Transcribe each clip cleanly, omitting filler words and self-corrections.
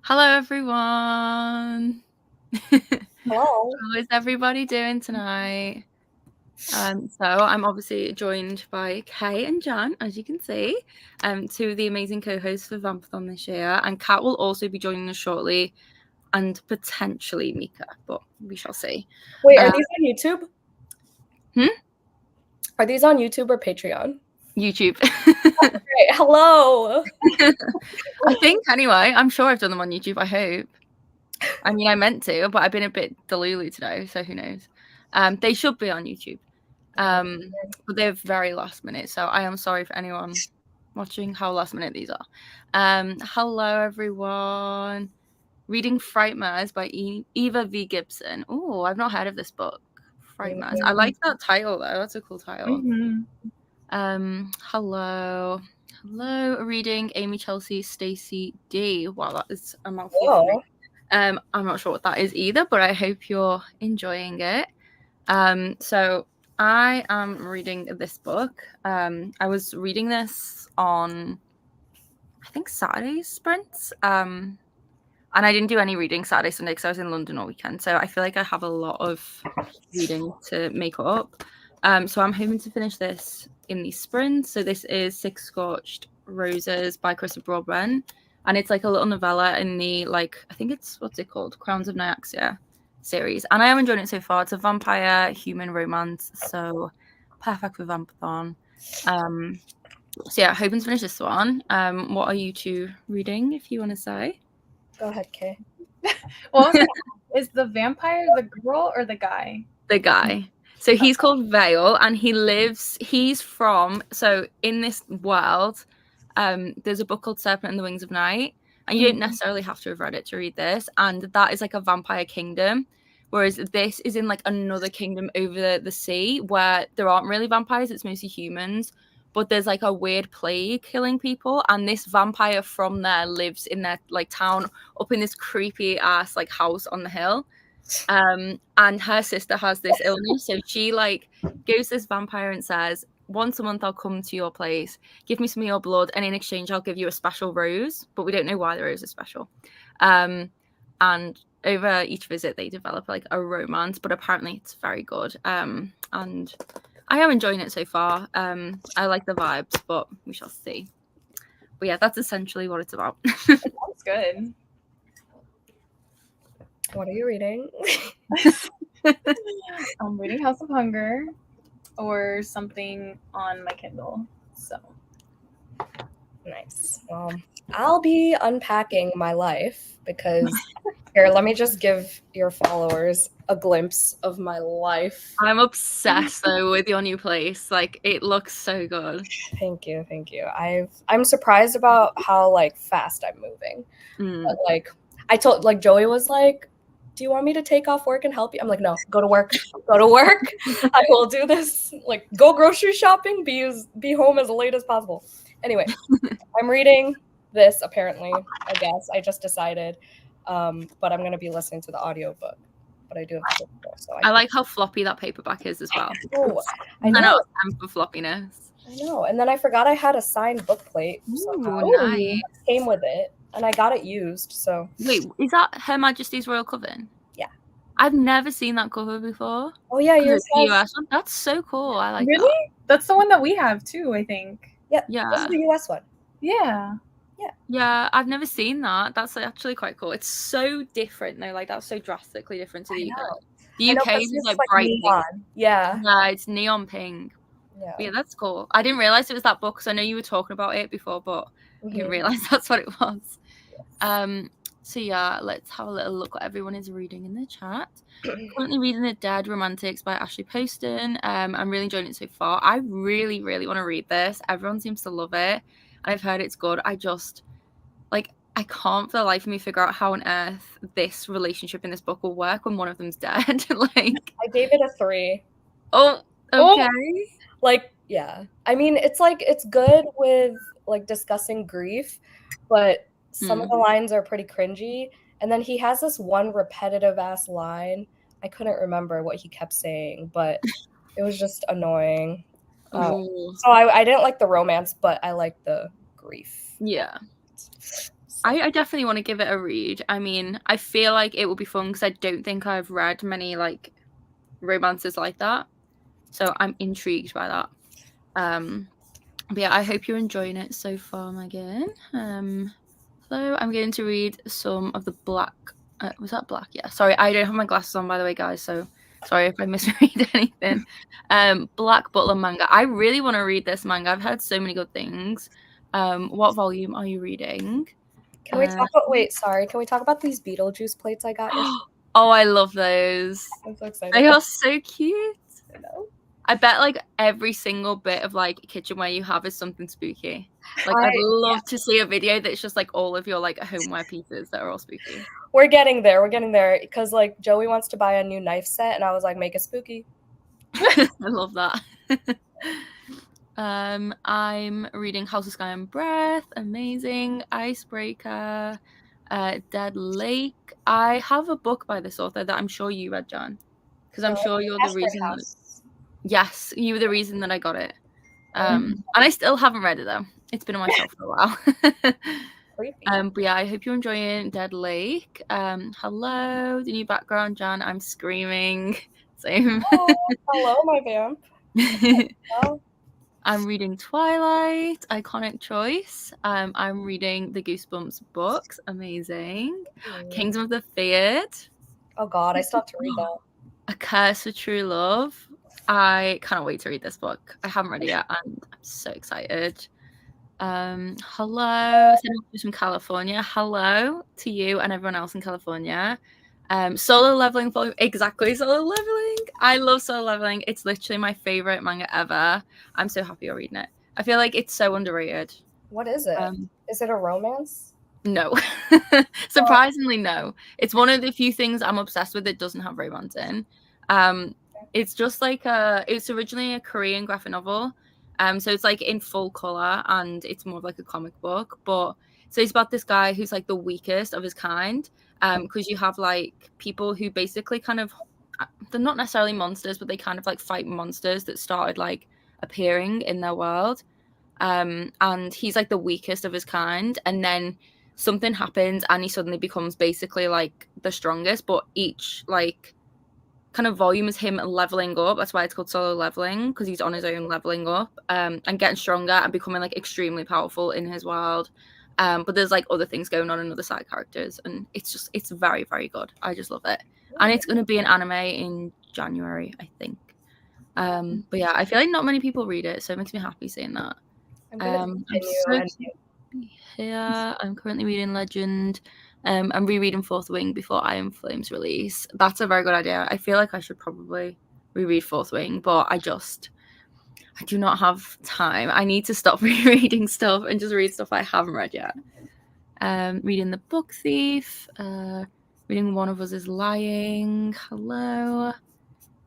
Hello, everyone. Hello. How is everybody doing tonight? So I'm obviously joined by Kay and Jan, as you can see, two of the amazing co-hosts for Vampathon this year. And Kat will also be joining us shortly, and potentially Mika, but we shall see. Wait, are these on YouTube? Hmm? Are these on YouTube or Patreon? YouTube. Great. Hello. I think anyway. I'm sure I've done them on YouTube. I hope. I mean, I meant to, but I've been a bit delulu today, so who knows? They should be on YouTube. But they're very last minute, so I am sorry for anyone watching how last minute these are. Hello everyone. Reading Frightmares by Eva V. Gibson. Oh, I've not heard of this book. Frightmares. I like that title though. That's a cool title. Hello. Hello. Reading Amy Chelsea Stacey D. Wow, that is a mouthful. I'm not sure what that is either, but I hope you're enjoying it. So I am reading this book. I was reading this on, I think, Saturday sprints. And I didn't do any reading Saturday, Sunday because I was in London all weekend. So I feel like I have a lot of reading to make up. So I'm hoping to finish this in the sprints. So this is Six Scorched Roses by Krista Broadbent. And it's like a little novella in the, like, I think it's, what's it called? Crowns of Nyaxia series. And I am enjoying it so far. It's a vampire human romance. So perfect for Vampathon. So yeah, hoping to finish this one. What are you two reading, if you want to say? Go ahead, Kay. Well, is the vampire the girl or the guy? The guy. So he's called Vale, and he's from, so in this world, there's a book called Serpent and the Wings of Night, and you don't necessarily have to have read it to read this, and that is like a vampire kingdom, whereas this is in like another kingdom over the sea where there aren't really vampires, it's mostly humans, but there's like a weird plague killing people, and this vampire from there lives in their like town up in this creepy ass like house on the hill. And her sister has this illness, so she like goes to this vampire and says, once a month I'll come to your place, give me some of your blood, and in exchange I'll give you a special rose, but we don't know why the rose is special. And over each visit they develop like a romance, but apparently it's very good. And I am enjoying it so far. I like the vibes, but we shall see. But yeah, that's essentially what it's about. It sounds good. What are you reading? I'm reading House of Hunger or something on my Kindle. So Nice. Well, I'll be unpacking my life because here, let me just give your followers a glimpse of my life. I'm obsessed though with your new place. Like, it looks so good. Thank you. I'm surprised about how like fast I'm moving. But, like, I told, like, Joey was like, do you want me to take off work and help you? I'm like, no, go to work. I will do this. Like, go grocery shopping, be home as late as possible. Anyway, I'm reading this, apparently, I guess. I just decided. But I'm going to be listening to the audiobook. But I do have the book, so I like how floppy that paperback is as well. Oh, I know. For floppiness. I know. And then I forgot I had a signed book plate. Ooh, nice. It came with it. And I got it used, so. Wait, is that Her Majesty's Royal Coven? Yeah. I've never seen that cover before. Oh, yeah, yours the US one. That's so cool. I like really? that. That's the one that we have too, I think. Yeah. Yeah. This is the US one. Yeah. Yeah, I've never seen that. That's actually quite cool. It's so different though. Like, that's so drastically different to the UK. The UK is like bright neon. pink. Yeah. Yeah, it's neon pink. Yeah. But yeah, that's cool. I didn't realize it was that book because I know you were talking about it before, but I didn't realize that's what it was. Yes. So yeah, let's have a little look what everyone is reading in the chat. Currently reading The Dead Romantics by Ashley Poston. I'm really enjoying it so far. I really, really want to read this. Everyone seems to love it, and I've heard it's good. I just I can't for the life of me figure out how on earth this relationship in this book will work when one of them's dead. Like, I gave it a 3. Oh, okay. Like, yeah. I mean, it's like, it's good with like discussing grief, but some of the lines are pretty cringy. And then he has this one repetitive ass line. I couldn't remember what he kept saying, but it was just annoying. So I didn't like the romance, but I like the grief. Yeah. I definitely want to give it a read. I mean, I feel like it will be fun because I don't think I've read many like romances like that. So I'm intrigued by that. But yeah, I hope you're enjoying it so far, Megan. So I'm going to read some of the black. Was that black? Yeah. Sorry, I don't have my glasses on, by the way, guys. So sorry if I misread anything. Black Butler manga. I really want to read this manga. I've heard so many good things. What volume are you reading? Can we talk about? Wait, sorry. Can we talk about these Beetlejuice plates I got? Oh, I love those. I'm so excited. They are so cute. I know. I bet like every single bit of like kitchenware you have is something spooky. Like I'd love to see a video that's just like all of your like homeware pieces that are all spooky. We're getting there. We're getting there because like Joey wants to buy a new knife set, and I was like, make it spooky. I love that. I'm reading House of Sky and Breath. Amazing. Icebreaker. Dead Lake. I have a book by this author that I'm sure you read, Jan, because I'm sure you're the reason. Yes, you were the reason that I got it. And I still haven't read it though. It's been on my shelf for a while. But yeah, I hope you're enjoying Dead Lake. Hello, the new background, Jan. I'm screaming. Same. Hello, my vamp. Hello. I'm reading Twilight, Iconic Choice. I'm reading the Goosebumps books. Amazing. Kingdom of the Feared. Oh God, I still have to read that. A Curse for True Love. I cannot wait to read this book. I haven't read it yet, and I'm so excited. Hello, from California. Hello to you and everyone else in California. Solo Leveling volume. Exactly, Solo Leveling. I love Solo Leveling. It's literally my favorite manga ever. I'm so happy you're reading it. I feel like it's so underrated. What is it? Is it a romance? No. Surprisingly, no. It's one of the few things I'm obsessed with that doesn't have romance in. It's just like it's originally a Korean graphic novel. So it's like in full color and it's more of like a comic book. But so it's about this guy who's like the weakest of his kind. Because you have like people who basically kind of, they're not necessarily monsters, but they kind of like fight monsters that started like appearing in their world. And he's like the weakest of his kind. And then something happens and he suddenly becomes basically like the strongest. But each like kind of volume is him leveling up. That's why it's called Solo Leveling, because he's on his own leveling up and getting stronger and becoming like extremely powerful in his world. But there's like other things going on in other side characters, and it's very, very good. I just love it. And it's going to be an anime in January, I think. But yeah, I feel like not many people read it, so it makes me happy seeing that. I'm currently reading Legend. I'm rereading Fourth Wing before Iron Flames release. That's a very good idea. I feel like I should probably reread Fourth Wing, but I do not have time. I need to stop rereading stuff and just read stuff I haven't read yet. Reading The Book Thief. Reading One of Us is Lying. Hello.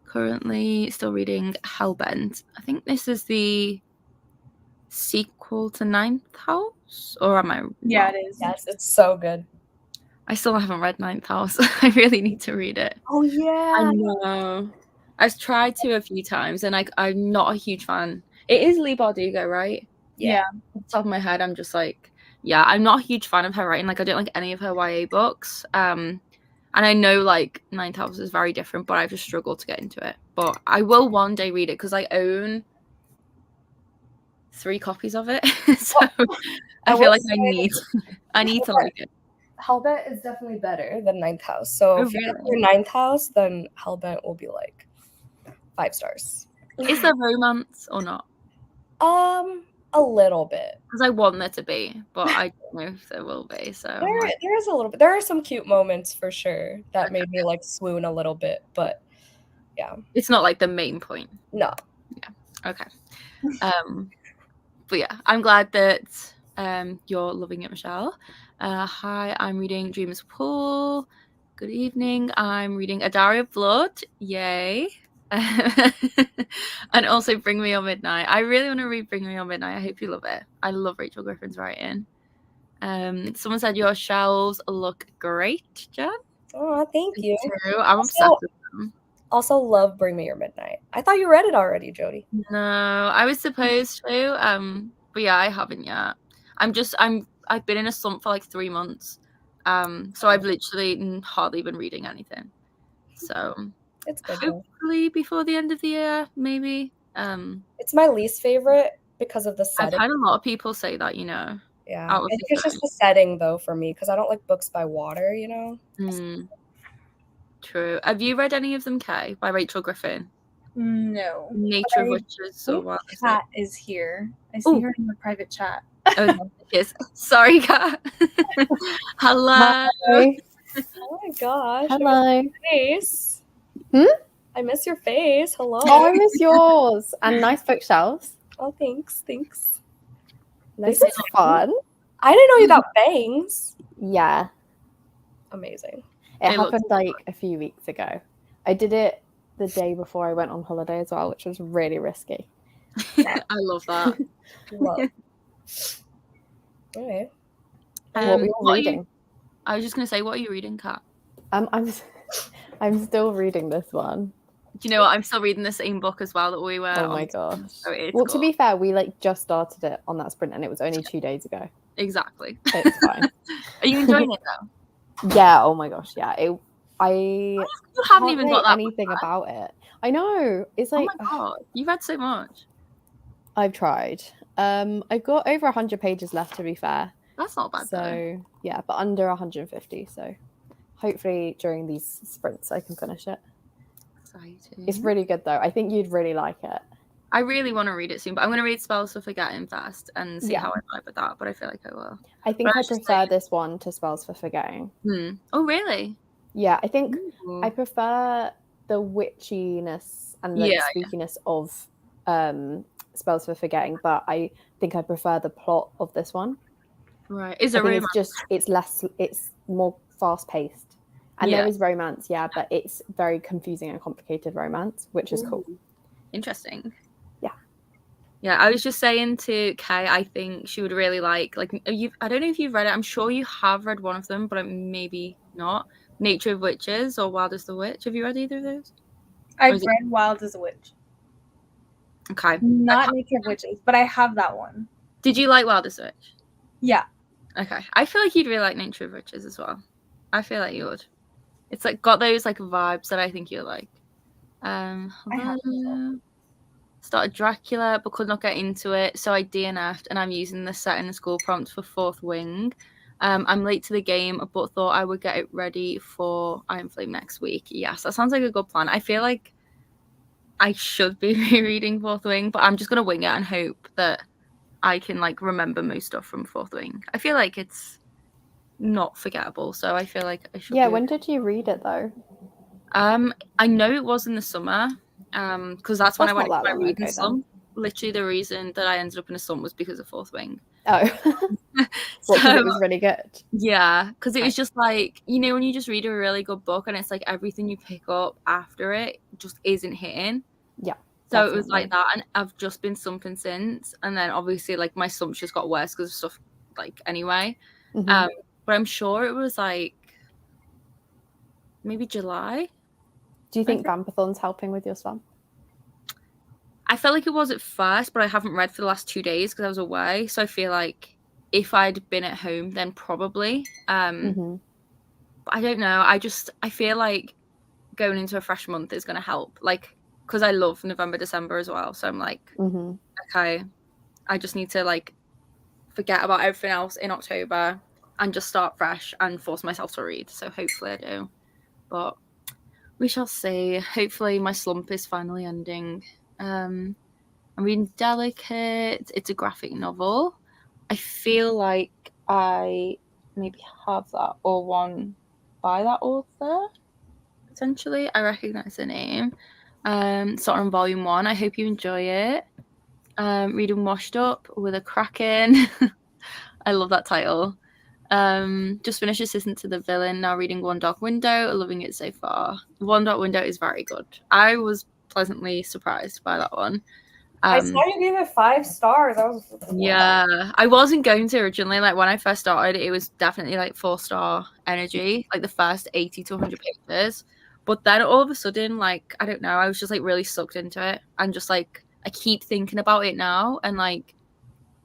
Currently still reading Hellbent. I think this is the sequel to Ninth House, or am I wrong? Yeah, it is. Yes, it's so good. I still haven't read Ninth House. I really need to read it. Oh yeah. I know. I've tried to a few times, and I'm not a huge fan. It is Leigh Bardugo, right? Yeah. Off the top of my head, I'm just like, yeah, I'm not a huge fan of her writing. Like, I don't like any of her YA books. And I know like Ninth House is very different, but I've just struggled to get into it. But I will one day read it because I own 3 copies of it. So I feel like I need to like it. Hellbent is definitely better than Ninth House. So if you're your Ninth House, then Hellbent will be like 5 stars. Is there romance or not? A little bit. Because I want there to be, but I don't know if there will be. So there is a little bit. There are some cute moments for sure that made me like swoon a little bit, but yeah. It's not like the main point. No. Yeah. Okay. But yeah, I'm glad that you're loving it, Michelle. Hi, I'm reading Dreamers Pool. Good evening. I'm reading A Diary of Blood. Yay. And also Bring Me Your Midnight. I really want to read Bring Me Your Midnight. I hope you love it. I love Rachel Griffin's writing. Someone said your shelves look great, Jen. Oh, thank you. Too. I'm obsessed with them. Also love Bring Me Your Midnight. I thought you read it already, Jody. No, I was supposed to. But yeah, I haven't yet. I'm I've been in a slump for like 3 months. So I've literally hardly been reading anything. So It's good. Hopefully before the end of the year, maybe. It's my least favorite because of the setting. I've had a lot of people say that, you know. Yeah, I think it's just the setting though for me because I don't like books by water, you know. True. Have you read any of them, Kay, by Rachel Griffin? No. Nature of Witches or what? Kat is here. I see her in the private chat. Oh, yes. Sorry, Kat. Hello. Hi. Oh my gosh. Hello. I miss your face. I miss your face. Hello. Oh, I miss yours. And nice bookshelves. Oh, thanks. Nice. This is fun. I didn't know you got bangs. Yeah. Amazing. It happened like a few weeks ago. I did it the day before I went on holiday as well, which was really risky. I love that. Okay. What were you reading? I was just going to say, what are you reading, Kat? I'm still reading this one. Do you know what? I'm still reading the same book as well that we were. Oh my gosh. So well, to be fair, we like just started it on that sprint and it was only 2 days ago. Exactly. It's fine. Are you enjoying it though? Yeah. Oh my gosh. Yeah. You haven't even got that anything about it. I know. It's like, oh my god, you've read so much. I've tried. I've got over 100 pages left, to be fair. That's not bad. So yeah, but under 150. So hopefully during these sprints I can finish it. Exciting. It's really good though. I think you'd really like it. I really want to read it soon, but I'm going to read Spells for Forgetting first and see how I vibe with that. But I feel like I will. I think I prefer this one to Spells for Forgetting. Oh really? Yeah, I think I prefer the witchiness and the spookiness of Spells for Forgetting, but I think I prefer the plot of this one. Right. Is it romance? It's more fast paced. And there is romance, but it's very confusing and complicated romance, which is cool. Interesting. Yeah, I was just saying to Kay, I think she would really like I don't know if you've read it. I'm sure you have read one of them, but maybe not. Nature of Witches or Wild as the Witch. Have you read either of those? I've read Wild as a Witch. Okay. Not Nature of Witches, but I have that one. Did you like Wild as a Witch? Yeah. Okay. I feel like you'd really like Nature of Witches as well. I feel like you would. It's like got those like vibes that I think you'll like. Started Dracula, but could not get into it, so I DNF'd, and I'm using the set in the school prompt for Fourth Wing. I'm late to the game, but thought I would get it ready for Iron Flame next week. Yes, that sounds like a good plan. I feel like I should be rereading Fourth Wing, but I'm just gonna wing it and hope that I can like remember most stuff from Fourth Wing. I feel like it's not forgettable, so I feel like I should. Yeah, when did you read it though? I know it was in the summer. Because that's when I went into my reading slump. Literally, the reason that I ended up in a slump was because of Fourth Wing. Oh, because it was really good. Yeah, because it was just like, you know, when you just read a really good book and it's like everything you pick up after it just isn't hitting. Yeah. So definitely. It was like that, and I've just been slumping since. And then obviously, like my slumps just got worse because of stuff like anyway. But I'm sure it was like maybe July. Do you think Vampathon's helping with your slump? I felt like it was at first, but I haven't read for the last 2 days because I was away. So I feel like if I'd been at home, then probably. But I don't know. I feel like going into a fresh month is going to help. Like, because I love November, December as well. So I'm like, okay, I just need to like forget about everything else in October and just start fresh and force myself to read. So hopefully I do. But we shall see. Hopefully my slump is finally ending. I'm reading Delicate. It's a graphic novel. I feel like I maybe have that or one by that author, potentially. I recognise the name. Starting on volume 1. I hope you enjoy it. Reading Washed Up with a Kraken. I love that title. Just finished Assistant to the Villain, now reading One Dark Window, loving it so far. One Dark Window is very good. I was pleasantly surprised by that one. I saw you gave it 5 stars. I wasn't going to originally. Like when I first started, it was definitely like 4-star energy, like the first 80 to 100 pages. But then all of a sudden, like, I don't know, I was just like really sucked into it and just like I keep thinking about it now and like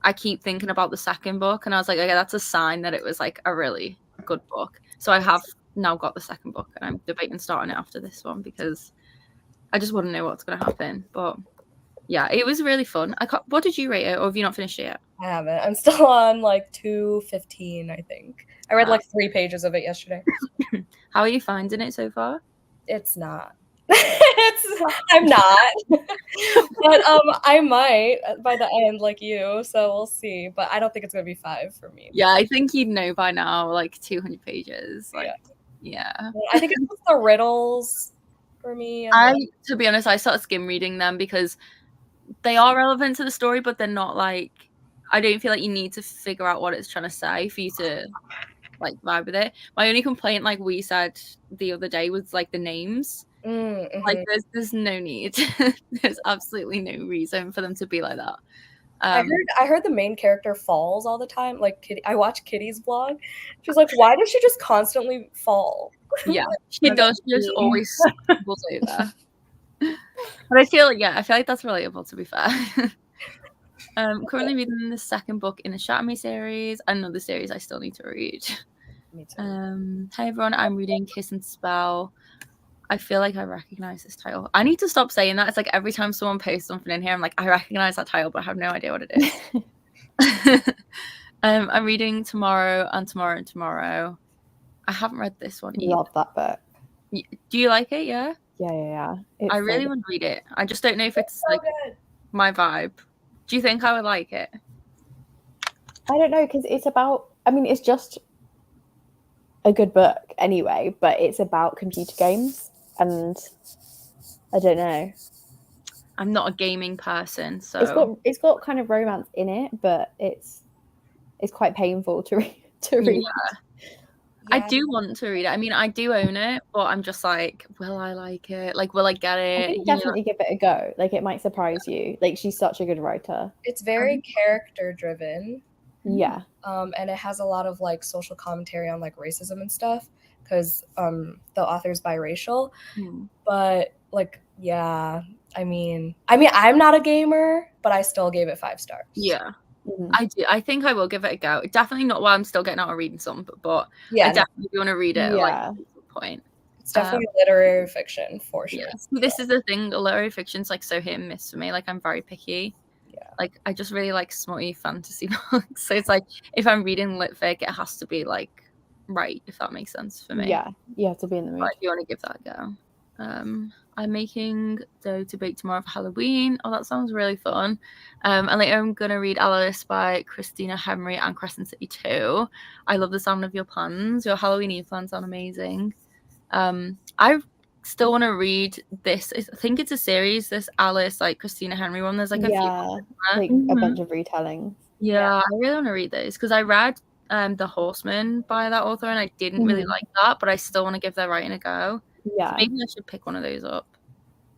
I keep thinking about the second book, and I was like, okay, that's a sign that it was like a really good book. So I have now got the second book, and I'm debating starting it after this one because I just wouldn't know what's going to happen. But yeah, it was really fun. What did you rate it, or have you not finished it yet? I haven't. I'm still on like 215, I think. I read like 3 pages of it yesterday. How are you finding it so far? It's not. I'm not. But I might by the end, like you. So we'll see. But I don't think it's gonna be 5 for me. Yeah, I think you'd know by now, like 200 pages. Like, yeah. I think it's the riddles for me. To be honest, I started skim reading them because they are relevant to the story, but they're not like, I don't feel like you need to figure out what it's trying to say for you to like vibe with it. My only complaint, like we said the other day, was like the names. Mm-hmm. Like there's no need. There's absolutely no reason for them to be like that. I heard the main character falls all the time. Like Kitty, I watch Kitty's vlog. She's like, why does she just constantly fall? Yeah, she does. She just always stumbles over. But I feel like that's relatable, to be fair. Currently reading the second book in the Shatami series, another series I still need to read. Me too. Hey everyone, I'm reading Kiss and Spell. I feel like I recognize this title. I need to stop saying that. It's like every time someone posts something in here, I'm like, I recognize that title, but I have no idea what it is. I'm reading Tomorrow and Tomorrow and Tomorrow. I haven't read this one either. Love that book. Do you like it? Yeah? Yeah. I really want to read it. I just don't know if it's like my vibe. Do you think I would like it? I don't know, because it's about, I mean, it's just a good book anyway, but it's about computer games, and I don't know. I'm not a gaming person, so it's got kind of romance in it, but it's quite painful to read. Yeah. I do want to read it. I mean, I do own it, but I'm just like, will I like it? Like, will I get it? I think definitely give it a go. Like, it might surprise you. Like, she's such a good writer. It's very character driven. Yeah. And it has a lot of like social commentary on like racism and stuff, because the author's biracial. But like, yeah, I mean I'm not a gamer, but I still gave it 5 stars. Yeah. I do. I think I will give it a go. Definitely not while I'm still getting out of reading some, but I definitely do want to read it like at some point. It's definitely literary fiction for sure. Yes. This is the thing, literary fiction's like so hit and miss for me. Like, I'm very picky. Yeah. Like, I just really like smutty fantasy books. So it's like, if I'm reading lit fic, it has to be like right, if that makes sense for me. Yeah, you have to be in the mood. But if you want to give that a go. I'm making dough to bake tomorrow for Halloween. Oh, that sounds really fun. And later I'm going to read Alice by Christina Henry and Crescent City 2. I love the sound of your plans. Your Halloween Eve plans sound amazing. I still want to read this. I think it's a series, this Alice, like Christina Henry one. There's like a few. Like a bunch of retellings. Yeah, I really want to read those because I read The Horseman by that author and I didn't really like that, but I still want to give their writing a go. Yeah. So maybe I should pick one of those up.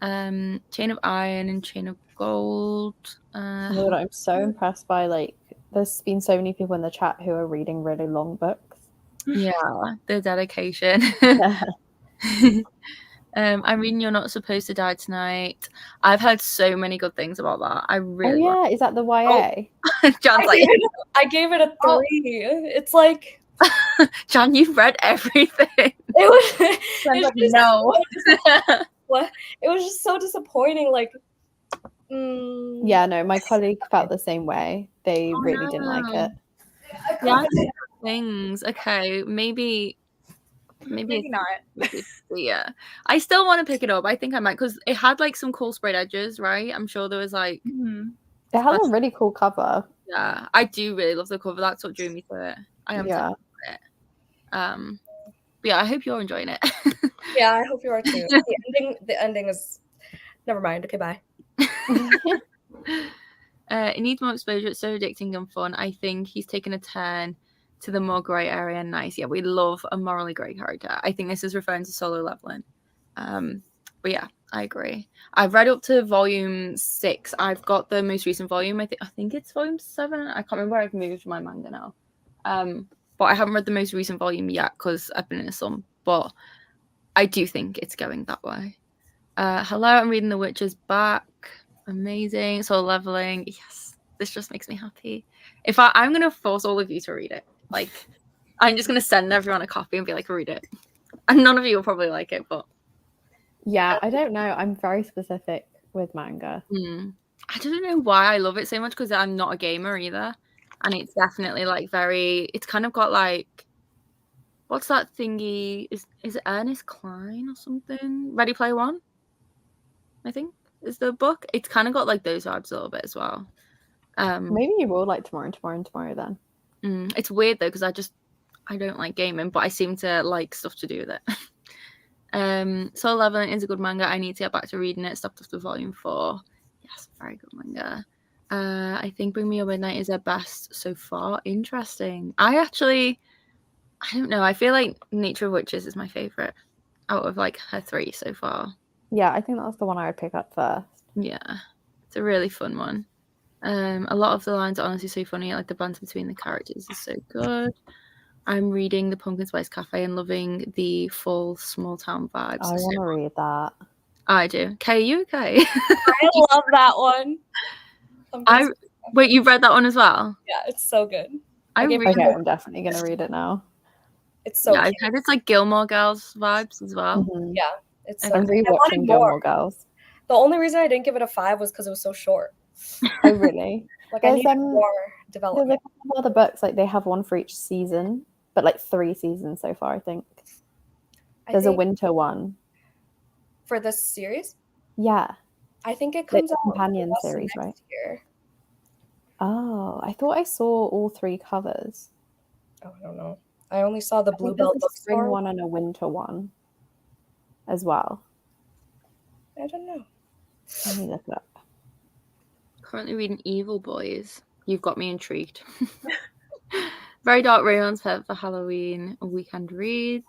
Chain of Iron and Chain of Gold. I'm so impressed by, like, there's been so many people in the chat who are reading really long books. Yeah, the dedication. I'm reading You're Not Supposed to Die Tonight. I've heard so many good things about that. I really is that the YA? John's I gave it a 3. It's like John, you've read everything. No. What? It was just so disappointing. Like, yeah, no, my colleague felt the same way. They really didn't like it. Yeah, things. Okay, maybe not. Yeah, I still want to pick it up. I think I might, because it had like some cool sprayed edges, right? I'm sure there was like. It had a really cool cover. Yeah, I do really love the cover. That's what drew me to it. I am. Yeah. It. But yeah, I hope you're enjoying it. Yeah, I hope you are too. The ending is. Never mind. Okay, bye. It needs more exposure. It's so addicting and fun. I think he's taken a turn to the more grey area and nice. Yeah, we love a morally grey character. I think this is referring to Solo Leveling. But yeah, I agree. I've read up to volume 6. I've got the most recent volume. I think it's volume 7. I can't remember where I've moved my manga now. But I haven't read the most recent volume yet because I've been in a slump. But I do think it's going that way. Hello, I'm reading The Witcher's Back. Amazing. Solo Leveling. Yes. This just makes me happy. I'm gonna force all of you to read it. Like, I'm just gonna send everyone a copy and be like, read it. And none of you will probably like it, but yeah, I don't know. I'm very specific with manga. I don't know why I love it so much because I'm not a gamer either, and it's definitely like it's kind of got like, what's that thingy? Is it Ernest Cline or something? Ready Player One, I think is the book. It's kind of got like those vibes a little bit as well. Maybe you will like Tomorrow then. It's weird though because I don't like gaming, but I seem to like stuff to do with it. Soul Leveling is a good manga. I need to get back to reading it. Stopped after volume 4. Yes, very good manga. I think Bring Me Your Midnight is their best so far. Interesting. I don't know. I feel like Nature of Witches is my favorite out of like her 3 so far. Yeah, I think that's the one I would pick up first. Yeah, it's a really fun one. A lot of the lines are honestly so funny. Like the banter between the characters is so good. I'm reading The Pumpkin Spice Cafe and loving the full small town vibes. I want to read that. I do. Kay, are you okay? I love that one. Wait, you've read that one as well? Yeah, it's so good. I'm definitely gonna read it now. It's so. Yeah, I've heard it's like Gilmore Girls vibes as well. Mm-hmm. Yeah, it's. I'm rewatching Gilmore Girls. The only reason I didn't give it a 5 was because it was so short. Oh really? Like I needed more development. There's a couple of other books, like they have one for each season, but like 3 seasons so far, I think. There's a winter one. For this series? Yeah. I think it comes out companion series, right? Year. Oh, I thought I saw all 3 covers. Oh, I don't know. I only saw the Bluebell bookstore. A spring one and a winter one as well. I don't know. Let me look it up. Currently reading Evil Boys. You've got me intrigued. Very dark romance for Halloween weekend reads.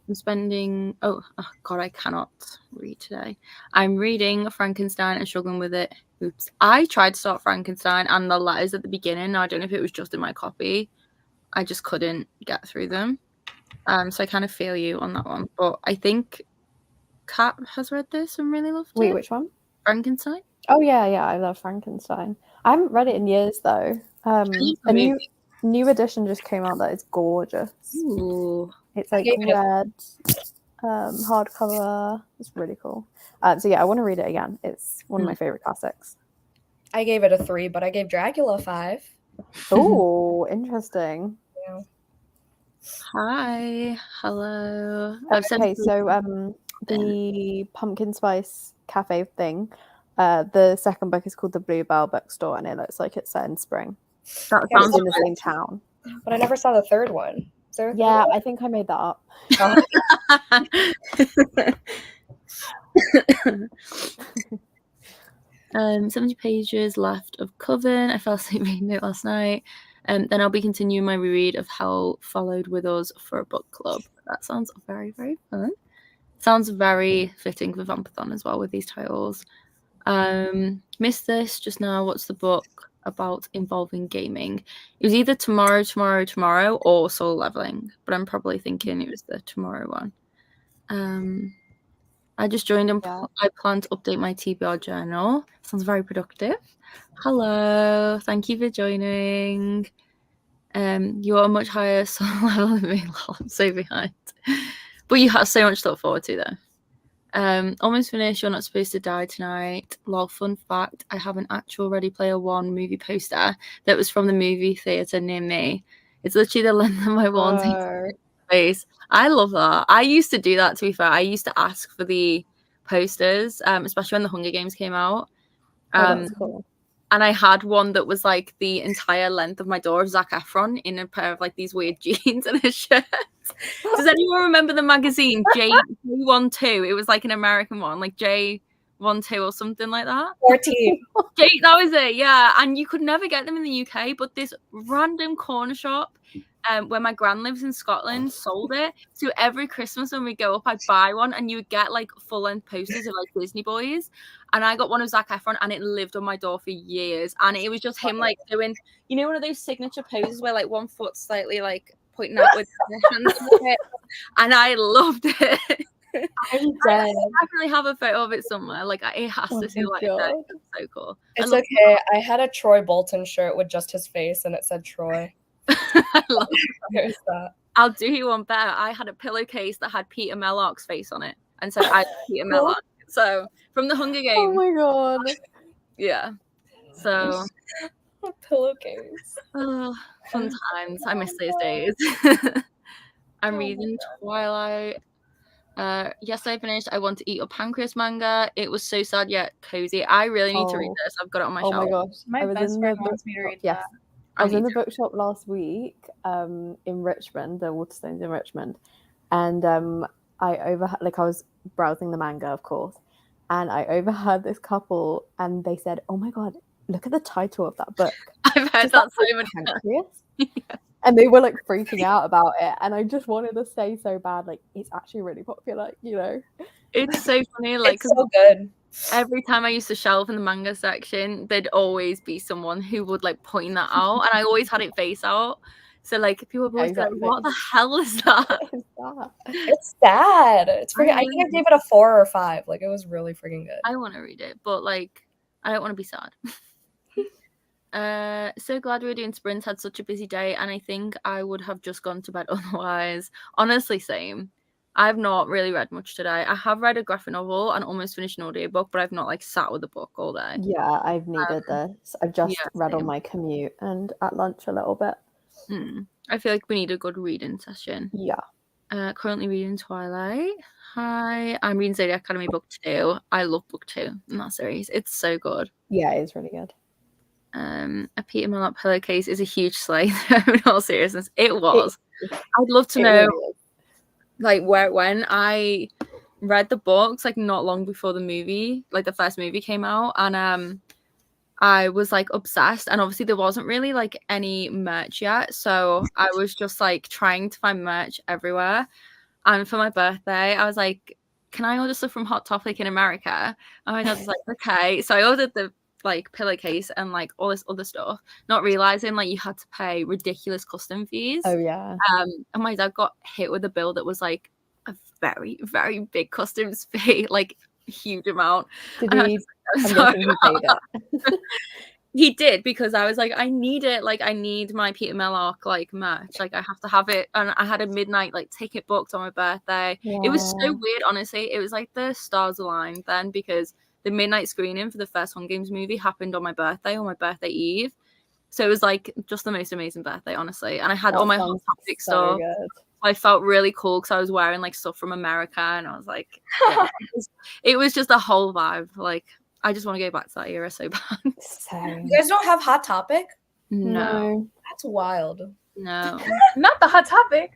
I'm spending... Oh, God, I cannot read today. I'm reading Frankenstein and struggling with it. Oops. I tried to start Frankenstein and the letters at the beginning. Now, I don't know if it was just in my copy. I just couldn't get through them. So I kind of feel you on that one. But I think Kat has read this and really loved it. Wait, which one? Frankenstein. Oh, yeah, I love Frankenstein. I haven't read it in years, though. A new edition just came out that is gorgeous. Ooh. It's like red, hardcover. It's really cool. So yeah, I want to read it again. It's one of my favorite classics. I gave it a 3, but I gave Dracula a 5. Oh, interesting. Yeah. Hi, hello. Okay, so the Pumpkin Spice Cafe thing. The second book is called The Bluebell Bookstore, and it looks like it's set in spring. That sounds in the same town. But I never saw the third one. Yeah, I think I made that up. 70 pages left of Coven. I fell asleep reading it last night. Then I'll be continuing my reread of Hell Followed with Us for a book club. That sounds very, very fun. Sounds very fitting for Vampathon as well with these titles. Missed this just now. What's the book about involving gaming? It was either Tomorrow or Soul Leveling, but I'm probably thinking it was the Tomorrow one. I just joined and I plan to update my TBR journal. Sounds very productive. Hello, thank you for joining. You are a much higher soul level than me. I'm so behind. But you have so much to look forward to though. Almost finished. You're Not Supposed to Die Tonight. Lol, fun fact, I have an actual Ready Player One movie poster that was from the movie theatre near me. It's literally the length of my wall. Face. I love that. I used to do that, to be fair. I used to ask for the posters, especially when the Hunger Games came out. That's cool. And I had one that was like the entire length of my door of Zac Efron in a pair of like these weird jeans and a shirt. Does anyone remember the magazine J12? It was like an American one, like J12 or something like that. 14. That was it, yeah. And you could never get them in the UK, but this random corner shop where my gran lives in Scotland sold it. So every Christmas when we go up, I'd buy one, and you would get like full-length posters of like Disney boys. And I got one of Zac Efron, and it lived on my door for years. And it was just him like doing, you know, one of those signature poses where like one foot slightly like pointing out with the hands. And I loved it. I'm I dead. definitely have a photo of it somewhere. Like it has Oh to feel my like that. God. It's so cool. It's okay. I had a Troy Bolton shirt with just his face, and it said Troy. I love it. There's that. I'll do you one better. I had a pillowcase that had Peter Mellark's face on it and said I Peter Mellark. So from the Hunger Games. Oh my God. Yeah. So A pillowcase. oh, fun times. I miss those days. I'm reading Twilight. Yesterday I finished I Want to Eat Your Pancreas manga. It was so sad yet cozy. I really need to read this. I've got it on my shelf. Oh my gosh. My best friend wants me to read that. I was in the bookshop last week in Richmond, the Waterstones in Richmond, and I was browsing the manga, of course, and I overheard this couple, and they said, "Oh my God, look at the title of that book." I've heard that so many times. Yeah. And they were like freaking out about it, and I just wanted to say so bad, like it's actually really popular, you know. It's so funny, like it's so good. Every time I used to shelf in the manga section, there'd always be someone who would like point that out, and I always had it face out. So like people would always be like, "What the hell is that?" It's sad. It's freaking. I think I gave it a 4 or 5. Like it was really freaking good. I want to read it, but like I don't want to be sad. So glad we were doing sprints. Had such a busy day, and I think I would have just gone to bed otherwise. Honestly, same. I've not really read much today. I have read a graphic novel and almost finished an audiobook, but I've not like sat with a book all day. Yeah, I've needed this. I've just read on my commute and at lunch a little bit. I feel like we need a good reading session. Yeah. Currently reading Twilight. Hi, I'm reading Zodiac Academy book 2. I love book 2 in that series. It's so good. Yeah, it is really good. A Peter Mellark pillowcase is a huge slay. In all seriousness, it was. I'd love to know really like where it went. I read the books like not long before the movie, like the first movie came out, and I was like obsessed, and obviously there wasn't really like any merch yet, so I was just like trying to find merch everywhere. And for my birthday I was like, can I order stuff from Hot Topic in America? And my dad was like, okay. So I ordered the like pillowcase and like all this other stuff, not realizing like you had to pay ridiculous custom fees. Oh yeah. And my dad got hit with a bill that was like a very, very big customs fee, like huge amount. Did he? I'm guessing he paid it. He did, because I was like, I need it. Like, I need my Peter Mellark like merch. Like, I have to have it. And I had a midnight like ticket booked on my birthday. Yeah. It was so weird, honestly. It was like the stars aligned then, because the midnight screening for the first Hunger Games movie happened on my birthday, on my birthday eve. So it was like just the most amazing birthday, honestly. And I had all my Hot Topic stuff. I felt really cool because I was wearing like stuff from America, and I was like, yeah, it was just a whole vibe. Like, I just want to go back to that era so bad. You guys don't have Hot Topic? No. That's wild. No. Not the Hot Topic.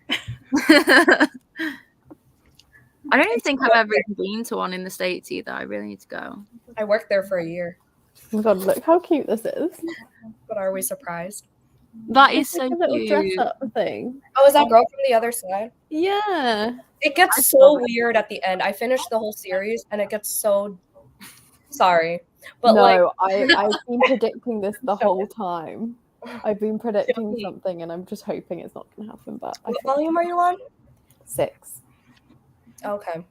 I don't even think I've ever been to one in the States either. I really need to go. I worked there for a year. Oh my God, look how cute this is. But are we surprised? That is so like a little cute. dress up thing. Oh, is that girl from the other side? Yeah. It gets so weird at the end. I finished the whole series and it gets so sorry. But no, I've been predicting this the whole time. I've been predicting something and I'm just hoping it's not gonna happen. But what volume are you on? 6. Okay.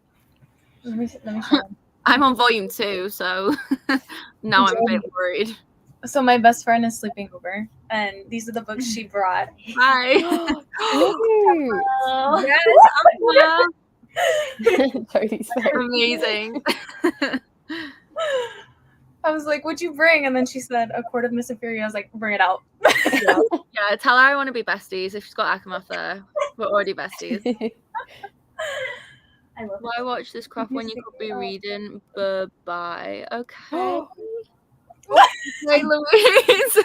Let me show. I'm on volume 2, so now I'm a bit worried. So my best friend is sleeping over, and these are the books she brought. Hi. Yes, Jody's amazing. I was like, "What'd you bring?" And then she said, "A Quart of Mr. Fury." I was like, "Bring it out." Yeah, tell her I want to be besties. If she's got Akamath there, we're already besties. Why watch this crap when you could be reading? Bye. Okay. Bye, Louise.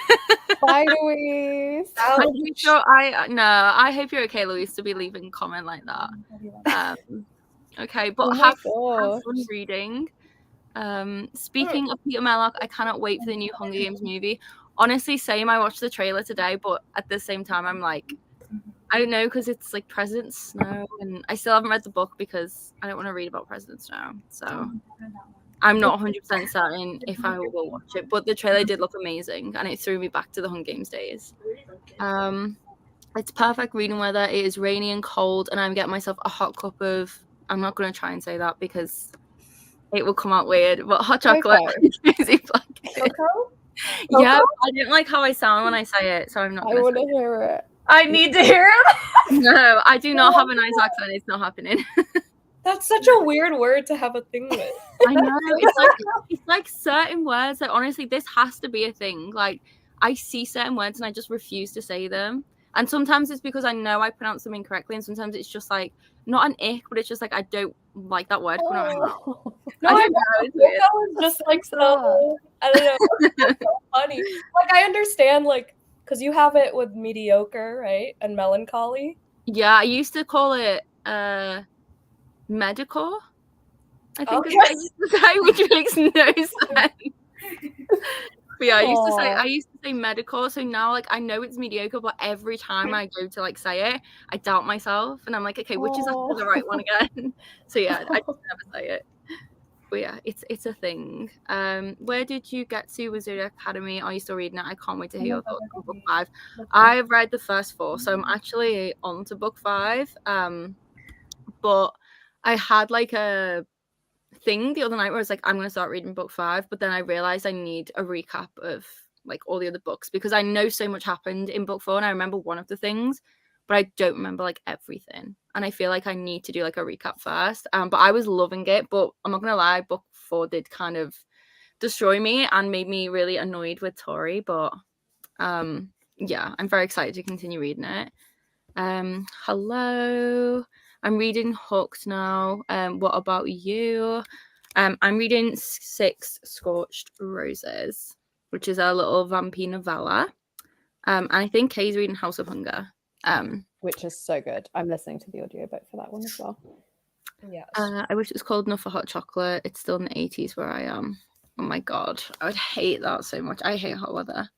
Bye, Louise. I hope you're okay, Louise, to be leaving a comment like that. Okay, but have fun reading. Speaking of Peter Mellark, I cannot wait for the new Hunger Games movie. Honestly, same. I watched the trailer today, but at the same time, I'm like, I don't know, because it's like President Snow, and I still haven't read the book because I don't want to read about President Snow. So I'm not 100% certain if I will watch it, but the trailer did look amazing, and it threw me back to the Hunger Games days. It's perfect reading weather. It is rainy and cold, and I'm getting myself a hot cup of I'm not going to try and say that because it will come out weird. But hot chocolate and fizzy blanket. Cocoa? Yeah, I didn't like how I sound when I say it, so I'm not. I want to hear it. I need to hear it. No, I do not have a nice accent. It's not happening. That's such a weird word to have a thing with. I know. It's like certain words that honestly, this has to be a thing. Like I see certain words and I just refuse to say them. And sometimes it's because I know I pronounce them incorrectly, and sometimes it's just like not an ick, but it's just like I don't like that word coming out of my mouth. No, I don't know. It's weird. Cocoa is just like so. I don't know. It's so funny. Like I understand, like, because you have it with mediocre, right, and melancholy. Yeah, I used to call it medical. I think Okay. is what I used to say, which makes no sense. But yeah, I used to say medical, so now like I know it's mediocre, but every time I go to like say it, I doubt myself, and I'm like, okay, which is actually the right one again? So yeah, I just never say it. But yeah, it's a thing. Where did you get to with Zodiac Academy? Are you still reading it? I can't wait to hear your thoughts on book 5. I've read the first 4, so I'm actually on to book 5. But I had like a thing the other night where I was like, I'm going to start reading book 5, but then I realized I need a recap of like all the other books because I know so much happened in book 4 and I remember one of the things, but I don't remember like everything, and I feel like I need to do like a recap first. But I was loving it, but I'm not gonna lie, book 4 did kind of destroy me and made me really annoyed with Tori, but yeah, I'm very excited to continue reading it. Hello, I'm reading Hooked now. What about you? I'm reading 6 Scorched Roses, which is a little vampire novella. And I think Kay's reading House of Hunger. Which is so good. I'm listening to the audiobook for that one as well. Yes. I wish it was cold enough for hot chocolate. It's still in the 80s where I am. Oh my god, I would hate that so much. I hate hot weather.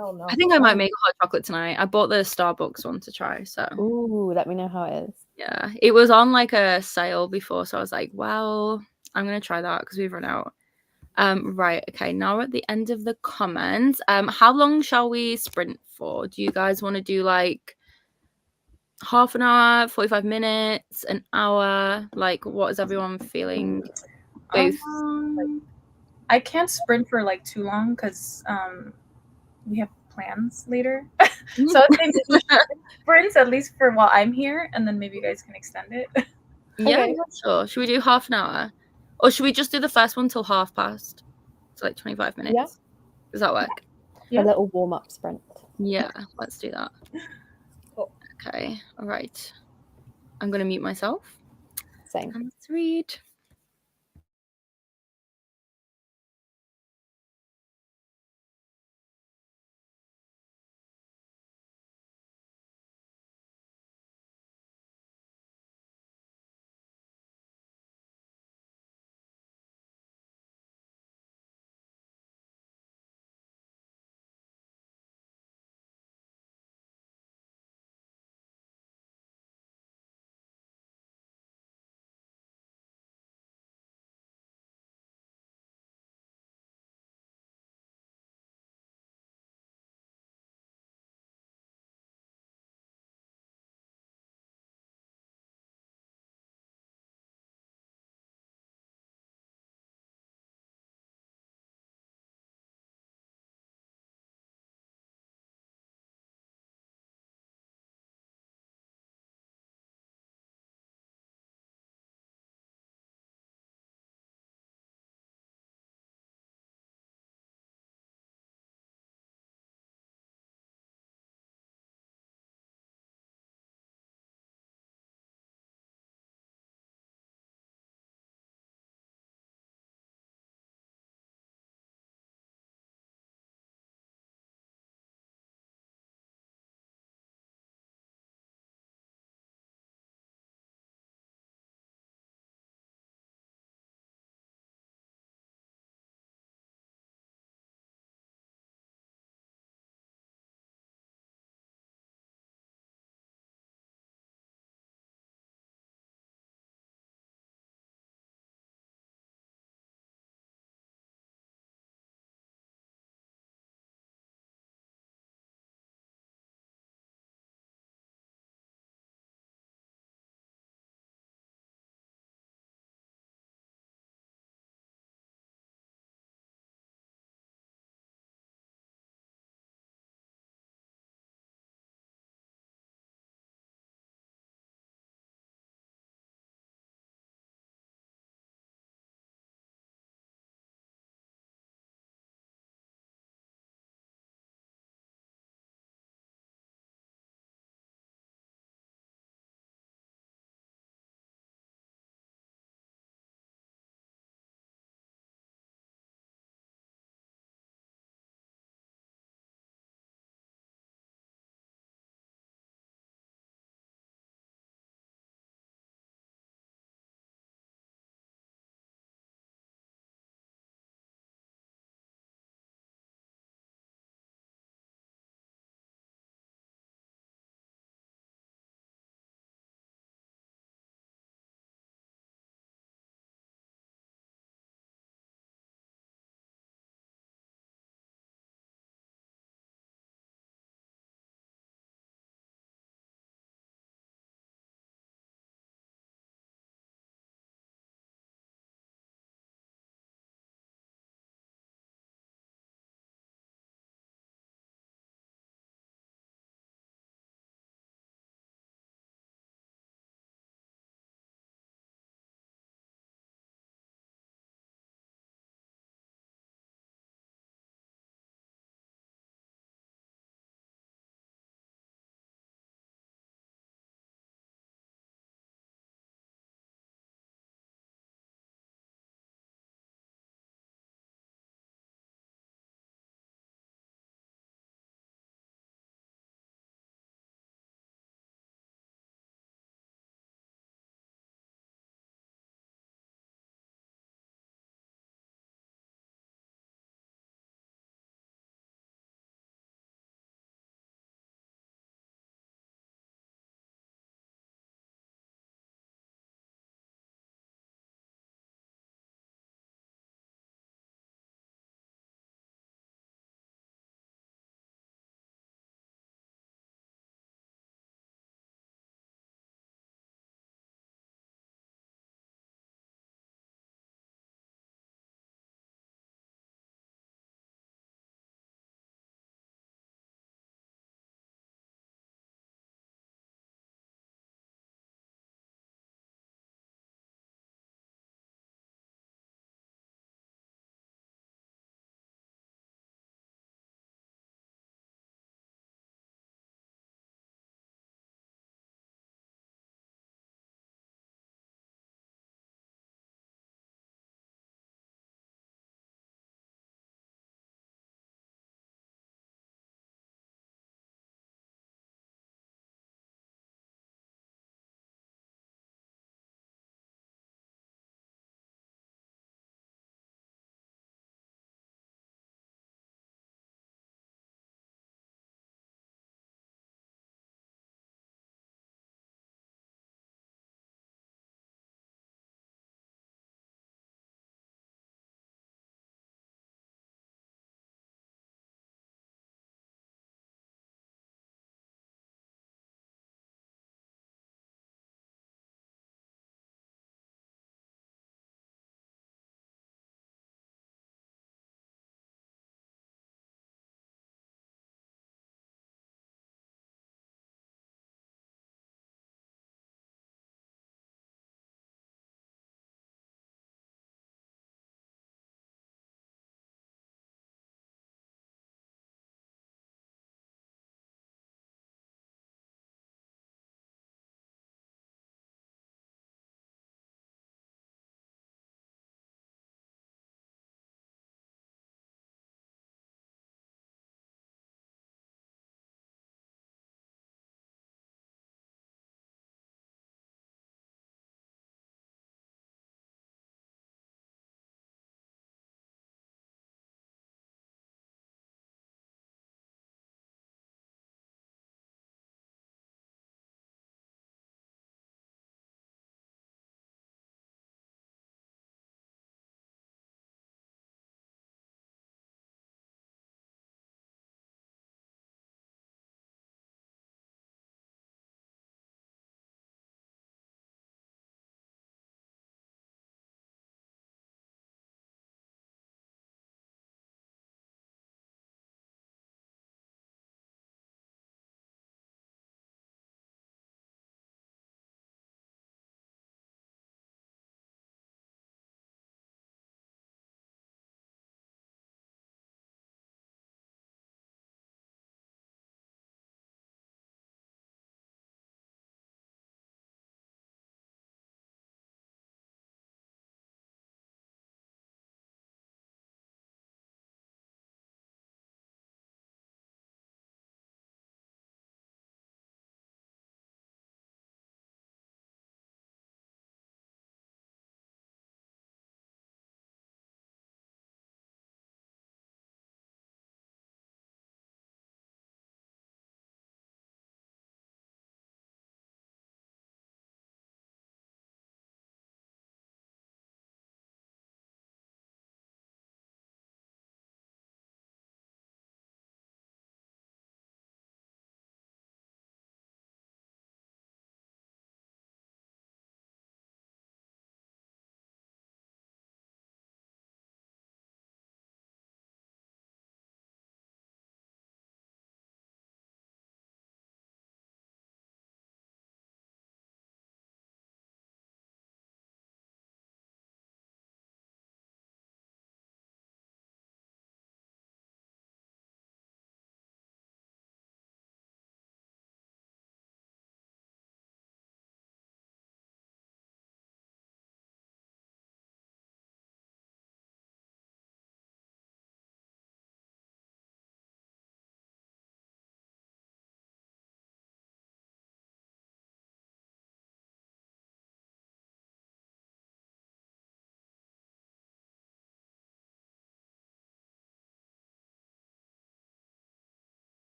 Oh no. I think I might make a hot chocolate tonight. I bought the Starbucks one to try. So Ooh, let me know how it is. yeah, it was on like a sale before, so I was like, well, I'm gonna try that because we've run out. Right, okay, now we're at the end of the comments. How long shall we sprint for? Do you guys want to do like half an hour, 45 minutes, an hour? Like, what is everyone feeling? Both. I can't sprint for like too long because we have plans later. So I think sprints at least for while I'm here, and then maybe you guys can extend it. Yeah, Okay. sure. Should we do half an hour? Or should we just do the first one till 1:30? So like 25 minutes. Yeah. Does that work? Yeah. A little warm-up sprint. Yeah, let's do that. Cool. Okay, all right. I'm going to mute myself. Same. And let's read.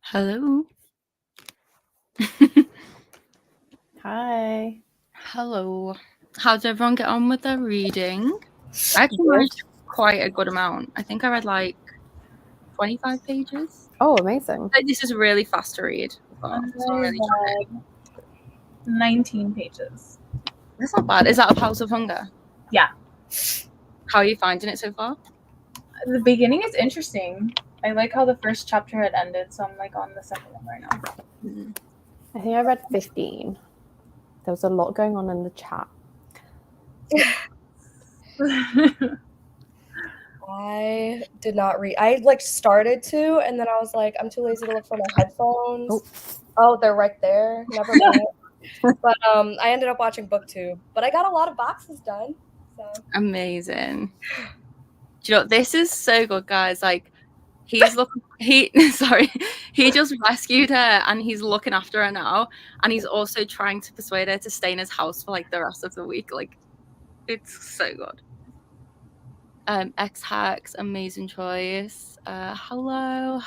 Hello. Hi. Hello. How did everyone get on with their reading? I actually managed quite a good amount. I think I read like 25 pages. Oh, amazing. Like, this is really fast to read. So I'm really trying. 19 pages. That's not bad. Is that of House of Hunger? Yeah. How are you finding it so far? The beginning is interesting. I like how the first chapter had ended, so I'm like on the second one right now. I think I read 15. There was a lot going on in the chat. I did not read. I like started to, and then I was like, I'm too lazy to look for my headphones. Oh, they're right there. Never mind. But I ended up watching BookTube. But I got a lot of boxes done. So Amazing. Do you know, this is so good, guys. Like, he just rescued her and he's looking after her now, and he's also trying to persuade her to stay in his house for like the rest of the week. Like, it's so good. X Hacks, amazing choice. Hello.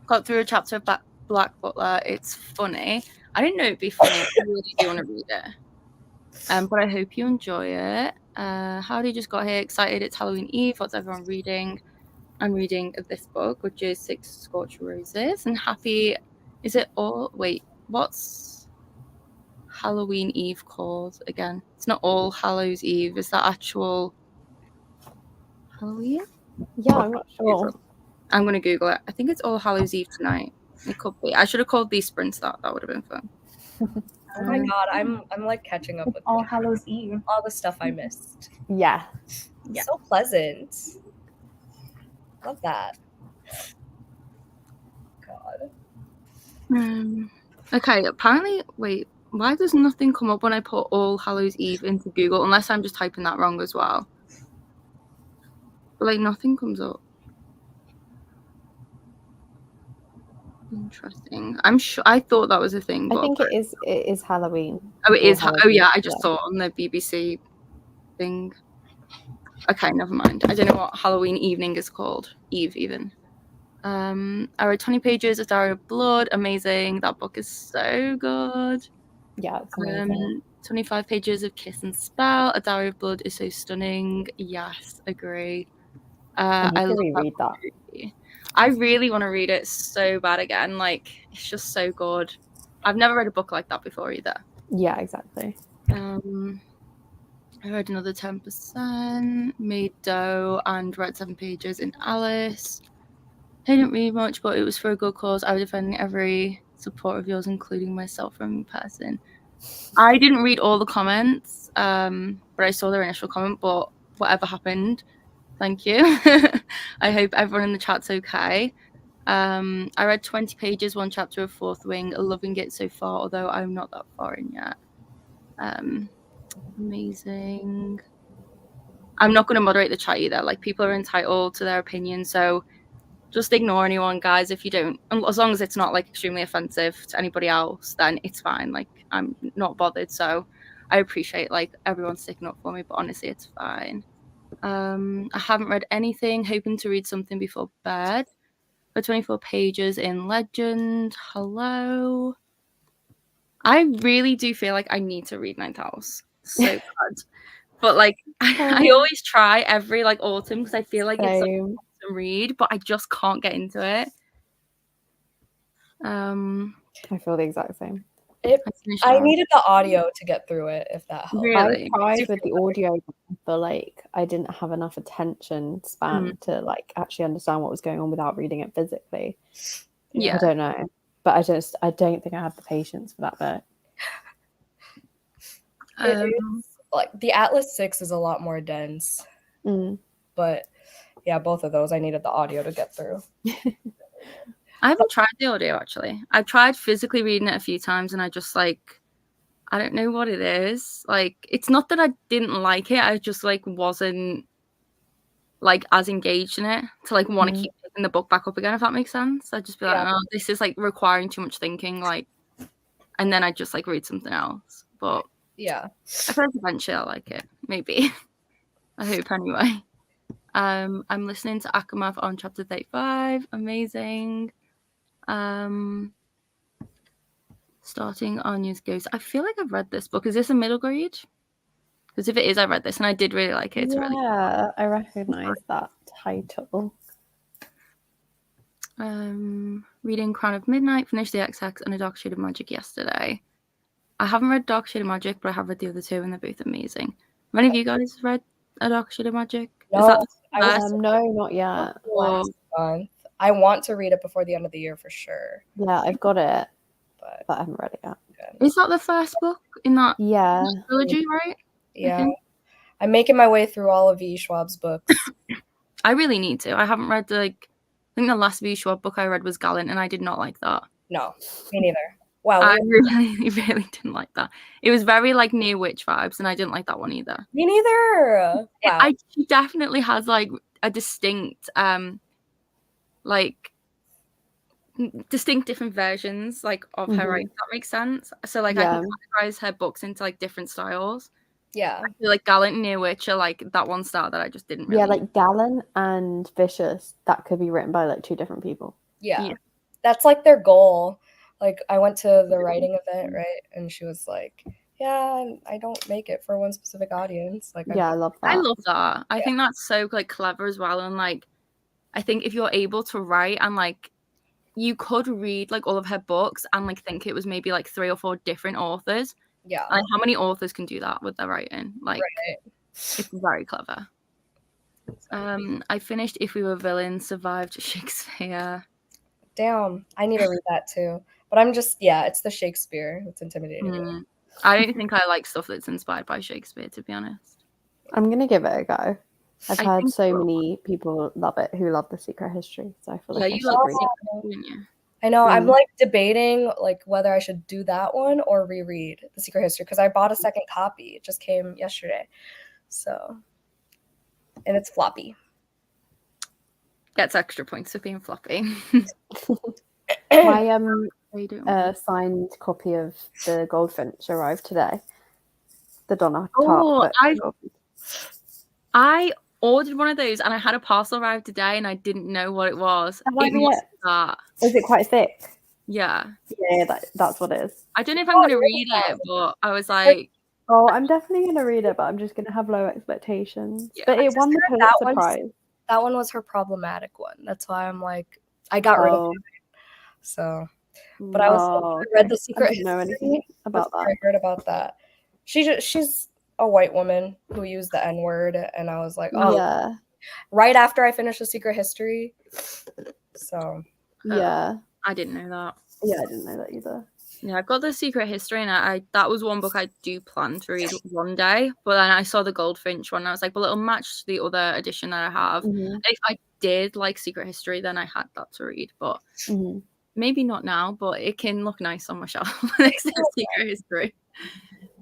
Got through a chapter of Black Butler. It's funny. I didn't know it'd be funny. I really do want to read it. But I hope you enjoy it. Howdy just got here. Excited. It's Halloween Eve. What's everyone reading? I'm reading this book, which is 6 Scorched Roses. And happy. Is it all? Wait, what's Halloween Eve called again? It's not All Hallows Eve. Is that actual Halloween? Yeah, I'm not sure. I'm going to Google it. I think it's All Hallows Eve tonight. It could be. I should have called these sprints that. That would have been fun. oh my god, I'm like catching up with All Hallows Eve. all the stuff I missed. Yeah. So pleasant. Love that. God. Okay, apparently, wait, why does nothing come up when I put All Hallows Eve into Google? Unless I'm just typing that wrong as well. But like, nothing comes up. Interesting. I'm sure. I thought that was a thing. But I think it is Halloween. Oh, it is. Halloween. Oh, yeah. I just saw it on the BBC thing. Okay, never mind. I don't know what Halloween evening is called. Eve, even. I read 20 pages of Diary of Blood. Amazing. That book is so good. Yeah, it's amazing. 25 pages of Kiss and Spell. A Diary of Blood is so stunning. Yes, agree. I love reread that. I really want to read it so bad again. Like, it's just so good. I've never read a book like that before either. Yeah, exactly. I read another 10%, made dough, and read 7 pages in Alice. I didn't read much, but it was for a good cause. I would defend every support of yours, including myself from in person. I didn't read all the comments, but I saw their initial comment. But whatever happened, thank you. I hope everyone in the chat's okay. I read 20 pages, 1 chapter of Fourth Wing, loving it so far, although I'm not that far in yet. Amazing. I'm not going to moderate the chat either. Like, people are entitled to their opinion, so just ignore anyone, guys. If you don't, as long as it's not like extremely offensive to anybody else, then it's fine. Like, I'm not bothered. So I appreciate like everyone sticking up for me, but honestly, it's fine. I haven't read anything, hoping to read something before bed. For 24 pages in Legend. Hello. I really do feel like I need to read Ninth House so bad. But like, I always try every like autumn because I feel like it's like an awesome read, but I just can't get into it. I feel the exact same. I needed the audio to get through it, if that helps. Really? I tried with the audio, but like I didn't have enough attention span to like actually understand what was going on without reading it physically. Yeah, I don't know, but I don't think I had the patience for that bit. Like the Atlas 6 is a lot more dense, but yeah, both of those I needed the audio to get through. I haven't tried the audio actually. I've tried physically reading it a few times, and I just like, I don't know what it is. Like, it's not that I didn't like it. I just like wasn't like as engaged in it to like want to keep picking the book back up again, if that makes sense. I'd just be like, oh, this is like requiring too much thinking, like, and then I just like read something else. But yeah, I feel like eventually I'll like it. Maybe. I hope anyway. I'm listening to Akamath on chapter 35. Amazing. Starting Anya's Ghost. I feel like I've read this book. Is this a middle grade? Because if it is, I read this and I did really like it. It's really I recognize that title. Reading Crown of Midnight, finished the XX and A Dark Shade of Magic yesterday. I haven't read Dark Shade of Magic, but I have read the other two and they're both amazing. Have any of you guys read A Dark Shade of Magic? No, is that the first? No, not yet. Last month. I want to read it before the end of the year for sure. Yeah, I've got it, but I haven't read it yet. Is that the first book in that trilogy, right? Yeah. I'm making my way through all of V. Schwab's books. I really need to. I haven't read I think the last V. Schwab book I read was Gallant, and I did not like that. No, me neither. Wow. I really didn't like that. It was very Near Witch vibes, and I didn't like that one either. Me neither. Wow. She definitely has a distinct distinct different versions of her writing. That makes sense. So I can categorize her books into different styles. Yeah. I feel Gallant and Near Witch are that one style that I just didn't really. Yeah, Gallant and Vicious, that could be written by two different people. Yeah. That's their goal. I went to the writing event, right? And she was like, yeah, I don't make it for one specific audience. I love that. I love that. I think that's so clever as well. And I think if you're able to write and you could read all of her books and think it was maybe 3 or 4 different authors. Yeah. How many authors can do that with their writing? Right. It's very clever. I finished If We Were Villains, survived Shakespeare. Damn, I need to read that too. But I'm just, it's the Shakespeare. It's intimidating. I don't think I like stuff that's inspired by Shakespeare, to be honest. I'm going to give it a go. I've heard so many people love it who love The Secret History. So I feel like you love The Secret, didn't you? I know. I'm debating whether I should do that one or reread The Secret History because I bought a second copy. It just came yesterday. So, and it's floppy. Gets extra points for being floppy. My signed copy of The Goldfinch arrived today. The Donna Tartt. I ordered one of those and I had a parcel arrive today and I didn't know what it was. It must be that. Is it quite thick? Yeah. Yeah, that's what it is. I don't know if I'm going to read it, but I was like... Oh, I'm definitely going to read it, but I'm just going to have low expectations. Yeah, but it won the Pulitzer Prize. That one was her problematic one. That's why I'm I got rid of it. So, but I read The Secret History. I didn't know anything about that. I heard about that. She's a white woman who used the N-word, and I was like, oh, yeah. Right after I finished The Secret History. So, yeah. I didn't know that. Yeah, I didn't know that either. Yeah, I've got The Secret History, and that was one book I do plan to read one day. But then I saw the Goldfinch one, and I was like, well, it'll match the other edition that I have. Mm-hmm. If I did like Secret History, then I had that to read. But maybe not now, but it can look nice on my shelf next to Secret History.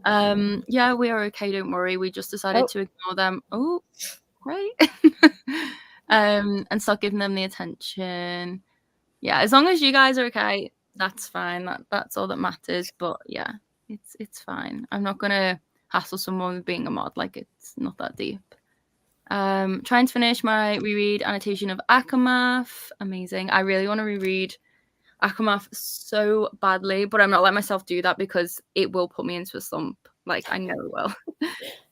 Yeah, we are okay, don't worry. We just decided to ignore them. Oh, great. And start giving them the attention. Yeah, as long as you guys are okay, that's fine. That's all that matters. But yeah, it's fine. I'm not gonna hassle someone with being a mod. It's not that deep. Trying to finish my reread annotation of Akamath. Amazing. I really want to reread Akamath so badly, but I'm not letting myself do that because it will put me into a slump. I know it will.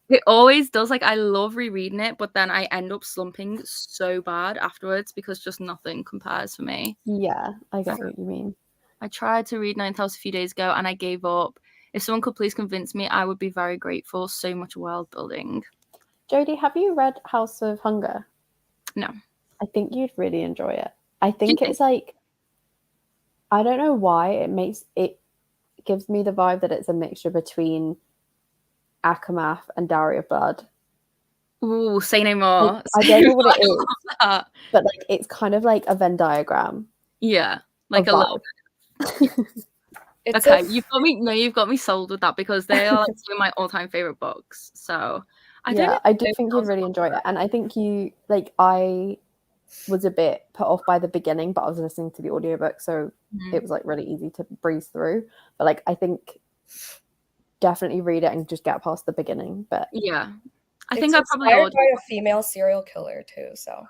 It always does. I love rereading it, but then I end up slumping so bad afterwards because just nothing compares for me. Yeah, I get what you mean. I tried to read Ninth House a few days ago and I gave up. If someone could please convince me, I would be very grateful. So much world building. Jodie, have you read House of Hunger? No. I think you'd really enjoy it. I think it's I don't know why it gives me the vibe that it's a mixture between Akamath and Dowry of Blood. Ooh, say no more. I don't know what it is, but it's kind of like a Venn diagram. Yeah, a little bit. Okay, you've got me sold with that because they are two of my all-time favorite books. So I do think you'd really enjoy it, and I think you I was a bit put off by the beginning, but I was listening to the audiobook, so it was really easy to breeze through. But I think definitely read it and just get past the beginning. But yeah, I It's think I probably inspired ordered. by a female serial killer too. So.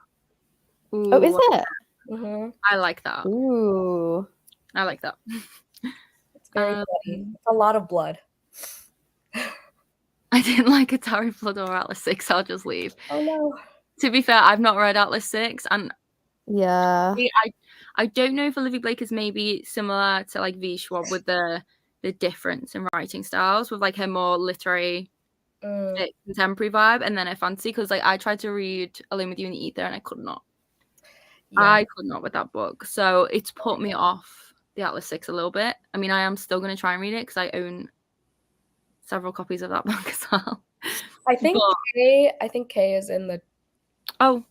Ooh, Oh, is it? Mm-hmm. I like that. Ooh. I like that. It's very bloody. It's a lot of blood. I didn't like Atari Blood or Atlas 6. I'll just leave. Oh no. To be fair, I've not read Atlas 6, and Yeah. I don't know if Olivia Blake is maybe similar to like V. Schwab with the difference in writing styles, with like her more literary contemporary vibe, and then her fantasy. Because like I tried to read Alone with You in the Ether, and I could not. Yeah. I could not with that book, so it's put me off the Atlas 6 a little bit. I mean, I am still going to try and read it because I own several copies of that book as well. I think Kay is in the. Oh,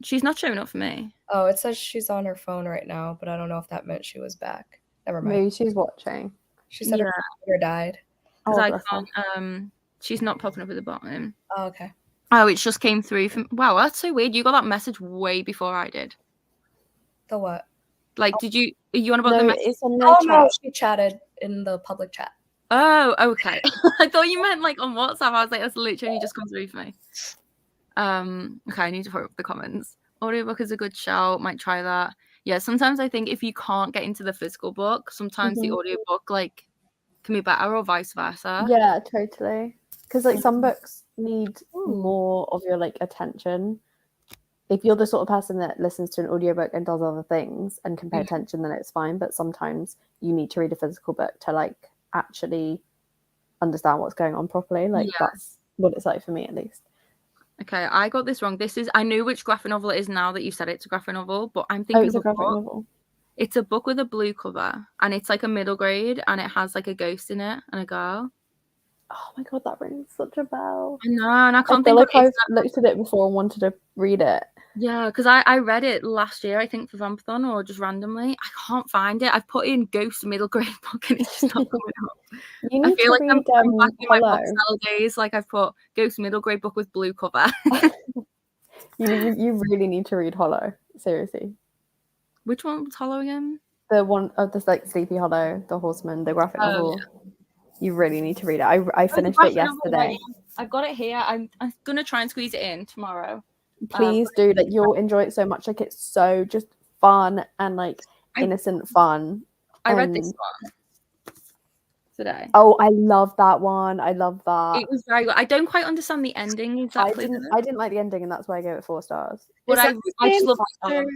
she's not showing up for me. Oh, it says she's on her phone right now, but I don't know if that meant she was back. Never mind. Maybe she's watching. She said her computer died. Because Oh, I bless her. can't. She's not popping up at the bottom. Oh, okay. Oh, it just came through from. Wow, that's so weird. You got that message way before I did. The what? Like, did you? Are you on about No, the message? it's on the Oh chat. no, she chatted in the public chat. Oh, okay. I thought you meant like on WhatsApp. I was like, that's literally just come through for me. Okay, I need to put up the comments. Audiobook is a good shout. Might try that. Yeah, sometimes I think if you can't get into the physical book, sometimes the audiobook like can be better, or vice versa. Yeah, totally. Because like some books need more of your like attention. If you're the sort of person that listens to an audiobook and does other things and can pay attention, then it's fine. But sometimes you need to read a physical book to like actually understand what's going on properly. Like that's what it's like for me, at least. Okay, I got this wrong. I knew which graphic novel it is now that you said it's a graphic novel, but I'm thinking it's a graphic novel. It's a book with a blue cover, and it's like a middle grade, and it has like a ghost in it and a girl. Oh my god, that rings such a bell. I know, and I can't feel think like I've looked at it before and wanted to read it. Yeah, because I read it last year, I think, for Vampathon or just randomly. I can't find it. I've put in ghost middle grade book and it's just not coming up. You need I feel to like read I'm back in my Hollow. bookseller days. Like I've put ghost middle grade book with blue cover. You really need to read Hollow. Seriously. Which one was Hollow again? The one of the like Sleepy Hollow, the Horseman, the graphic novel. Yeah. You really need to read it. I finished it yesterday. I've got it here. I'm gonna try and squeeze it in tomorrow. Please do. Like you'll enjoy it so much. Like it's so just fun and like innocent fun. I read this one today. Oh, I love that one. I love that. It was very good. I don't quite understand the ending exactly. I didn't like the ending, and that's why I gave it 4 stars. But I just love it.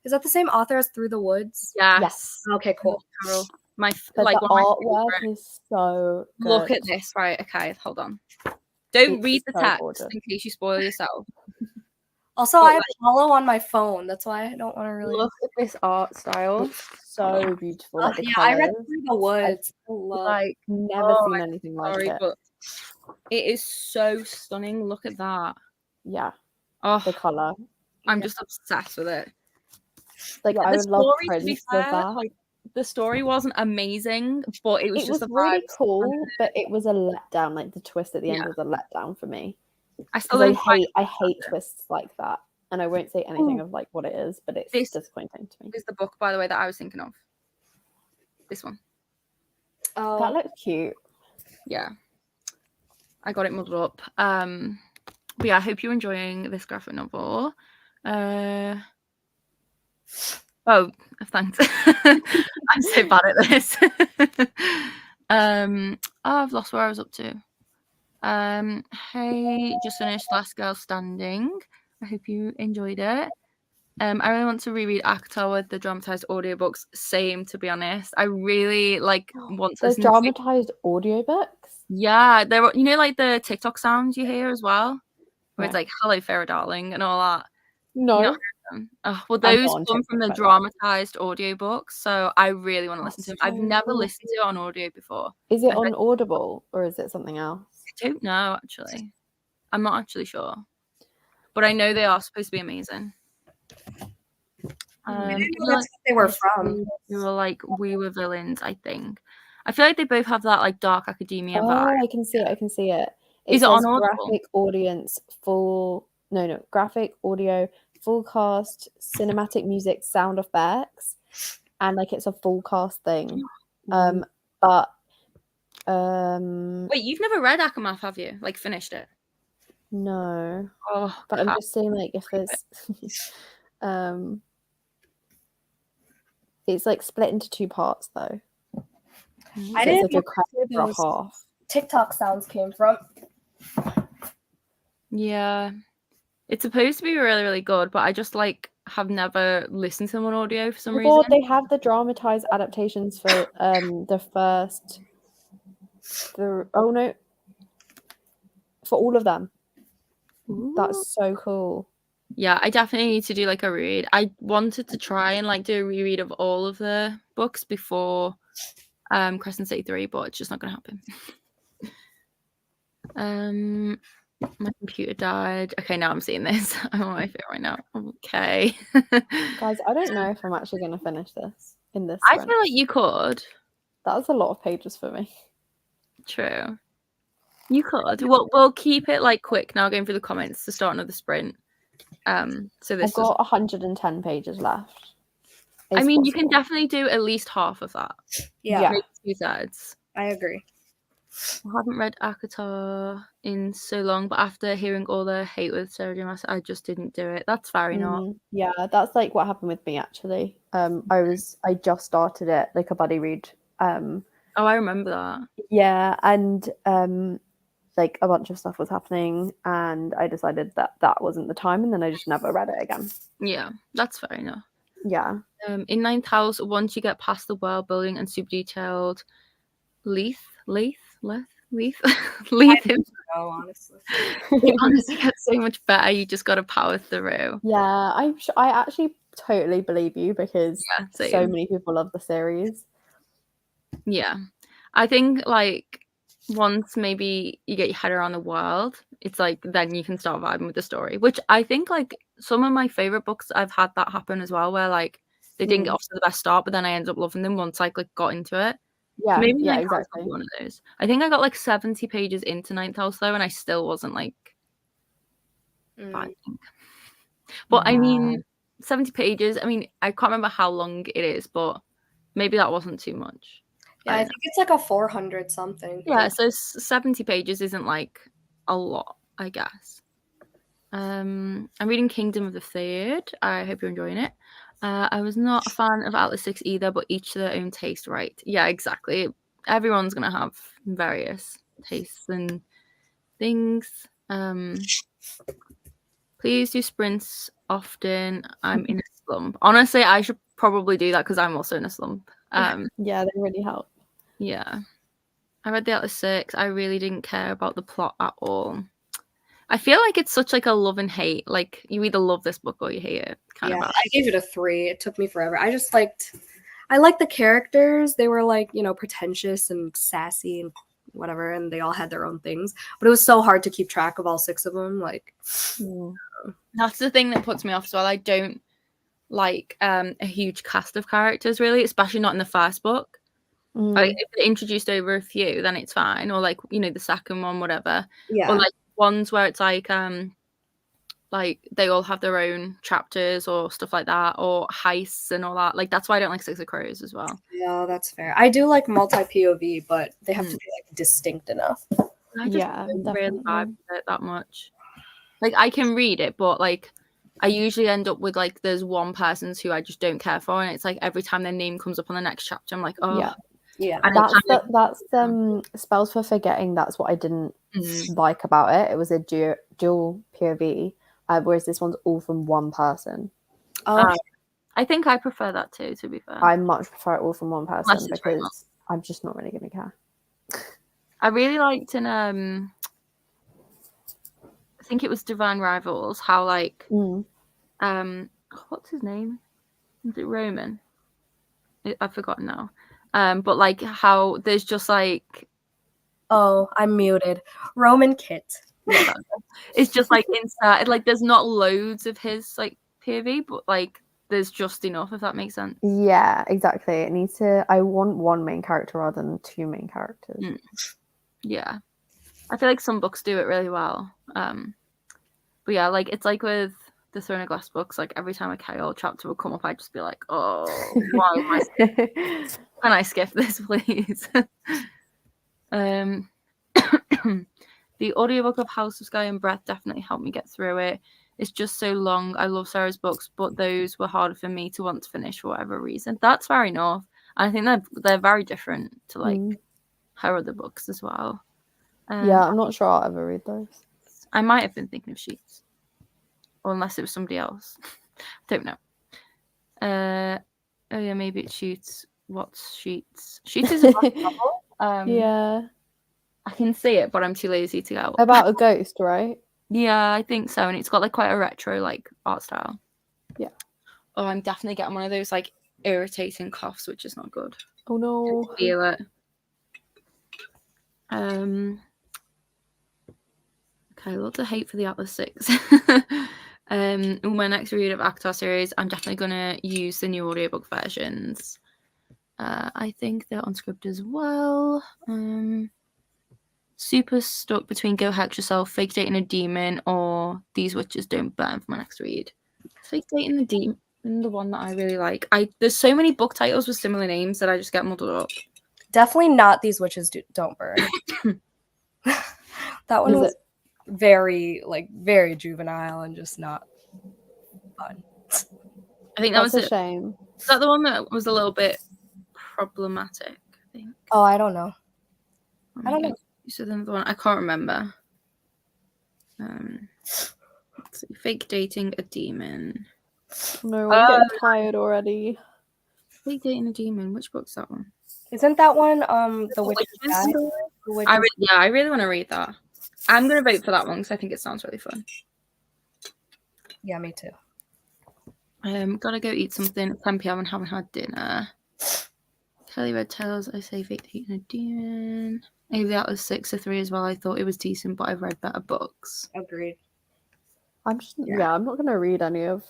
Is that the same author as Through the Woods? Yes. Okay, cool. My but like the artwork is so good. Look at this. Right, okay, hold on. Don't read the text gorgeous. in case you spoil yourself. Also, I have Hollow on my phone. That's why I don't want to really look at this art style. It's so beautiful. Like the yeah, colors. I read Through the Woods. Like never seen anything like it. But it is so stunning. Look at that. Yeah. Oh, the color. I'm just obsessed with it. Like I would love prints of that. Like the story wasn't amazing, but it was just really cool. But it was a letdown. Like the twist at the end was a letdown for me. I hate twists like that, and I won't say anything of like what it is, but it's disappointing to me. Is the book, by the way, that I was thinking of? This one. Oh, that looks cute. Yeah, I got it muddled up. But yeah, I hope you're enjoying this graphic novel. Oh, thanks. I'm so bad at this. I've lost where I was up to. Hey, just finished Last Girl Standing. I hope you enjoyed it. I really want to reread ACOTAR with the dramatized audiobooks. Same, to be honest. I really want to listen dramatized audiobooks. Yeah, there were, like the TikTok sounds you hear as well, where it's like "Hello, Farrah Darling" and all that. No. Oh, well, those come from the dramatized audiobooks, so I really want to listen to them. I've never listened to it on audio before. Is it on Audible or is it something else? I don't know, actually. I'm not actually sure, but I know they are supposed to be amazing. I didn't know that's what they were from. They were like We Were Villains, I think. I feel like they both have that like dark academia vibe. I can see it. Is it on Audible? Graphic audience, graphic audio, full cast, cinematic music, sound effects, and like it's a full cast thing. But wait, you've never read Akamath, have you? Like finished it? No, Oh, but I'm crap. just saying, like, if there's, it's like split into 2 parts though. I So didn't it's like know a credit where for a those half. TikTok sounds came from. Yeah. It's supposed to be really, really good, but I just like have never listened to them on audio for some reason. Well, they have the dramatized adaptations for the first. For all of them. Ooh. That's so cool. Yeah, I definitely need to do like a read. I wanted to try and like do a reread of all of the books before Crescent City 3, but it's just not gonna happen. My computer died. Okay, now I'm seeing this. I'm on my phone right now. Okay. Guys, I don't know if I'm actually going to finish this in this I sprint. feel like you could. That's a lot of pages for me. True. You could. We'll keep it like quick now, going through the comments to start another sprint. So this I've got 110 pages left. I mean, you can possible. definitely do at least half of that. Yeah, Maybe 2/3. I agree. I haven't read Akatar in so long, but after hearing all the hate with Sarah J. Maas, I just didn't do it. That's fair enough. Yeah, that's like what happened with me actually. I just started it, like a buddy read. Oh, I remember that. Yeah, and like a bunch of stuff was happening, and I decided that wasn't the time, and then I just never read it again. Yeah, that's fair enough. Yeah. In Ninth House, once you get past the world building and super detailed, Leith. Oh, honestly. It honestly gets so much better. You just got to power through. Yeah, I actually totally believe you because Yeah, so many people love the series. Yeah, I think like once maybe you get your head around the world, it's like then you can start vibing with the story. Which I think like some of my favorite books, I've had that happen as well, where like they didn't get off to the best start, but then I ended up loving them once I like got into it. Yeah, Maybe yeah, Ninth House exactly. would be one of those. I think I got like 70 pages into Ninth House though, and I still wasn't like vibing. But I mean, 70 pages. I mean, I can't remember how long it is, but maybe that wasn't too much. Yeah, I think it's like a 400 something. Yeah, so 70 pages isn't like a lot, I guess. I'm reading Kingdom of the Third. I hope you're enjoying it. I was not a fan of Atlas 6 either, but each to their own taste, right? Yeah, exactly. Everyone's gonna have various tastes and things. Please do sprints often. I'm in a slump. Honestly, I should probably do that because I'm also in a slump. Yeah, they really help. Yeah. I read the Atlas 6. I really didn't care about the plot at all. I feel like it's such like a love and hate. Like you either love this book or you hate it. Kind of. I gave it a 3. It took me forever. I liked the characters. They were like, pretentious and sassy and whatever, and they all had their own things. But it was so hard to keep track of all 6 of them. Like, that's the thing that puts me off as well. I don't like a huge cast of characters really, especially not in the first book. Like if they're introduced over a few, then it's fine. Or like the second one, whatever. yeah. Or like ones where it's like they all have their own chapters or stuff like that, or heists and all that. Like that's why I don't like Six of Crows as well. Yeah, that's fair. I do like multi POV, but they have to be like distinct enough. I just don't really vibe with it that much. Like I can read it, but like I usually end up with like there's one person who I just don't care for, and it's like every time their name comes up on the next chapter, I'm like, oh yeah. And that's Spells for Forgetting. That's what I didn't like about it. It was a dual POV, whereas this one's all from one person. I think I prefer that too, to be fair. I much prefer it all from one person because I'm just not really going to care. I really liked in I think it was Divine Rivals, how like what's his name? Is it Roman? I've forgotten now. But like how there's just like I'm muted. Roman Kit. Yeah, it's just like inside, like there's not loads of his like POV, but like there's just enough, if that makes sense. Yeah, exactly. I want one main character rather than 2 main characters. Yeah, I feel like some books do it really well. But yeah, like it's like with the Throne of Glass books, like every time a KO chapter would come up, I'd just be like, oh, why am I can I skip this, please? The audiobook of House of Sky and Breath definitely helped me get through it. It's just so long. I love Sarah's books, but those were harder for me to want to finish for whatever reason. That's fair enough. I think they're very different to like her other books as well. Yeah, I'm not sure I'll ever read those. I might have been thinking of Sheets, or unless it was somebody else. Don't know. Oh yeah, maybe it's Sheets. What's Sheets? Sheets is a novel. Yeah. I can see it, but I'm too lazy to go. About a ghost, right? Yeah, I think so. And it's got like quite a retro like art style. Yeah. Oh, I'm definitely getting one of those like irritating coughs, which is not good. Oh no. I feel it. Okay, lots of hate for the Atlas 6. My next read of Actar series, I'm definitely gonna use the new audiobook versions. I think they're on script as well. Super stuck between Go Hex Yourself, Fake Dating a Demon, or These Witches Don't Burn for my next read. Fake Dating the Demon, the one that I really like. There's so many book titles with similar names that I just get muddled up. Definitely not These Witches Don't Burn. That one was very juvenile and just not fun. I think that was a shame. Is that the one that was a little bit problematic? I think. Oh, I don't know. I don't know. So then the one I can't remember. Let's see. Fake Dating a Demon. No, I'm getting tired already. Fake Dating a Demon. Which book's that one? Isn't that one The Witch's Guide? I really want to read that. I'm gonna vote for that one because I think it sounds really fun. Yeah, me too. Gotta go eat something at 10 p.m. and haven't had dinner. Kelly Red Tails, I say Fake Dating a Demon. Maybe that was 6 or 3 as well. I thought it was decent, but I've read better books. Agreed. I'm not gonna read any of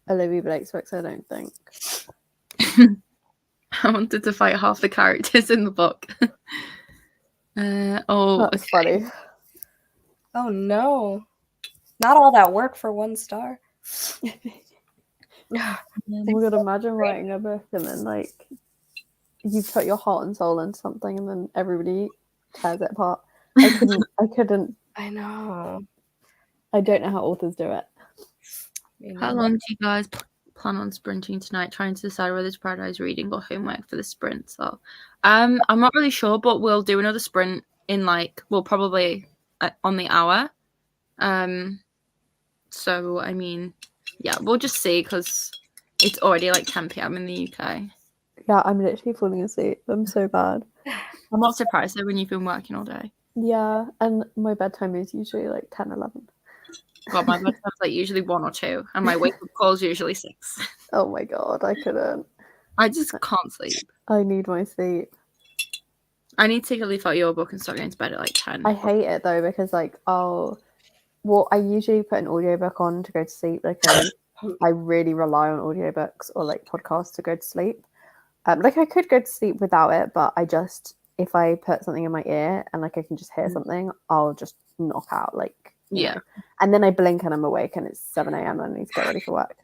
Olivia Blake's books, I don't think. I wanted to fight half the characters in the book. That's funny. Oh no. Not all that work for 1 star. Oh my god, imagine writing a book and then like you put your heart and soul into something and then everybody tears it apart. I couldn't. I know. I don't know how authors do it. How long do you guys plan on sprinting tonight, trying to decide whether to prioritize reading or homework for the sprint? So I'm not really sure, but we'll do another sprint in probably on the hour. So I mean, yeah, we'll just see because it's already like 10 p.m. in the UK. Yeah, I'm literally falling asleep. I'm so bad. I'm not surprised though when you've been working all day. Yeah, and my bedtime is usually like 10, 11. Well, my bedtime's like usually 1 or 2, and my wake-up call is usually 6. Oh my god, I couldn't. I just can't sleep. I need my sleep. I need to leave out your book and start going to bed at like 10. I hate it though because like I usually put an audiobook on to go to sleep. Like I really rely on audiobooks or like podcasts to go to sleep. Like I could go to sleep without it, but if I put something in my ear and like I can just hear something, I'll just knock out like yeah. know. And then I blink and I'm awake and it's 7 a.m. and I need to get ready for work.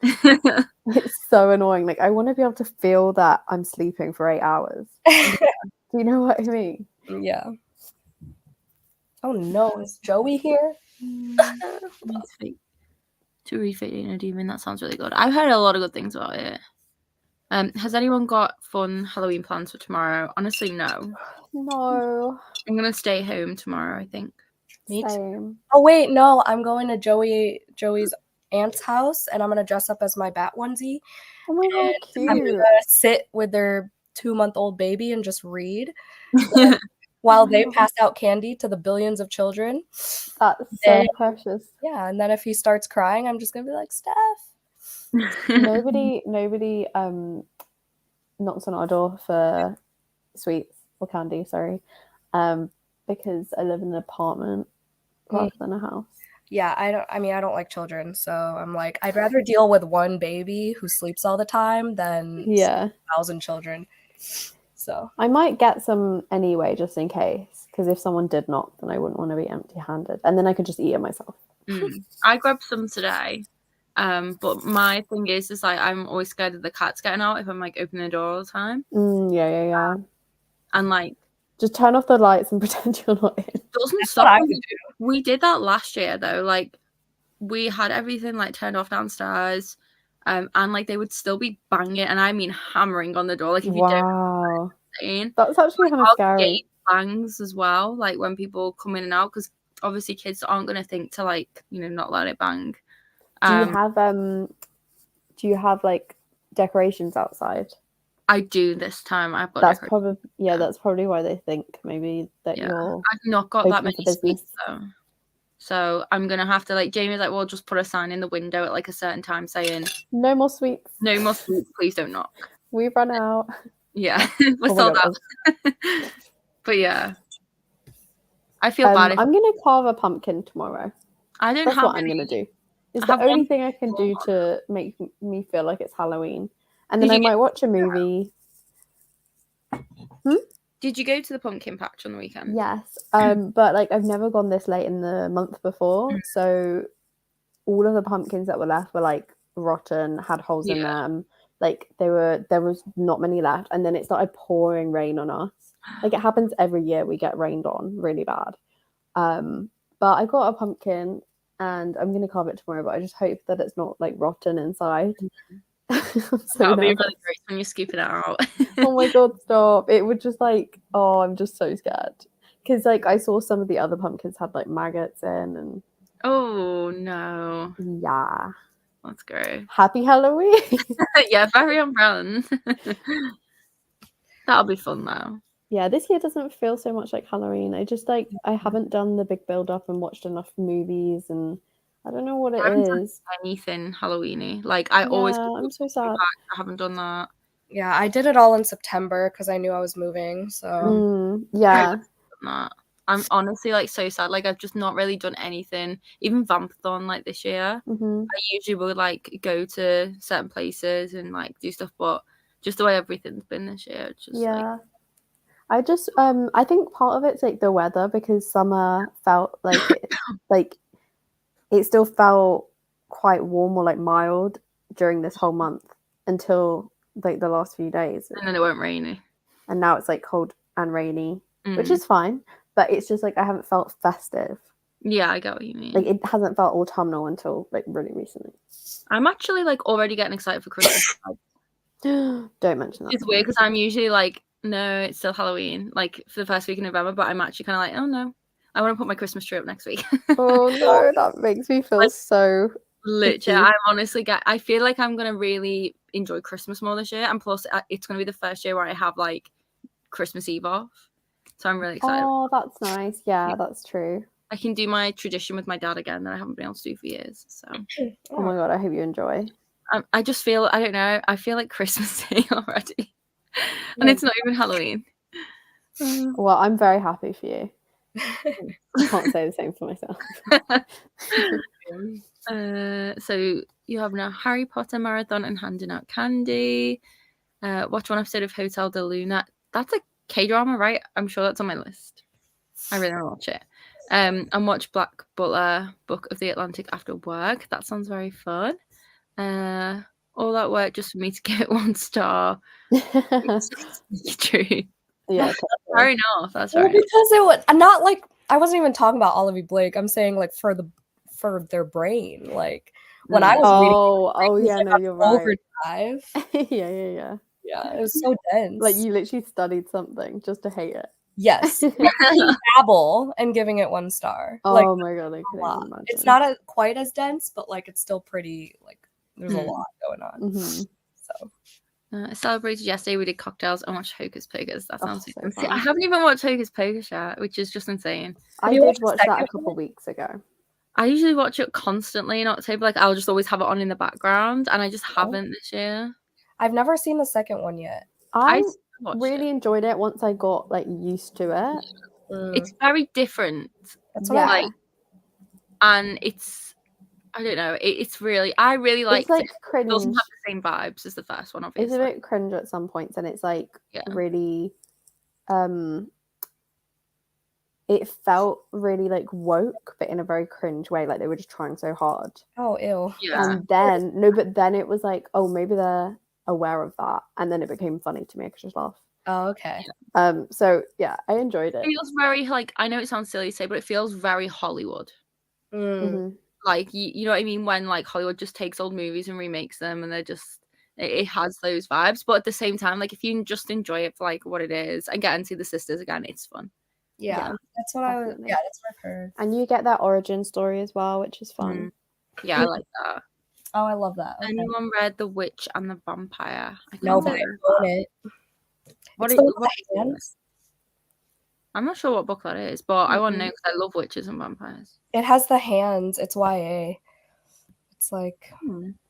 It's so annoying. Like I want to be able to feel that I'm sleeping for 8 hours. Do you know what I mean? Yeah. Oh no, is Joey here? To read Fate in a Demon, that sounds really good. I've heard a lot of good things about it. Has anyone got fun Halloween plans for tomorrow? Honestly, no. No. I'm gonna stay home tomorrow, I think. Same. Oh wait, no, I'm going to Joey's aunt's house and I'm gonna dress up as my bat onesie. Oh my god, cute. I'm gonna sit with their 2-month-old baby and just read while they pass out candy to the billions of children. That's so precious. Yeah, and then if he starts crying, I'm just gonna be like, Steph. Nobody knocks on our door for sweets or candy, sorry. Because I live in an apartment rather than a house. Yeah, I don't like children, so I'm like, I'd rather deal with one baby who sleeps all the time than 1,000 children. So I might get some anyway, just in case, because if someone did knock, then I wouldn't want to be empty-handed, and then I could just eat it myself. I grabbed some today, but my thing is like I'm always scared of the cats getting out if I'm like opening the door all the time. Yeah. And like Just turn off the lights and pretend you're not in. Doesn't That's stop. what I would do. We did that last year though. Like we had everything like turned off downstairs, and like they would still be banging, and I mean hammering on the door. Like if you Wow. don't, That's actually kind of our scary. gate bangs as well. Like when people come in and out, because obviously kids aren't going to think to like not let it bang. Do you have like decorations outside? I do this time. I've got. That's probably that's probably why they think maybe that you're. I've not got that open many for business. sweets though. So I'm gonna have to like Jamie's like, well, just put a sign in the window at like a certain time saying No more sweets. no more sweets, please don't knock. We've run out. Yeah, we're Oh my sold God, out. But yeah, I feel bad. I'm gonna carve a pumpkin tomorrow. I don't That's have what I'm any. gonna do. It's I the have only one thing I can do to make me feel like it's Halloween. And Did then I you might watch a movie. Did you go to the pumpkin patch on the weekend? Yes. But like I've never gone this late in the month before. So all of the pumpkins that were left were like rotten, had holes in them. Like there was not many left. And then it started pouring rain on us. Like it happens every year, we get rained on really bad. But I got a pumpkin and I'm gonna carve it tomorrow, but I just hope that it's not like rotten inside. That'll be really great when you're scooping it out. Oh my God, stop. It would just like, I'm just so scared. Because like I saw some of the other pumpkins had like maggots in and Oh no. yeah. That's great. Happy Halloween. Yeah, very on brand. That'll be fun though. Yeah, this year doesn't feel so much like Halloween. I just like I haven't done the big build up and watched enough movies and I don't know what it is. Anything Halloweeny. Like I always I'm so sad. I haven't done that. Yeah, I did it all in September because I knew I was moving. So yeah. I'm honestly like so sad. Like I've just not really done anything. Even Vampathon like this year. I usually would like go to certain places and like do stuff, but just the way everything's been this year, it's just like I just I think part of it's like the weather because summer felt like it still felt quite warm or like mild during this whole month until like the last few days. And then it went rainy. And now it's like cold and rainy, which is fine. But it's just like I haven't felt festive. Yeah, I get what you mean. Like it hasn't felt autumnal until like really recently. I'm actually like already getting excited for Christmas. Don't mention that. It's weird because I'm usually like, no, it's still Halloween, like for the first week in November, but I'm actually kind of like, oh no, I want to put my Christmas tree up next week. Oh no, that makes me feel so literally. I'm honestly I feel like I'm gonna really enjoy Christmas more this year, and plus it's gonna be the first year where I have like Christmas Eve off, so I'm really excited. Oh, that's nice. Yeah, that's true. I can do my tradition with my dad again that I haven't been able to do for years. So oh my God, I hope you enjoy. I just feel, I don't know, I feel like Christmas Day already. And it's not even Halloween. Well, I'm very happy for you. I can't say the same for myself. So you have now Harry Potter marathon and handing out candy. Watch one episode of Hotel de Luna. That's a K-drama, right? I'm sure that's on my list. I really want to watch it. And watch Black Butler, Book of the Atlantic after work. That sounds very fun. All that work just for me to give it 1 star. True. Yeah, fair enough. That's well, right. because it was not like I wasn't even talking about Olivia Blake. I'm saying like for their brain. Like when I was reading, no, you're right. Overdrive. Yeah. Yeah, it was so dense. Like you literally studied something just to hate it. Yes, Babble and giving it 1 star. Oh like, my God, I couldn't even imagine. It's not quite as dense, but like it's still pretty. Like there's a lot going on. So. I celebrated yesterday. We did cocktails and watched Hocus Pocus. That sounds so fun. See, I haven't even watched Hocus Pocus yet, which is just insane. I did watch that a couple weeks ago. I usually watch it constantly in October. Like I'll just always have it on in the background, and I just haven't this year. I've never seen the second one yet. I really enjoyed it once I got like used to it. It's very different. That's what I like, and it's I don't know. It's really I really like. It's like cringe. It doesn't have the same vibes as the first one, obviously. It's a bit cringe at some points, and it's like really. It felt really like woke, but in a very cringe way. Like they were just trying so hard. Oh, ew. Yeah. And then but then it was like, oh, maybe they're aware of that, and then it became funny to me. I could just laugh. Oh, okay. So yeah, I enjoyed It it. feels very like, I know it sounds silly to say, but it feels very Hollywood. Mm. Like you know what I mean, when like Hollywood just takes old movies and remakes them, and they're just it has those vibes. But at the same time, like if you just enjoy it for like what it is, and get and see the sisters again, it's fun. Yeah, that's what definitely. that's what I've heard. And you get that origin story as well, which is fun. Yeah, I like that. Oh, I love that. Okay. Anyone read The Witch and the Vampire? I can't No, but say I that. own it. What It's is the one with what the hands. I'm not sure what book that is, but I want to know because I love witches and vampires. It has the hands. It's YA. It's like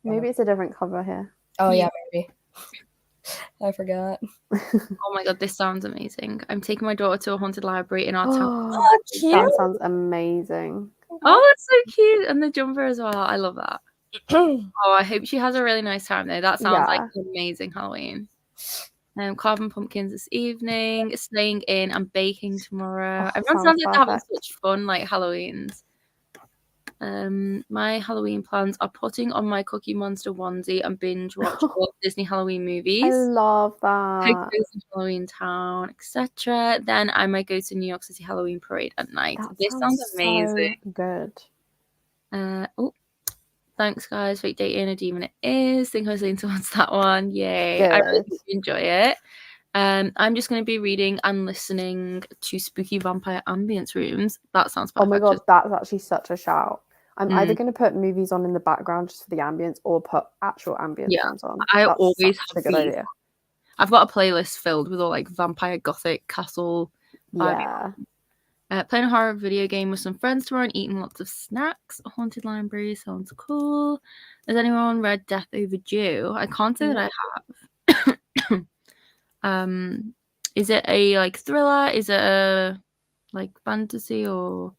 Maybe it's a different cover here. oh yeah, maybe. I forgot. Oh my god, this sounds amazing. I'm taking my daughter to a haunted library in our town. Oh, cute. That sounds amazing. Oh, that's so cute. And the jumper as well. I love that. Oh, I hope she has a really nice time though. That sounds like an amazing Halloween. Carving pumpkins this evening, staying in and baking tomorrow. Oh, Everyone sounds like they're having perfect. such fun like Halloweens. My Halloween plans are putting on my Cookie Monster onesie and binge watch all Disney Halloween movies. I love that. Halloween Town, etc. Then I might go to New York City Halloween Parade at night. That This sounds amazing. So good. Oh, thanks guys. Fake dating a demon it is. Think I was leaning towards that one. Yay! Good. I really hope you enjoy it. I'm just going to be reading and listening to spooky vampire ambience rooms. That sounds perfect. Oh my god, that's actually such a shout. I'm either going to put movies on in the background just for the ambience, or put actual ambience sounds on. I That's always such have a good these. idea. I've got a playlist filled with all like vampire gothic castle. Yeah. Playing a horror video game with some friends tomorrow and eating lots of snacks. A haunted library sounds cool. Has anyone read Death Overdue? I can't say that I have. Is it a like thriller? Is it a like fantasy, or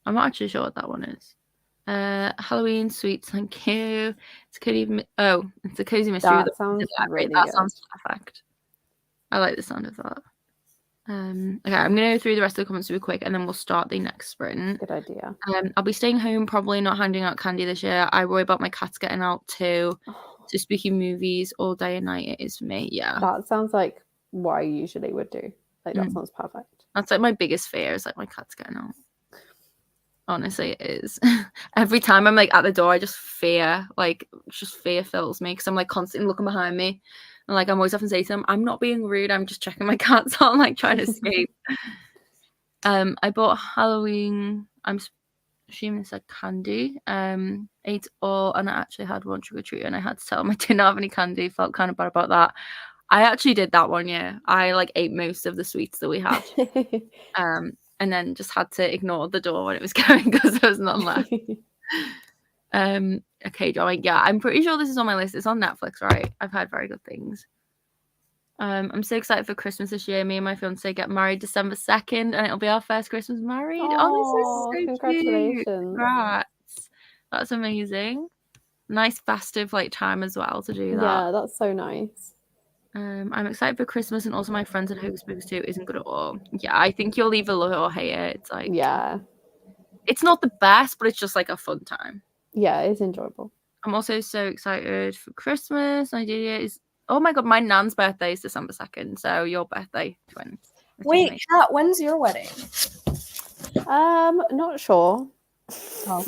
I'm not actually sure what that one is. Halloween sweets, thank you. It's a cozy mystery. That sounds really that good. sounds perfect. I like the sound of that. Okay, I'm gonna go through the rest of the comments super quick, and then we'll start the next sprint. Good idea. I'll be staying home, probably not handing out candy this year. I worry about my cats getting out too. So spooky movies all day and night it is for me. Yeah, that sounds like what I usually would do. Like that sounds perfect. That's like my biggest fear is like my cats getting out. Honestly, it is. Every time I'm like at the door, I just fear fills me because I'm like constantly looking behind me, and like I'm always having to say to them, "I'm not being rude. I'm just checking my cats out, like trying to escape." I bought Halloween. I'm assuming it's like candy. Ate all, and I actually had one trick or treat, and I had to tell them I didn't have any candy. Felt kind of bad about that. I actually did that one year. I like ate most of the sweets that we had. And then just had to ignore the door when it was going because there was none left. Okay, Joey. Yeah, I'm pretty sure this is on my list. It's on Netflix, right? I've heard very good things. I'm so excited for Christmas this year. Me and my fiance get married December 2nd, and it'll be our first Christmas married. Oh, this is so congratulations! Cute. Congrats. That's amazing. Nice festive like time as well to do that. Yeah, that's so nice. I'm excited for Christmas, and also my friends at Hocus Pocus 2 isn't good at all. Yeah, I think you'll either love it or hate it. It's like it's not the best, but it's just like a fun time. Yeah, it's enjoyable. I'm also so excited for Christmas. Idea is oh my god, my nan's birthday is December 2nd, so your birthday twins. Wait, Kat, when's your wedding? Not sure. Oh,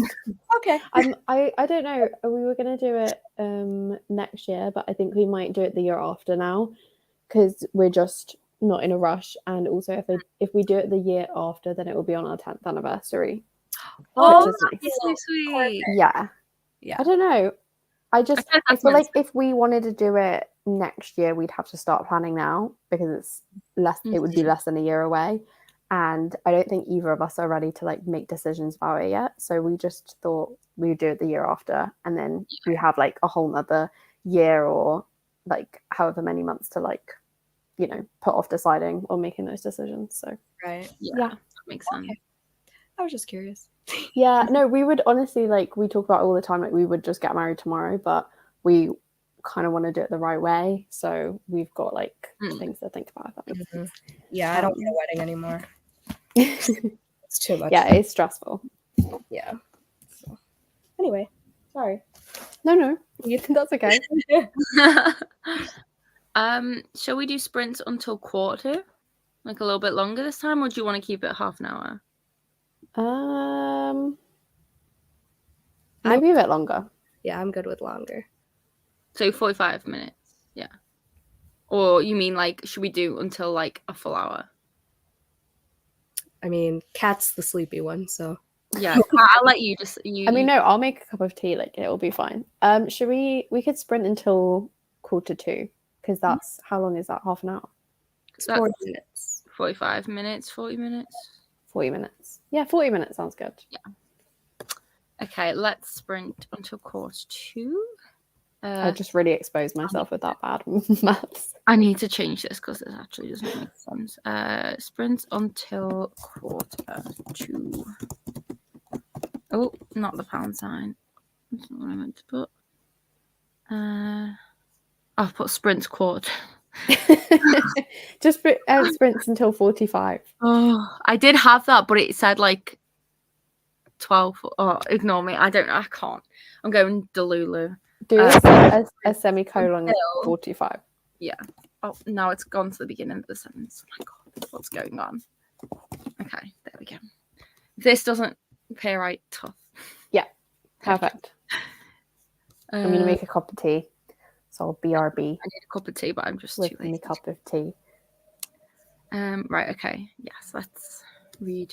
okay. I don't know. We were gonna do it next year, but I think we might do it the year after now because we're just not in a rush. And also, if we do it the year after, then it will be on our 10th anniversary. Oh, that's so sweet. Yeah. I don't know. I feel like if we wanted to do it next year, we'd have to start planning now because it's less. It would be less than a year away. And I don't think either of us are ready to like make decisions about it yet. So we just thought we'd do it the year after, and then we have like a whole nother year or like however many months to like, you know, put off deciding or making those decisions. So yeah, that makes sense. Okay. I was just curious. Yeah, no, we would honestly like we talk about all the time like we would just get married tomorrow, but we kind of want to do it the right way. So we've got like things to think about. Yeah, I don't want a wedding anymore. It's too much. Yeah, it's stressful. Yeah. So, anyway, sorry. No, that's okay. Shall we do sprints until 1:45? Like a little bit longer this time, or do you want to keep it half an hour? Maybe a bit longer. Yeah, I'm good with longer. So 45 minutes. Yeah. Or you mean like, should we do until like a full hour? I mean, Kat's the sleepy one, so Yeah, I'll let you just. No, I'll make a cup of tea. Like it'll be fine. Should we could sprint until 1:45 because that's how long is that? Half an hour. it's 40 minutes. 45 minutes, 40 minutes. 40 minutes. Yeah, 40 minutes sounds good. Yeah. Okay, let's sprint until 1:45. I just really exposed myself with that bad maths. I need to change this because it actually doesn't make sense. Sprint until 1:45. Oh, not the pound sign. That's not what I meant to put. I've put sprint quad. Just sprints until 45. Oh, I did have that, but it said like 12. Oh, ignore me. I don't know. I can't. I'm going Delulu. Do a semicolon until 45. Yeah. Oh, now it's gone to the beginning of the sentence. Oh my god, what's going on? Okay, there we go. If this doesn't appear right, tough. Yeah, perfect. I'm going to make a cup of tea. So I'll BRB. I need a cup of tea, but I'm just with too lazy. my cup of tea. Right, okay. Yes, let's read.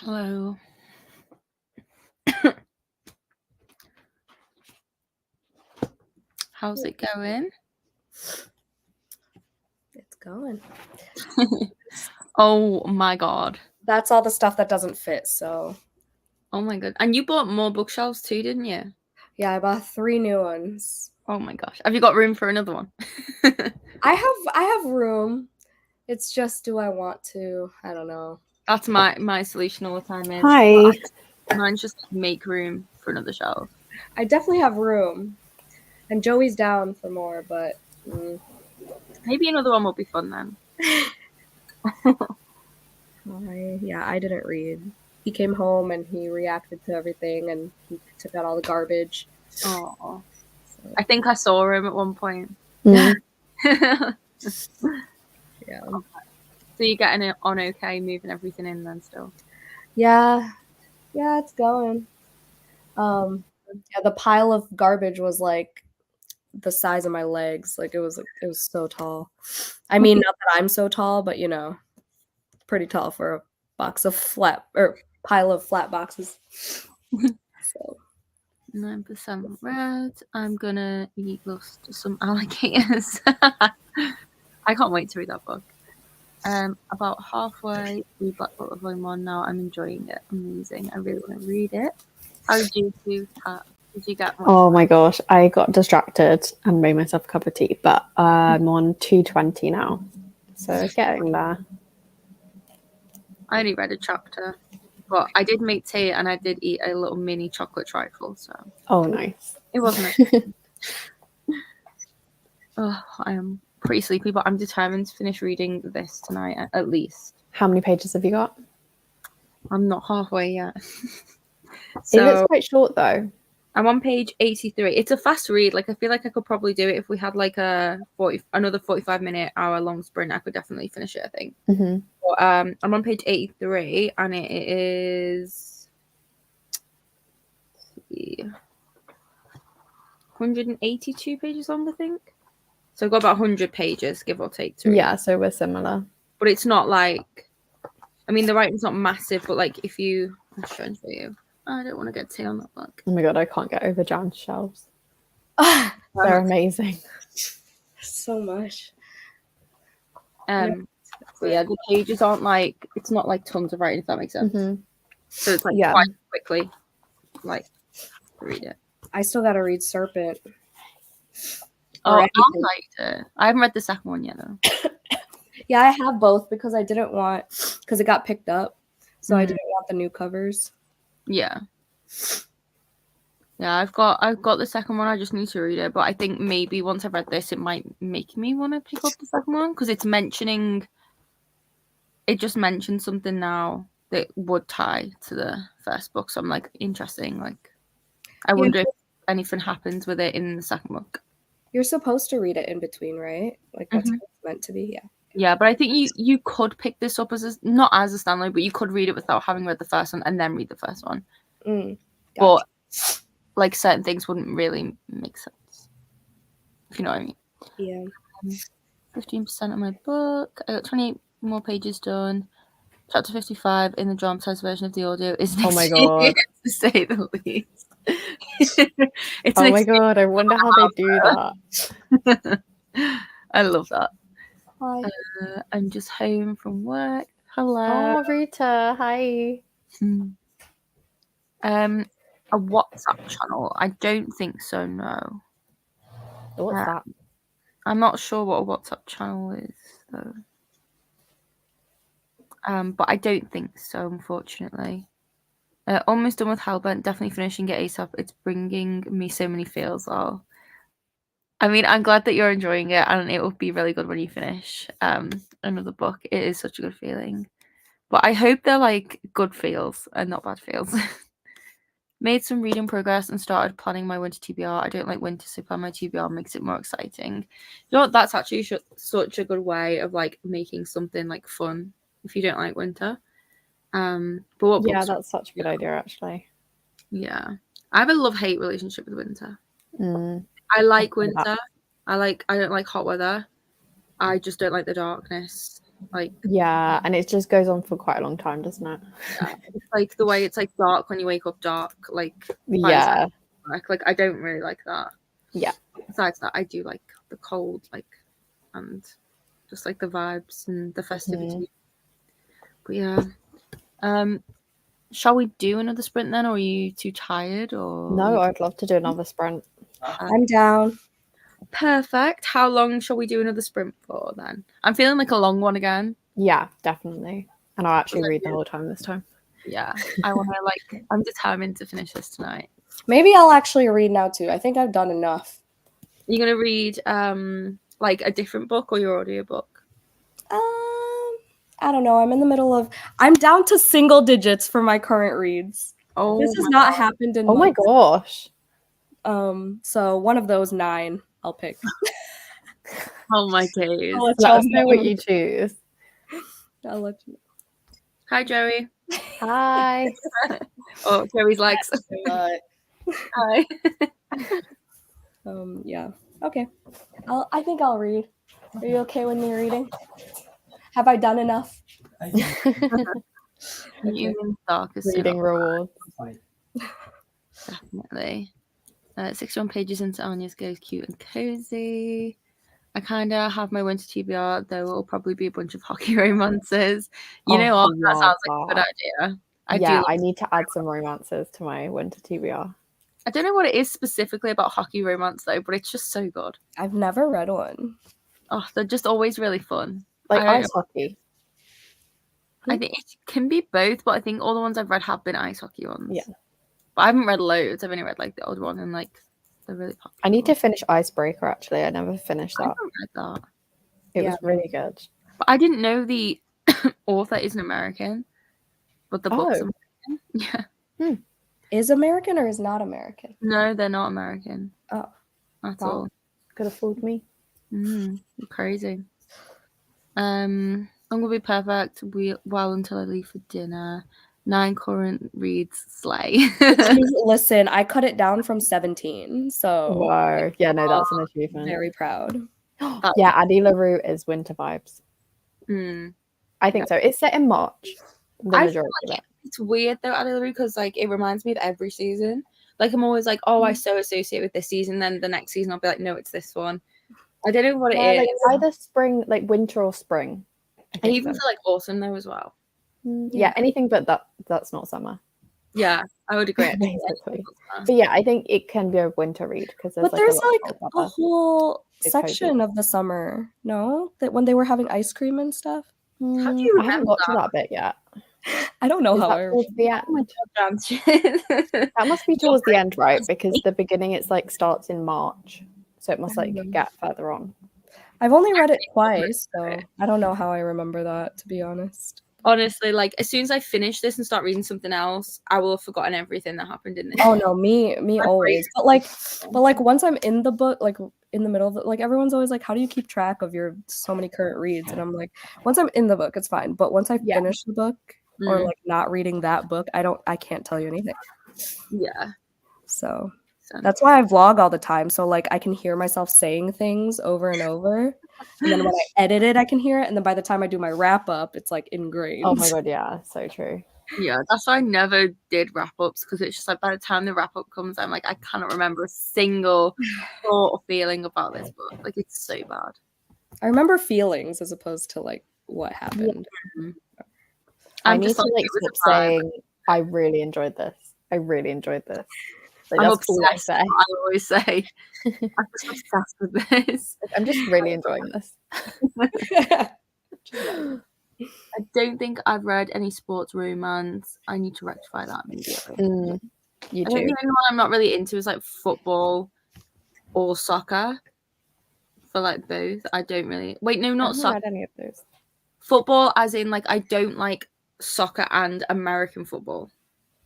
Hello. How's it going? It's going. Oh my god. That's all the stuff that doesn't fit, so. Oh my god. And you bought more bookshelves too, didn't you? Yeah, I bought 3 new ones. Oh my gosh. Have you got room for another one? I have room. It's just, do I want to? I don't know. That's my solution all the time is Hi. mine's just make room for another shelf. I definitely have room. And Joey's down for more, but Maybe another one will be fun then. I didn't read. He came home and he reacted to everything and he took out all the garbage. Oh. So, I think I saw him at one point. Mm. yeah. So you're getting it on okay, moving everything in then still? Yeah, it's going. Yeah, the pile of garbage was like the size of my legs. Like it was so tall. I mean, not that I'm so tall, but you know, pretty tall for a pile of flat boxes. So 9% red. I'm gonna eat lost some alligators. I can't wait to read that book. About halfway through Black Bottle Volume 1 now. I'm enjoying it. Amazing. I really want to read it. How did you do, Kat? Did you get one? Oh my gosh, I got distracted and made myself a cup of tea, but I'm on 220 now, so getting there. I only read a chapter, but I did make tea and I did eat a little mini chocolate trifle, so Oh, nice. it wasn't. Oh, I am pretty sleepy, but I'm determined to finish reading this tonight at least. How many pages have you got? I'm not halfway yet. It is quite short though. I'm on page 83. It's a fast read. Like I feel like I could probably do it if we had like another 45-minute hour long sprint. I could definitely finish it, I think. Mm-hmm. But, I'm on page 83 and it is 182 pages long, I think. So I've got about 100 pages, give or take. Yeah, so we're similar. But it's not like, I mean, the writing's not massive, but like if you, I'm trying to show you. I don't want to get tea on that book. Oh my god, I can't get over Jan's shelves. They're amazing. So much. But yeah, the pages aren't like, it's not like tons of writing, if that makes sense. Mm-hmm. So it's like quite quickly, like, read it. I still gotta read Serpent. Oh, I liked it. I haven't read the second one yet though. Yeah, I have both because I didn't want, because it got picked up, so I didn't want the new covers. Yeah. Yeah, I've got the second one. I just need to read it, but I think maybe once I've read this, it might make me want to pick up the second one because it just mentioned something now that would tie to the first book. So I'm like, interesting. Like, I wonder if anything happens with it in the second book. You're supposed to read it in between, right? Like that's how it's meant to be. Yeah. Yeah, but I think you could pick this up not as a standalone, but you could read it without having read the first one and then read the first one. Gotcha. But like certain things wouldn't really make sense, if you know what I mean. Yeah. 15% of my book. I got 28 more pages done. Chapter 55 in the dramatized version of the audio is Oh my god, to say the least. Oh my god, I wonder how they do that. I love that. Hi. I'm just home from work. Hello. Oh, Rita, hi. A WhatsApp channel? I don't think so. No. What's that? I'm not sure what a WhatsApp channel is though. But I don't think so, unfortunately. Almost done with Hellbent. Definitely finishing it ASAP. It's bringing me so many feels. Oh, I mean, I'm glad that you're enjoying it, and it will be really good when you finish another book. It is such a good feeling. But I hope they're like good feels and not bad feels. Made some reading progress and started planning my winter TBR. I don't like winter, so plan my TBR makes it more exciting. You know what? That's actually such a good way of like making something like fun if you don't like winter. But what books? That's such a good idea, actually. Yeah, I have a love-hate relationship with winter. Mm. I like winter. I don't like hot weather. I just don't like the darkness. Like, Yeah, and it just goes on for quite a long time, doesn't it? it's like the way it's like dark when you wake up dark, like Yeah. like I don't really like that. Yeah. Besides that, I do like the cold, like, and just like the vibes and the festivity. But yeah, shall we do another sprint then, or are you too tired? Or No, I'd love to do another sprint. I'm down. Perfect. How long shall we do another sprint for then? I'm feeling like a long one again. Yeah, definitely. And I'll actually read the whole time this time. Yeah, I want to like. I'm determined to finish this tonight. Maybe I'll actually read now too. I think I've done enough. You're gonna read like a different book or your audiobook? I don't know. I'm in the middle of. I'm down to single digits for my current reads. Oh, This has not happened in. Oh my months. gosh. So one of those 9, I'll pick. Oh my days. Let us know what you choose. I'll let you know. Hi, Joey. Hi. Oh, Joey's legs. Hi. Yeah. Okay. I think I'll read. Are you okay with me reading? Have I done enough? Reading rewards. Definitely. 61 pages into Anya's Goes Cute and Cozy. I kind of have my winter TBR, though it'll probably be a bunch of hockey romances. You know what? That sounds like a good idea. I need to add some romances to my winter TBR. I don't know what it is specifically about hockey romance, though, but it's just so good. I've never read one. Oh, they're just always really fun. Like ice hockey. I think it can be both, but I think all the ones I've read have been ice hockey ones. Yeah. But I haven't read loads. I've only read like the old one and like the really popular. I need to finish Icebreaker, actually. I never finished that. I haven't read that. It was really good. But I didn't know the author isn't American, but the book's American. Yeah. Is American or is not American? No, they're not American. Oh. At all. Could have fooled me. Crazy. I'm gonna be perfect while until I leave for dinner. 9 current reads slay. Listen, I cut it down from 17. So whoa. Yeah, no, that's an achievement. Very proud. Yeah, Addie LaRue is winter vibes. I think so. It's set in March. The majority of it. It's weird though, Addie LaRue, because like it reminds me of every season. Like I'm always like, oh, I so associate with this season. Then the next season I'll be like, no, it's this one. I don't know what it is. Like either spring, like winter or spring. I even feel like autumn though as well. Yeah, anything but that's not summer. Yeah, I would agree. Basically. But yeah, I think it can be a winter read because there's a whole section of the summer. No, that when they were having ice cream and stuff. How do you I haven't got to that bit yet. I don't know how. Towards the end? That must be towards the end, right? Because the beginning it's like starts in March, so it must like get further on. I've only read it twice, so I don't know how I remember that, to be honest. Honestly, like as soon as I finish this and start reading something else, I will have forgotten everything that happened in this. Oh no, me always. But like once I'm in the book, like in the middle of it, like everyone's always like, how do you keep track of your so many current reads? And I'm like, once I'm in the book, it's fine. But once I finish the book or like not reading that book, I can't tell you anything. Yeah. So that's why I vlog all the time. So like I can hear myself saying things over and over. And then when I edit it, I can hear it. And then by the time I do my wrap up, it's like ingrained. Oh my god, yeah, so true. Yeah, that's why I never did wrap ups, because it's just like by the time the wrap up comes, I'm like, I cannot remember a single thought or feeling about this book. Like it's so bad. I remember feelings as opposed to like what happened. Yeah. I need to like stop saying I really enjoyed this. I really enjoyed this. Like, I'm that's all I say. I always say I'm just obsessed with this. I'm just really enjoying this. I don't think I've read any sports romance. I need to rectify that immediately. You do. I think the only one I'm not really into is like football or soccer. For like both, I don't really. Wait, no, not soccer. I haven't read any of those. Football, as in like I don't like soccer and American football.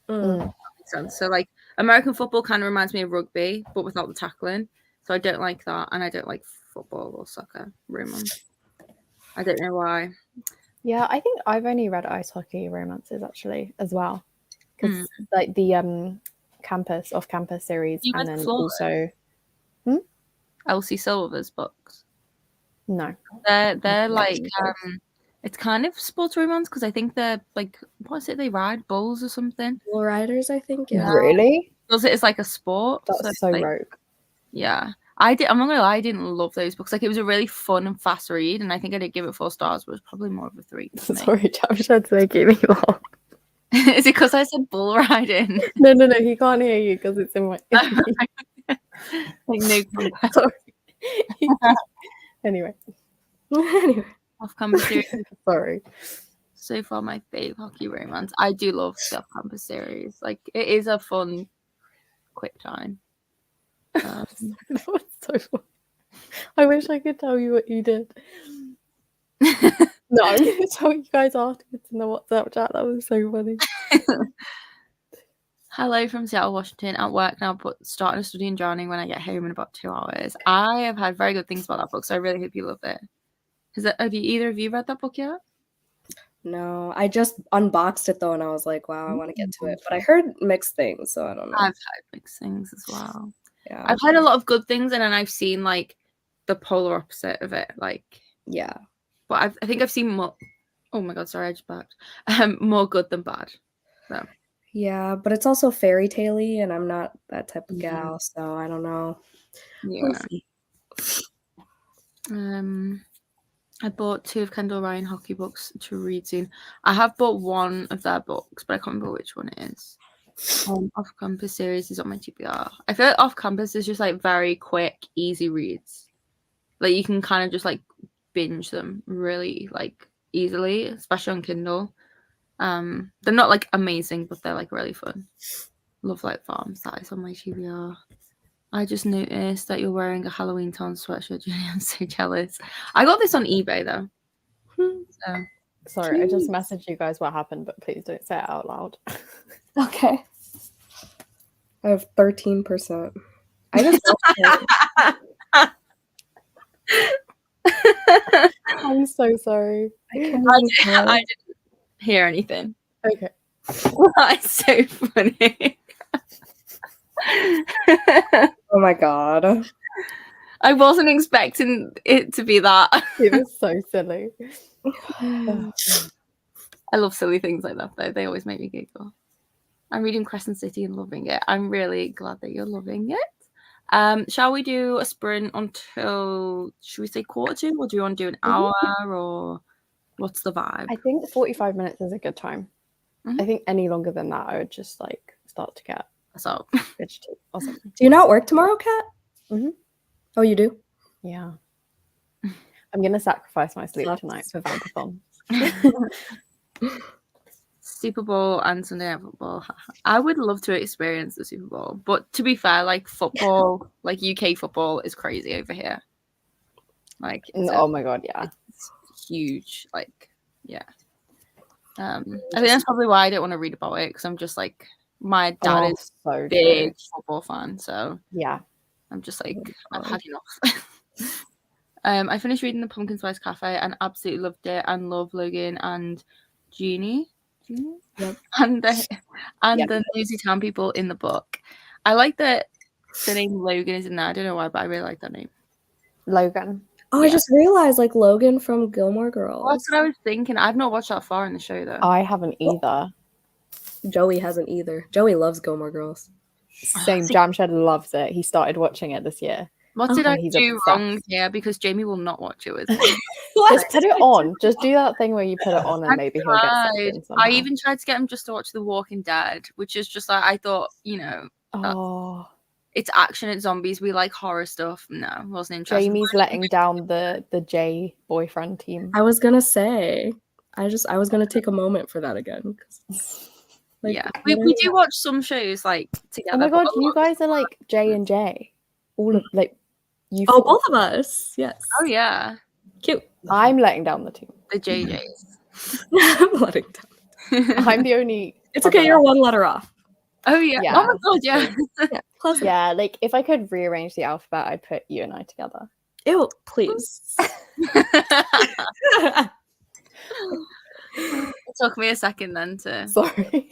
That makes sense. So like American football kind of reminds me of rugby, but without the tackling. So I don't like that, and I don't like football or soccer romance. I don't know why. Yeah, I think I've only read ice hockey romances actually as well, because like the off-campus series, and then also Elsie Silver's books. No, They're like It's kind of sportsy ones because I think they're like, what is it? They ride bulls or something. Bull riders, I think. Yeah. Really? Does it as like a sport? That's so like, rogue. Yeah. I'm not gonna lie, I didn't love those books. Like it was a really fun and fast read, and I think I did give it 4 stars, but it was probably more of a 3 for me. Sorry, Jamshed's making me laugh. Is it because I said bull riding? No, he can't hear you because it's in my Like no context. Sorry. Anyway. Off-campus series. Sorry. So far, my fave hockey romance. I do love the off-campus series. Like it is a fun, quick time. That was so funny. I wish I could tell you what you did. No, I'm going to tell you guys afterwards in the WhatsApp chat. That was so funny. Hello from Seattle, Washington. At work now, but starting to study and drowning when I get home in about 2 hours. I have heard very good things about that book, so I really hope you love it. Have either of you read that book yet? No, I just unboxed it though, and I was like, wow, I want to get to it. But I heard mixed things, so I don't know. I've heard mixed things as well. Yeah, I've heard a lot of good things, and then I've seen like the polar opposite of it. Like, yeah. But I think I've seen more. Oh my god, sorry, I just backed. More good than bad. So. Yeah, but it's also fairy tale-y, and I'm not that type of gal, so I don't know. Yeah. We'll see. I bought 2 of Kendall Ryan hockey books to read soon. I have bought 1 of their books, but I can't remember which one it is. Off Campus series is on my TBR. I feel like Off Campus is just like very quick, easy reads. Like you can kind of just like binge them really like easily, especially on Kindle. They're not like amazing, but they're like really fun. Love Light Farms, that is on my TBR. I just noticed that you're wearing a Halloween Town sweatshirt, Julie. I'm so jealous. I got this on eBay though. So. Sorry, I just messaged you guys what happened, but please don't say it out loud. Okay. I have 13%. I just I'm so sorry. I didn't hear anything. Okay. That's so funny. Oh my god. I wasn't expecting it to be that. It was so silly. I love silly things like that though. They always make me giggle. I'm reading Crescent City and loving it. I'm really glad that you're loving it. Shall we do a sprint until, should we say 1:45, or do you want to do an hour, or what's the vibe? I think 45 minutes is a good time. I think any longer than that, I would just like start to get So fidgety or something. Do you not work tomorrow, Kat? Mm-hmm. Oh, you do? Yeah. I'm going to sacrifice my sleep tonight for Vampathon. Super Bowl and Sunday Night Football. I would love to experience the Super Bowl, but to be fair, like football, like UK football is crazy over here. Like, oh my god, yeah, it's huge. Like, yeah. I think that's probably why I don't want to read about it, because I'm just like, my dad is so big football fan, so yeah, I'm just like, I've had enough. I finished reading The Pumpkin Spice Cafe and absolutely loved it, and love Logan and Jeannie. Yep. And the Nosy Town people in the book. I like that the name Logan is in there. I don't know why, but I really like that name. Logan. Oh, yeah. I just realized, like, Logan from Gilmore Girls. Well, that's what I was thinking. I've not watched that far in the show, though. I haven't either. Joey hasn't either. Joey loves Gilmore Girls. Same. Jamshed loves it. He started watching it this year. What did I do wrong here? Because Jamie will not watch it with me. Just put it on. Just do that thing where you put it on and maybe he'll get something. I even tried to get him just to watch The Walking Dead, which is just like, I thought, you know, it's action, it's zombies. We like horror stuff. No, wasn't interested. Jamie's letting down the J boyfriend team. I was gonna say, I was gonna take a moment for that again. Like, yeah, we do watch some shows like together. Oh my god, you guys are like J and J. All of like you. Oh, both of us. Yes. Oh yeah. Cute. I'm letting down the team. The JJs. I'm letting down. I'm the only. It's okay. You're one letter off. Oh yeah. Oh my god. Yeah. Yeah. Like if I could rearrange the alphabet, I'd put you and I together. Ew, please. It took me a second then to. Sorry.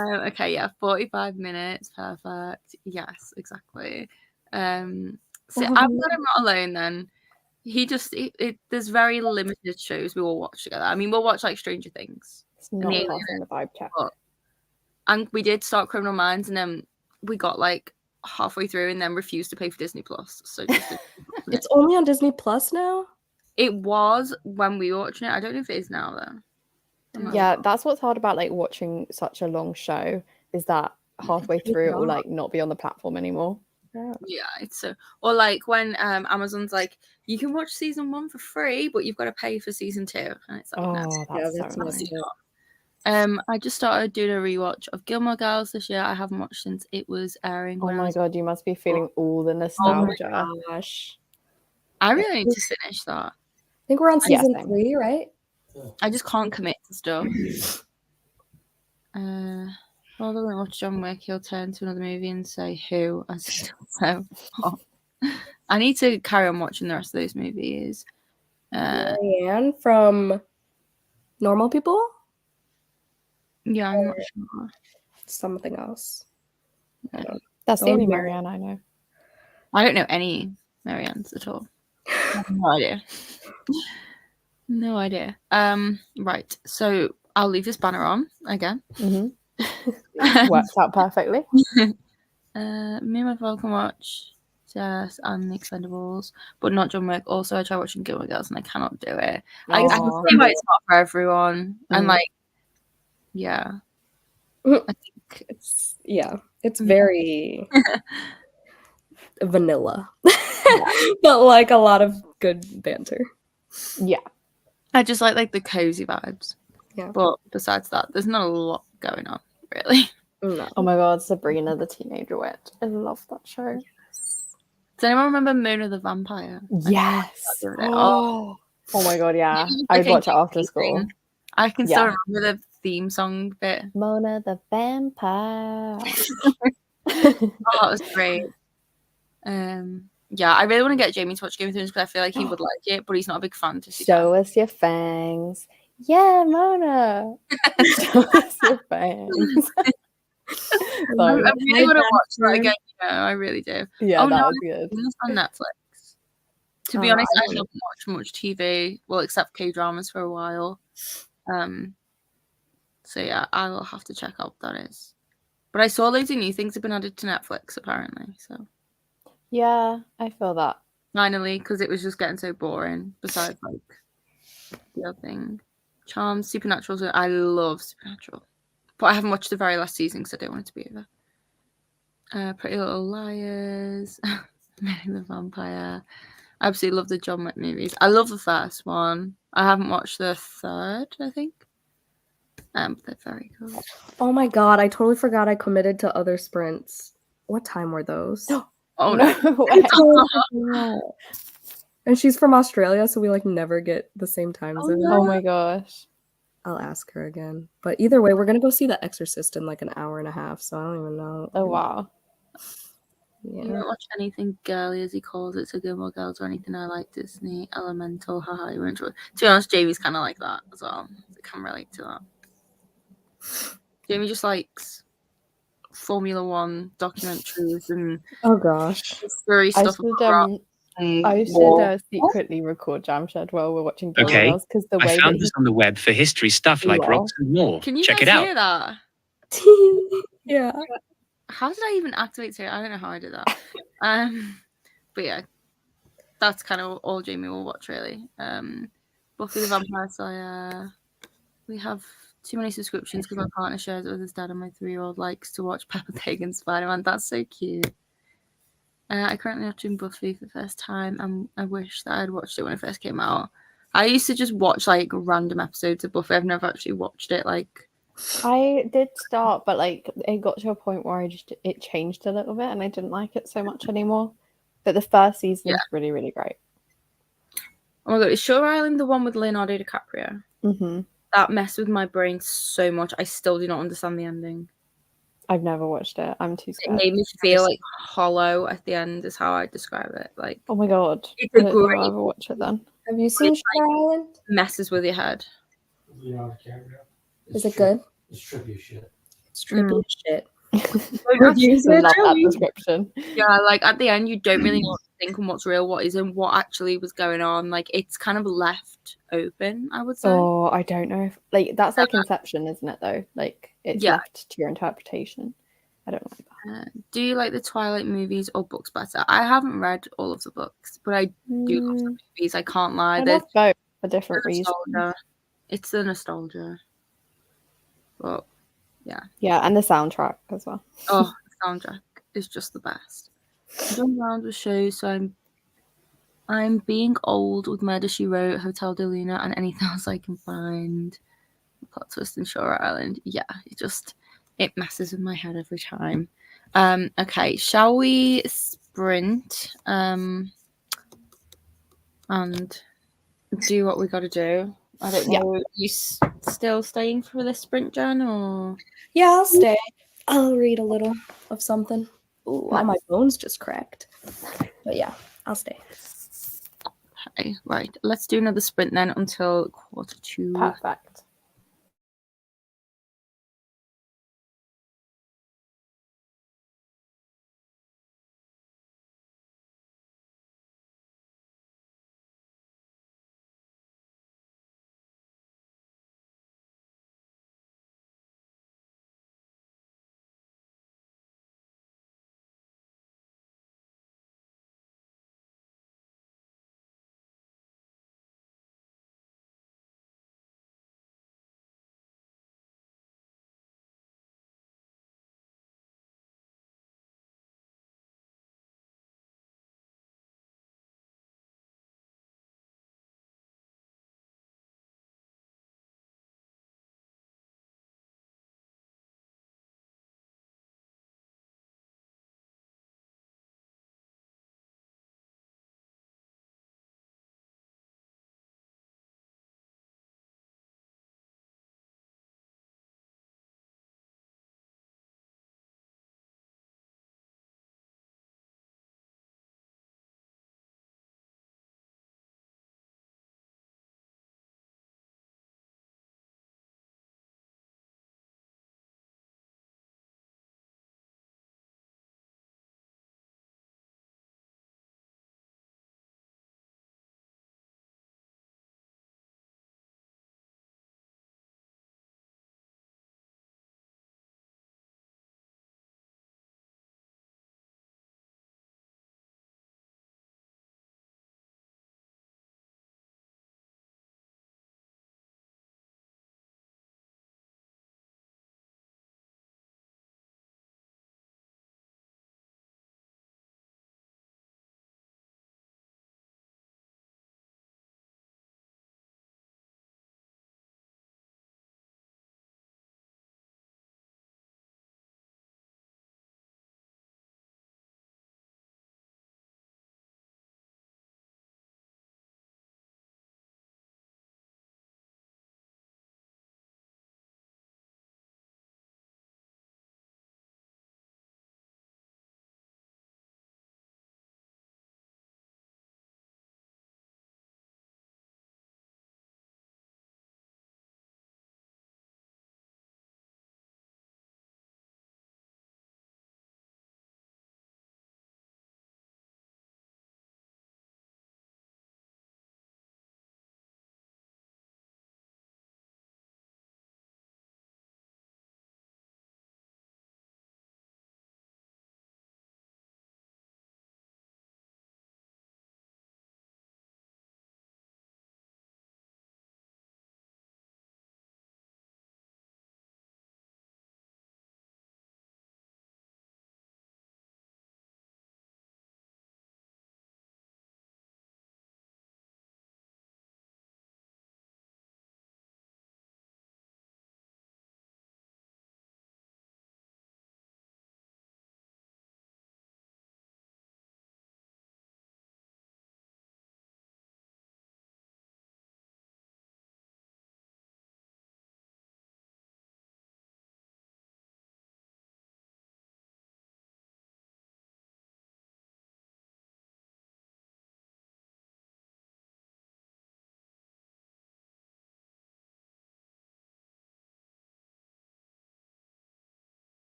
Okay, yeah, 45 minutes, perfect. Yes, exactly. So I'm glad I'm not alone then. There's very limited shows we will watch together. I mean, we'll watch like Stranger Things. It's not passing the vibe check. And we did start Criminal Minds, and then we got like halfway through and then refused to pay for Disney Plus. So it's only on Disney Plus now? It was when we were watching it. I don't know if it is now though. Yeah, that's what's hard about like watching such a long show, is that halfway through it will like not be on the platform anymore. Yeah, it's so, or like when Amazon's like, you can watch season 1 for free, but you've got to pay for season 2, and it's like, that's so annoying. I just started doing a rewatch of Gilmore Girls this year. I haven't watched since it was airing. Oh my god, you must be feeling all the nostalgia. Oh my gosh, I really need to finish that. I think we're on season 3, right? I just can't commit to stuff. Rather than watch John Wick, he'll turn to another movie and say who. I still so hot. I need to carry on watching the rest of those movies. Marianne from Normal People? Yeah, I'm not sure. Something else. That's the only Marianne I know. I don't know any Mariannes at all. I have no idea. No idea. Right. So I'll leave this banner on again. Works out perfectly. Me and my father can watch Jess and The Expendables, but not John Wick. Also, I try watching Gilmore Girls and I cannot do it. I can see why it's not for everyone. And like, yeah. I think it's very vanilla. But like a lot of good banter. Yeah. I just like the cozy vibes. Yeah. But besides that, there's not a lot going on, really. No. Oh my god, Sabrina the Teenage Witch. I love that show. Does anyone remember Mona the Vampire? Yes. Oh my god, yeah. I would watch it after school. I can still remember the theme song bit. Mona the Vampire. That was great. Yeah, I really want to get Jamie to watch Game of Thrones because I feel like he would like it, but he's not a big fan. Show us your fangs. Yeah, Mona. Show us your fangs. I really want to watch that again. I really do. Yeah, that was good. It's on Netflix. To be honest, I haven't watched much TV, well, except K-dramas for a while. So yeah, I will have to check out what that is. But I saw loads of new things have been added to Netflix apparently. So yeah, I feel that. Finally, because it was just getting so boring. Besides like the other thing, Charms, Supernatural. I love Supernatural, but I haven't watched the very last season because I don't want it to be over. Pretty Little Liars, Mary the Vampire. I absolutely love the John Wick movies. I love the first one. I haven't watched the third, I think. They're very good. Oh my god, I totally forgot I committed to other sprints. What time were those? Oh no. And she's from Australia, so we like never get the same time zone. Oh my gosh. I'll ask her again. But either way, we're gonna go see The Exorcist in like an hour and a half, so I don't even know. Oh wow. Yeah. You don't watch anything girly, as he calls it, so Gilmore Girls or anything I like Disney, Elemental, haha, you enjoy. To be honest, Jamie's kind of like that as well. I can relate to that. Jamie just likes Formula One documentaries and furry stuff. I should secretly record Jamshed while we're watching Gilmore Girls because the way I found this on the web for history stuff like rocks and more. Can you check guys it out? hear that? Yeah. How did I even activate it? I don't know how I did that. But yeah, that's kind of all Jamie will watch really. Buffy the Vampire Slayer. We have too many subscriptions because my partner shares it with his dad, and my 3-year-old likes to watch Peppa Pig and Spider-Man. That's so cute. I currently watching Buffy for the first time, and I wish that I'd watched it when it first came out. I used to just watch like random episodes of Buffy. I've never actually watched it. Like, I did start, but like it got to a point where it changed a little bit, and I didn't like it so much anymore. But the first season is really, really great. Oh my god, is Shutter Island the one with Leonardo DiCaprio? Mm-hmm. That messed with my brain so much. I still do not understand the ending. I've never watched it. I'm too scared. It made me feel like hollow at the end is how I describe it. Like, oh my god. It's I don't know I'll ever watch it then. Have you seen Shutter Island? Messes with your head. Is it good? It's trippy shit. It's trippy shit. Reviews love that description. Yeah, like at the end you don't really know what to think and what's real, what isn't, what actually was going on. Like it's kind of left open, I would say. Oh, I don't know if like that's like Inception, isn't it? Though, like it's left to your interpretation. I don't like that. Do you like the Twilight movies or books better? I haven't read all of the books, but I do love the movies. I can't lie. I love both for different reasons. It's the nostalgia. But yeah, and the soundtrack as well. Oh, the soundtrack is just the best. I've done rounds with shows, so I'm being old with Murder She Wrote, Hotel de Luna, and anything else I can find. Plot twist in Shore Island. Yeah, it messes with my head every time. Okay, shall we sprint and do what we got to do? I don't know. Are you still staying for this sprint, Jen, or? Yeah, I'll stay. I'll read a little of something. Ooh, my bones just cracked. But yeah, I'll stay. Okay, right. Let's do another sprint then until 1:45. Perfect.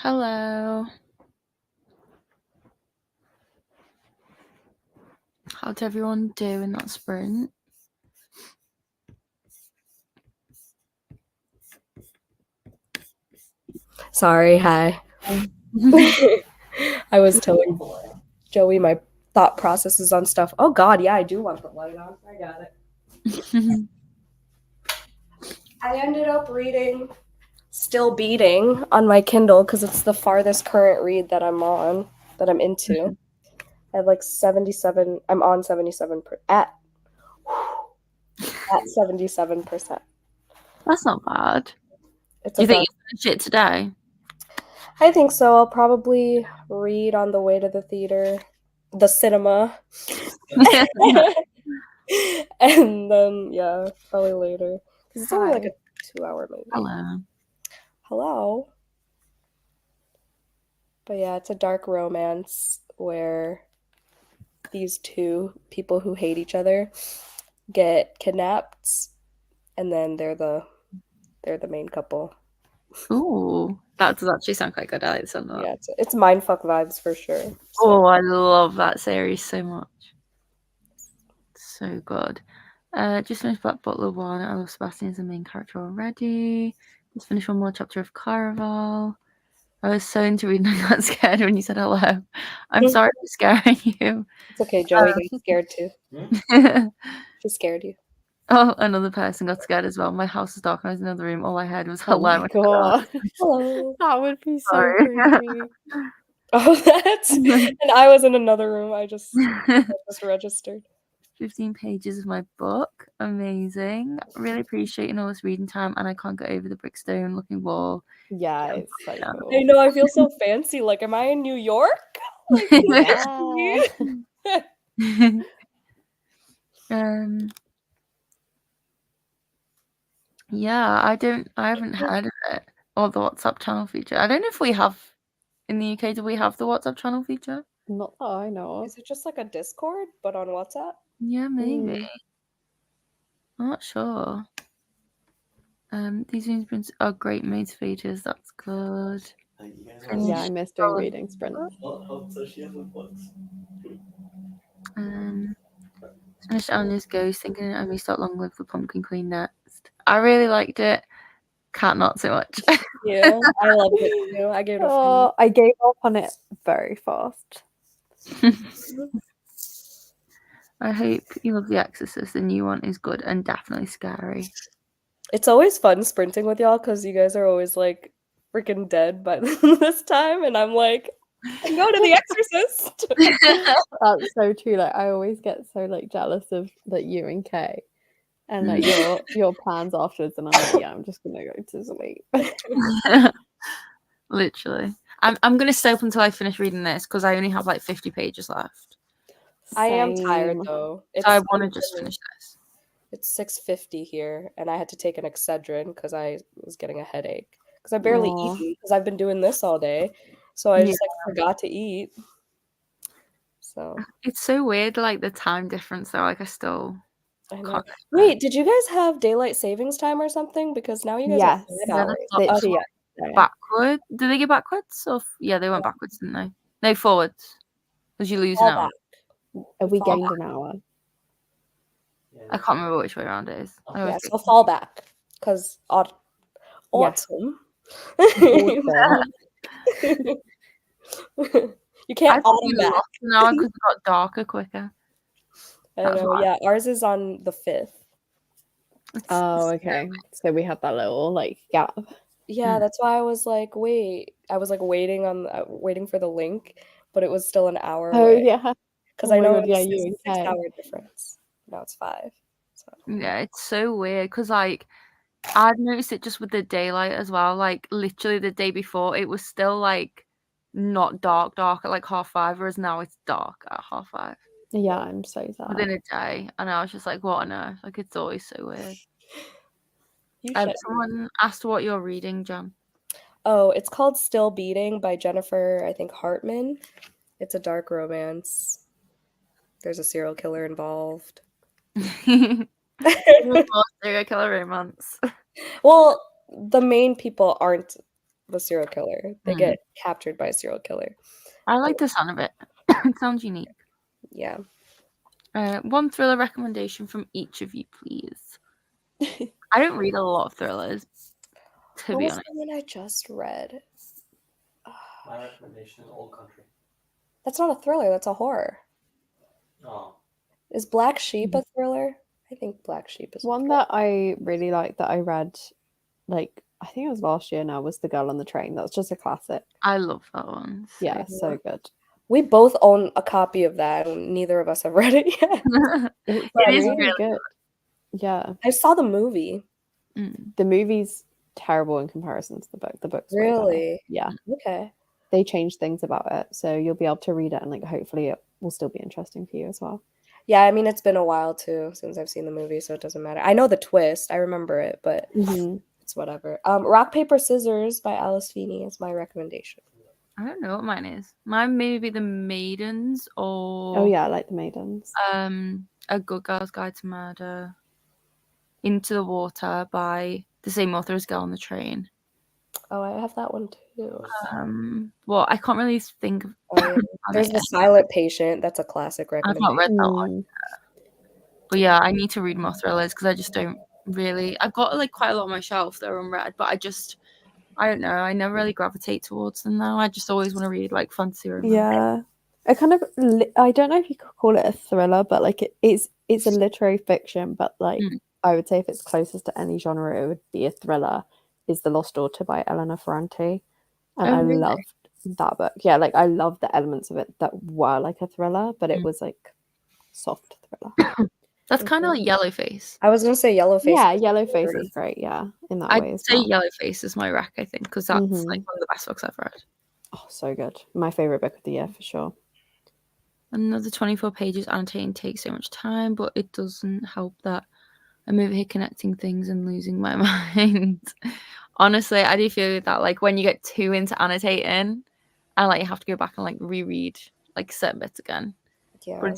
Hello. How'd everyone do in that sprint? Sorry, hi. I was telling Joey my thought processes on stuff. Oh God, yeah, I do want the light on. I got it. I ended up reading Still Beating on my Kindle because it's the farthest current read that I'm on, that I'm into. I have like 77. I'm on 77 at 77%. That's not bad. It's Do you think about, you finish it today? I think so. I'll probably read on the way to the theater, the cinema, and then yeah, probably later because it's only like a 2-hour movie. Hello. Hello. But yeah, it's a dark romance where these two people who hate each other get kidnapped, and then they're the main couple. Ooh, that does actually sound quite good. I like this a lot. Yeah, it's mindfuck vibes for sure. So. Oh, I love that series so much. So good. Just finished Black Butler 1. I love Sebastian as the main character already. Just finished one more chapter of Caraval. I was so into reading I got scared when you said hello. I'm sorry for scaring you. It's okay, Joey got scared too. She scared you. Oh, another person got scared as well. My house was dark and I was in another room. All I heard was Oh hello. my God. Hello. That would be so Sorry. creepy. Oh, that's and I was in another room. I just registered. 15 pages of my book. Amazing. Really appreciating all this reading time, and I can't get over the brickstone looking wall. Yeah, it's so Yeah. cool. I know, I feel so fancy. Like, am I in New York? Like, Yeah. Yeah, I haven't heard of it or the WhatsApp channel feature. I don't know if we have in the UK. Do we have the WhatsApp channel feature? Not that I know of. Is it just like a Discord, but on WhatsApp? Yeah, maybe. I'm not sure. These sprints are great motivators. That's good. Yeah, I miss doing reading sprints. Finished Anya's Ghost, thinking I may start Long Live the Pumpkin Queen next. I really liked it. Cat not so much. Yeah, I loved it too. I gave it a Oh, I gave up on it very fast. I hope you love The Exorcist. The new one is good and definitely scary. It's always fun sprinting with y'all because you guys are always like freaking dead by this time, and I'm like, I'm going to The Exorcist. That's so true. Like I always get so like jealous of like you and Kay, and like your plans afterwards, and I'm like, yeah, I'm just gonna go to sleep. Literally, I'm gonna stay up until I finish reading this because I only have like 50 pages left. I am tired Same. though. So I want to just finish this. It's 6:50 here, and I had to take an Excedrin because I was getting a headache. Because I barely eat because I've been doing this all day, so I just like forgot to eat. So it's so weird, like the time difference. Though, like I still. I know. Wait, did you guys have daylight savings time or something? Because now you guys Yes, are 5 hours. literally. Backward? Did they go backwards? Or yeah, they went backwards, didn't they? No, forwards. Because you lose an hour. We gained an hour. I can't remember which way around it is. Yeah, so fall back because autumn. You can't autumn back. Now because it got darker quicker. I know. Yeah, ours is on the 5th. Oh, okay. So we had that little like gap. Yeah, that's why I was like, wait. I was like waiting for the link, but it was still an hour away. Oh yeah. Because I know God, yeah, it's you a 6-hour difference. Now it's 5. So. Yeah, it's so weird because like I've noticed it just with the daylight as well. Like literally the day before, it was still like not dark at like 5:30, whereas now it's dark at 5:30. Yeah, I'm so sad. Within a day, and I was just like, what on earth? Like it's always so weird. Someone asked what you're reading, Jen. Oh, it's called Still Beating by Jennifer, I think, Hartman. It's a dark romance. There's a serial killer involved. Serial killer romance. Well, the main people aren't a serial killer. They get captured by a serial killer. I like the sound of it. It sounds unique. Yeah. One thriller recommendation from each of you, please. I don't read a lot of thrillers, to What be was honest. the one I just read? My recommendation is Old Country. That's not a thriller. That's a horror. Oh. Is Black Sheep a thriller? I think Black Sheep is One that I really liked that I read, like, I think it was last year now, was The Girl on the Train. That's just a classic. I love that one. Yeah, so good. We both own a copy of that, and neither of us have read it yet. It's It is really really good. Yeah. I saw the movie. The movie's terrible in comparison to the book. The book's way better. Really? Yeah. Okay. They changed things about it, so you'll be able to read it, and like hopefully it will still be interesting for you as well. Yeah, I mean, it's been a while too since I've seen the movie, so it doesn't matter. I know the twist. I remember it, but it's whatever. Rock, Paper, Scissors by Alice Feeney is my recommendation. I don't know what mine is. Mine may be The Maidens or... Oh yeah, I like The Maidens. A Good Girl's Guide to Murder. Into the Water by the same author as Girl on the Train. Oh, I have that one too. Well, I can't really think of... There's The Silent Patient. That's a classic I've recommendation. not read that one. But yeah, I need to read more thrillers because I just don't really... I've got like quite a lot on my shelf that are unread, but I don't know. I never really gravitate towards them now. I just always want to read like fantasy romance. Yeah. I don't know if you could call it a thriller, but like it's a literary fiction, but like I would say if it's closest to any genre, it would be a thriller, is The Lost Daughter by Elena Ferrante. And I loved that book. Yeah, like I loved the elements of it that were like a thriller, but it was like soft thriller. That's kind of like Yellowface. I was gonna say Yellowface. Yeah, Yellowface is great. Yeah, in that way I'd as say well. Yellowface is my rec, I think, because that's like one of the best books I've read. Oh, so good. My favorite book of the year for sure. Another 24 pages annotating takes so much time, but it doesn't help that I'm over here connecting things and losing my mind. Honestly, I do feel that like when you get too into annotating and like you have to go back and like reread like certain bits again. Yeah.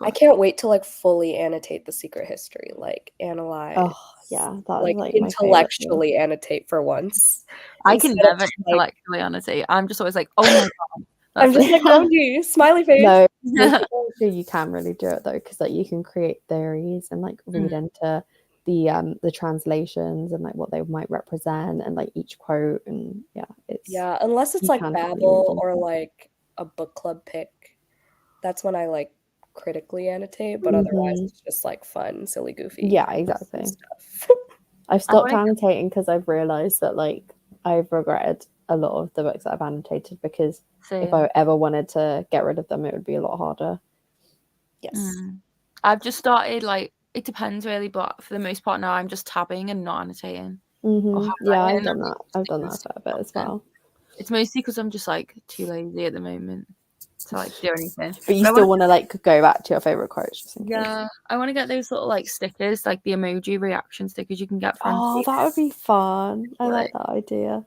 I can't wait to like fully annotate The Secret History, like analyze. Oh yeah, that's like intellectually annotate for once. I can never intellectually annotate. I'm just always like, oh my god. I'm just like, oh, smiley face. No, you can really do it though, because like you can create theories and like read into the translations and like what they might represent and like each quote, and unless it's like Babel or like a book club pick, that's when I like critically annotate, but otherwise it's just like fun, silly, goofy. Yeah, exactly. I've stopped annotating because I've realized that like I've regretted a lot of the books that I've annotated, because if I ever wanted to get rid of them, it would be a lot harder. Yes. I've just started, like, it depends really, but for the most part now I'm just tabbing and not annotating. Yeah, I've done that. I've done that for a bit as well. It's mostly because I'm just like too lazy at the moment to like do anything. But you still want to like go back to your favorite quotes. Yeah, I want to get those little like stickers, like the emoji reaction stickers you can get from. Oh, that would be fun. I like that idea.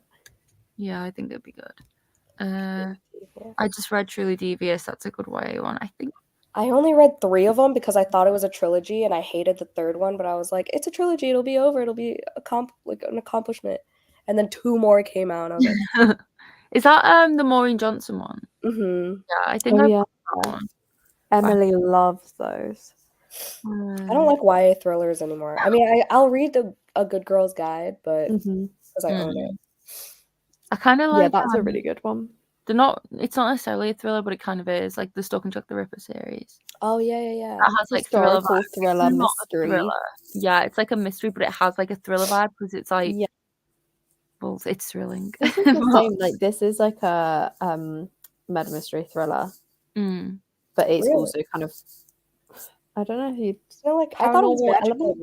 Yeah, I think that'd be good. I just read Truly Devious. That's a good way one, I think. I only read 3 of them because I thought it was a trilogy and I hated the third one, but I was like, it's a trilogy, it'll be over, it'll be an accomplishment. And then 2 more came out and I was like, is that the Maureen Johnson one? Yeah, I think that one. Emily loves those. I don't like YA thrillers anymore. I mean, I'll read A Good Girl's Guide, but because I own it. I kind of like. Yeah, that's a really good one. It's not necessarily a thriller, but it kind of is, like the Stalk and Chuck the Ripper series. Oh yeah. It has like thriller mystery. Thriller. Yeah, it's like a mystery, but it has like a thriller vibe because it's like well, it's thrilling. This is the same. Like this is like a murder mystery thriller, but it's also kind of. I don't know if you like. I thought it was magical.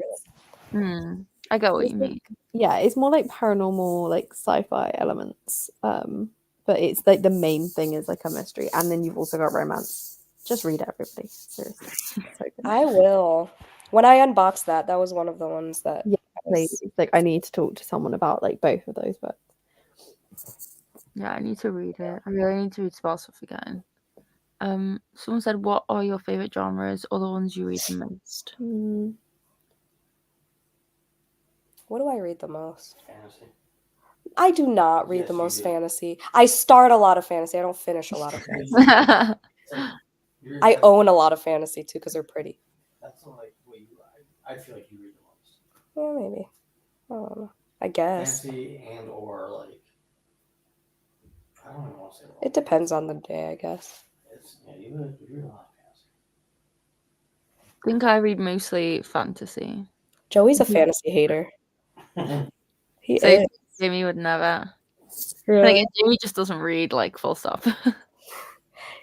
I get what you mean. Yeah, it's more like paranormal, like sci-fi elements. But it's like the main thing is like a mystery, and then you've also got romance. Just read it, everybody. Seriously, so good. I will. When I unboxed that was one of the ones that. Yeah, like I need to talk to someone about like both of those books. Yeah, I need to read it. I really need to read Spells for Forgetting. Someone said, "What are your favorite genres or the ones you read the most?" What do I read the most? Fantasy. I do not read Yes, the you most do. fantasy. I start a lot of fantasy. I don't finish a lot of fantasy. I It's like, you're I like, own a lot of fantasy too because they're pretty. that's not like what you. I feel like you read the most. Yeah, maybe. I don't know. I guess Fantasy and or like. I don't even want to say it depends on the day. I guess. It's, yeah, you read a lot of think I read mostly fantasy. Joey's a fantasy hater. fantasy. He So is. Jamie would never. Really? Like, Jamie just doesn't read, like, full stop.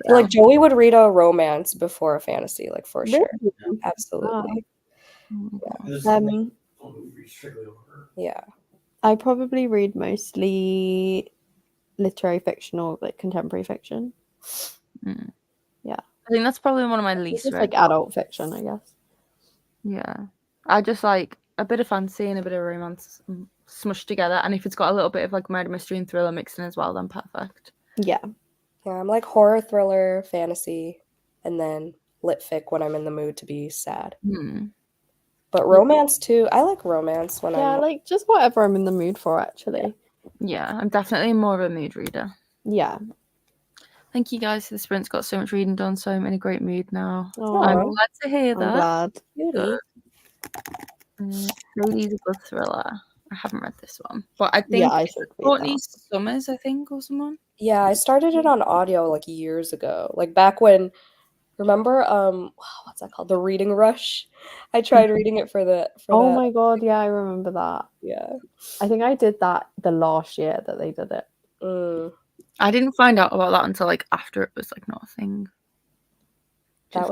Like Joey would read a romance before a fantasy, like for sure. Really? Absolutely. This is like, Um, we read strictly over. Yeah. I probably read mostly literary fiction or like contemporary fiction. I think that's probably one of my It's least just read. like adult fiction, I guess. Yeah. I just like a bit of fantasy and a bit of romance smushed together. And if it's got a little bit of like murder mystery and thriller mixed in as well, then perfect. Yeah. Yeah, I'm like horror, thriller, fantasy, and then lit fic when I'm in the mood to be sad. But romance too. I like romance when Yeah, I'm like just whatever I'm in the mood for, actually. Yeah, I'm definitely more of a mood reader. Yeah. Thank you guys for the sprint's got so much reading done, so I'm in a great mood now. Oh, I'm glad to hear I'm that. glad. beauty. Ladies, a good thriller. I haven't read this one, but I think Yeah, I should read Courtney that. Summers, I think, or someone. Yeah, I started it on audio like years ago. Like back when remember what's that called? The Reading Rush. I tried reading it for Oh that. my god, yeah, I remember that. Yeah. I think I did that the last year that they did it. Mm, I didn't find out about that until like after it was like not a thing. that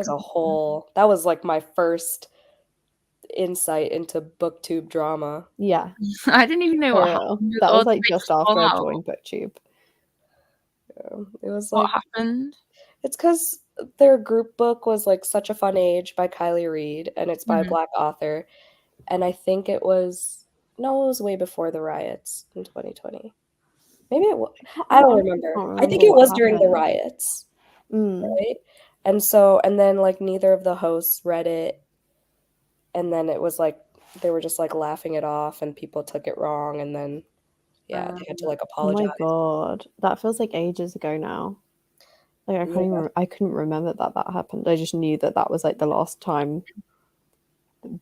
was like my first insight into booktube drama. Yeah. I didn't even know For what real. happened. That Or was did like they just fall after I out? joined BookTube. It was What like happened? it's because their group book was like Such a Fun Age by Kylie Reed, and it's by a Black author. And I think it was way before the riots in 2020. Maybe it was. I don't remember. I think it what was during the happened. riots, Mm. right? And then like neither of the hosts read it, and then it was like they were just like laughing it off, and people took it wrong, and then yeah, they had to like Oh apologize. my god. That feels like ages ago now. Like I couldn't remember that happened. I just knew that was like the last time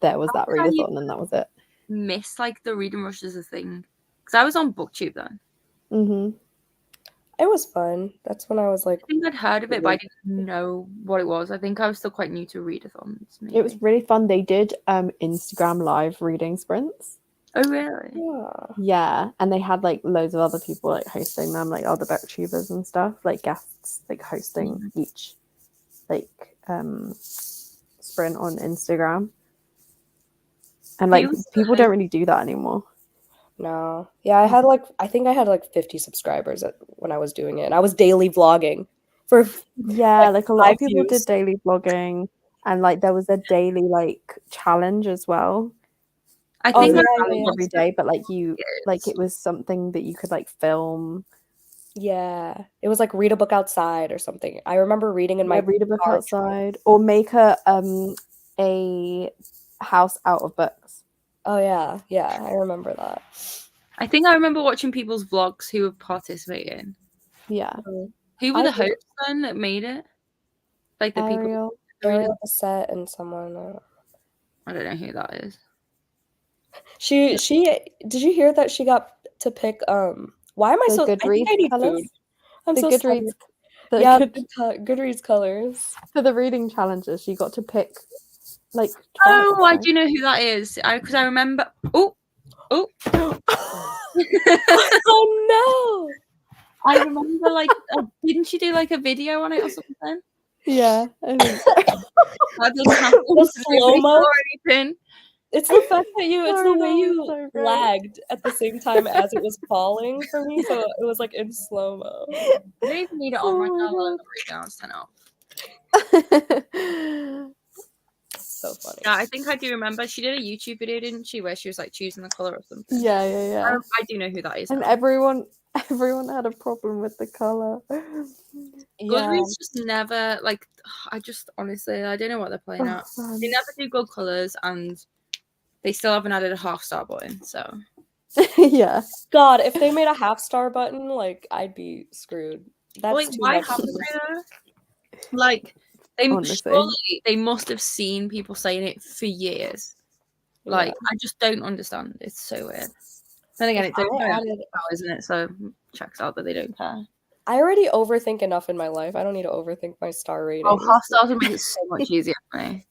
there was that readathon, and that was it. Miss like the reading rush as a thing because I was on BookTube then. It was fun. That's when I was like, I think I'd heard of it, but I didn't know what it was. I think I was still quite new to readathons. Maybe. It was really fun. They did Instagram live reading sprints. Oh really? Yeah, and they had like loads of other people like hosting them, like other booktubers and stuff, like guests like hosting each like sprint on Instagram. And like people don't really do that anymore. No. Yeah, I think I had like 50 subscribers when I was doing it, and I was daily vlogging for like a lot of people views. did daily vlogging, and like there was a daily like challenge as well. I think every day, but like like it was something that you could like film. Yeah, it was like read a book outside or something. I remember reading in my read a book outside, or make a house out of books. Oh yeah, I remember that. I think I remember watching people's vlogs who were participating. Yeah. Who were the hosts then that made it? Like the Ariel Cassette and someone. I don't know who that is. She did you hear that she got to pick why am I so I think I need food. I'm so Goodreads. Goodreads colors. For the reading challenges, she got to pick like Oh, I do know who that is. Because I remember oh oh no. I remember like didn't she do like a video on it or something? Yeah. I think so. That doesn't happen. Slow-mo. Anything. It's the fact that it's the way you lagged at the same time as it was falling for me, so it was like in slow-mo. I don't even need it on right now. Right now it's 10 off. So funny. Yeah, I think I do remember. She did a YouTube video, didn't she, where she was like choosing the color or something. Yeah. I do know who that is. And now. everyone had a problem with the color. Goodreads just never like. I just honestly, I don't know what they're playing at. They never do good colors, and they still haven't added a half star button. So Yeah. God, if they made a half star button, like I'd be screwed. That's Like, too why much. have they? Like, Honestly. surely they must have seen people saying it for years. Like, I just don't understand. It's so weird. Then again, it's only now, isn't it? So checks out that they don't care. I already overthink enough in my life. I don't need to overthink my star rating. Oh, half stars would make it so much easier for me.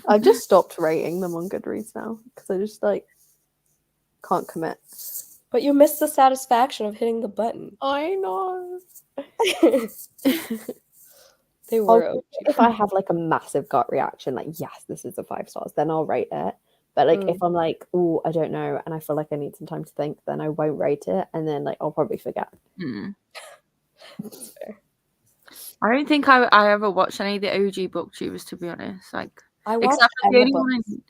I've just stopped rating them on Goodreads now because I just like can't commit. But you missed the satisfaction of hitting the button. I know. They were. If I have like a massive gut reaction, like yes, this is a 5 stars, then I'll rate it. But like if I'm like, oh, I don't know, and I feel like I need some time to think, then I won't rate it, and then like I'll probably forget. That's fair. I don't think I ever watched any of the OG booktubers, to be honest. Like, I watched except for the only Emma one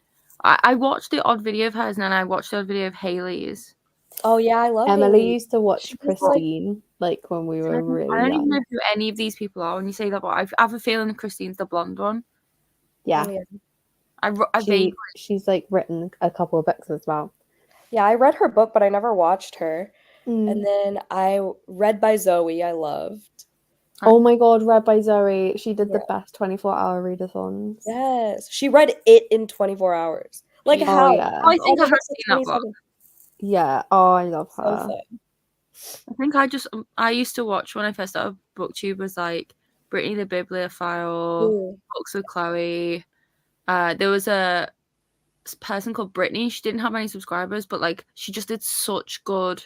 I watched the odd video of hers, and then I watched the odd video of Haley's. Oh yeah, I love Emily Haley. used to watch She was Christine like when we were really I don't even young. know who any of these people are when you say that, but I have a feeling that Christine's the blonde one. Yeah. She's like written a couple of books as well. Yeah, I read her book, but I never watched her. And then I read by Zoe. I loved. Oh my god, read by Zoe. She did the best 24-hour readathons. Yes, she read it in 24 hours. Like how? Yeah. I think I have seen that book. Yeah. Oh, I love her. So fun. I think I used to watch when I first started BookTube was like Brittany the Bibliophile, Books with Chloe. There was a person called Brittany. She didn't have many subscribers, but like she just did such good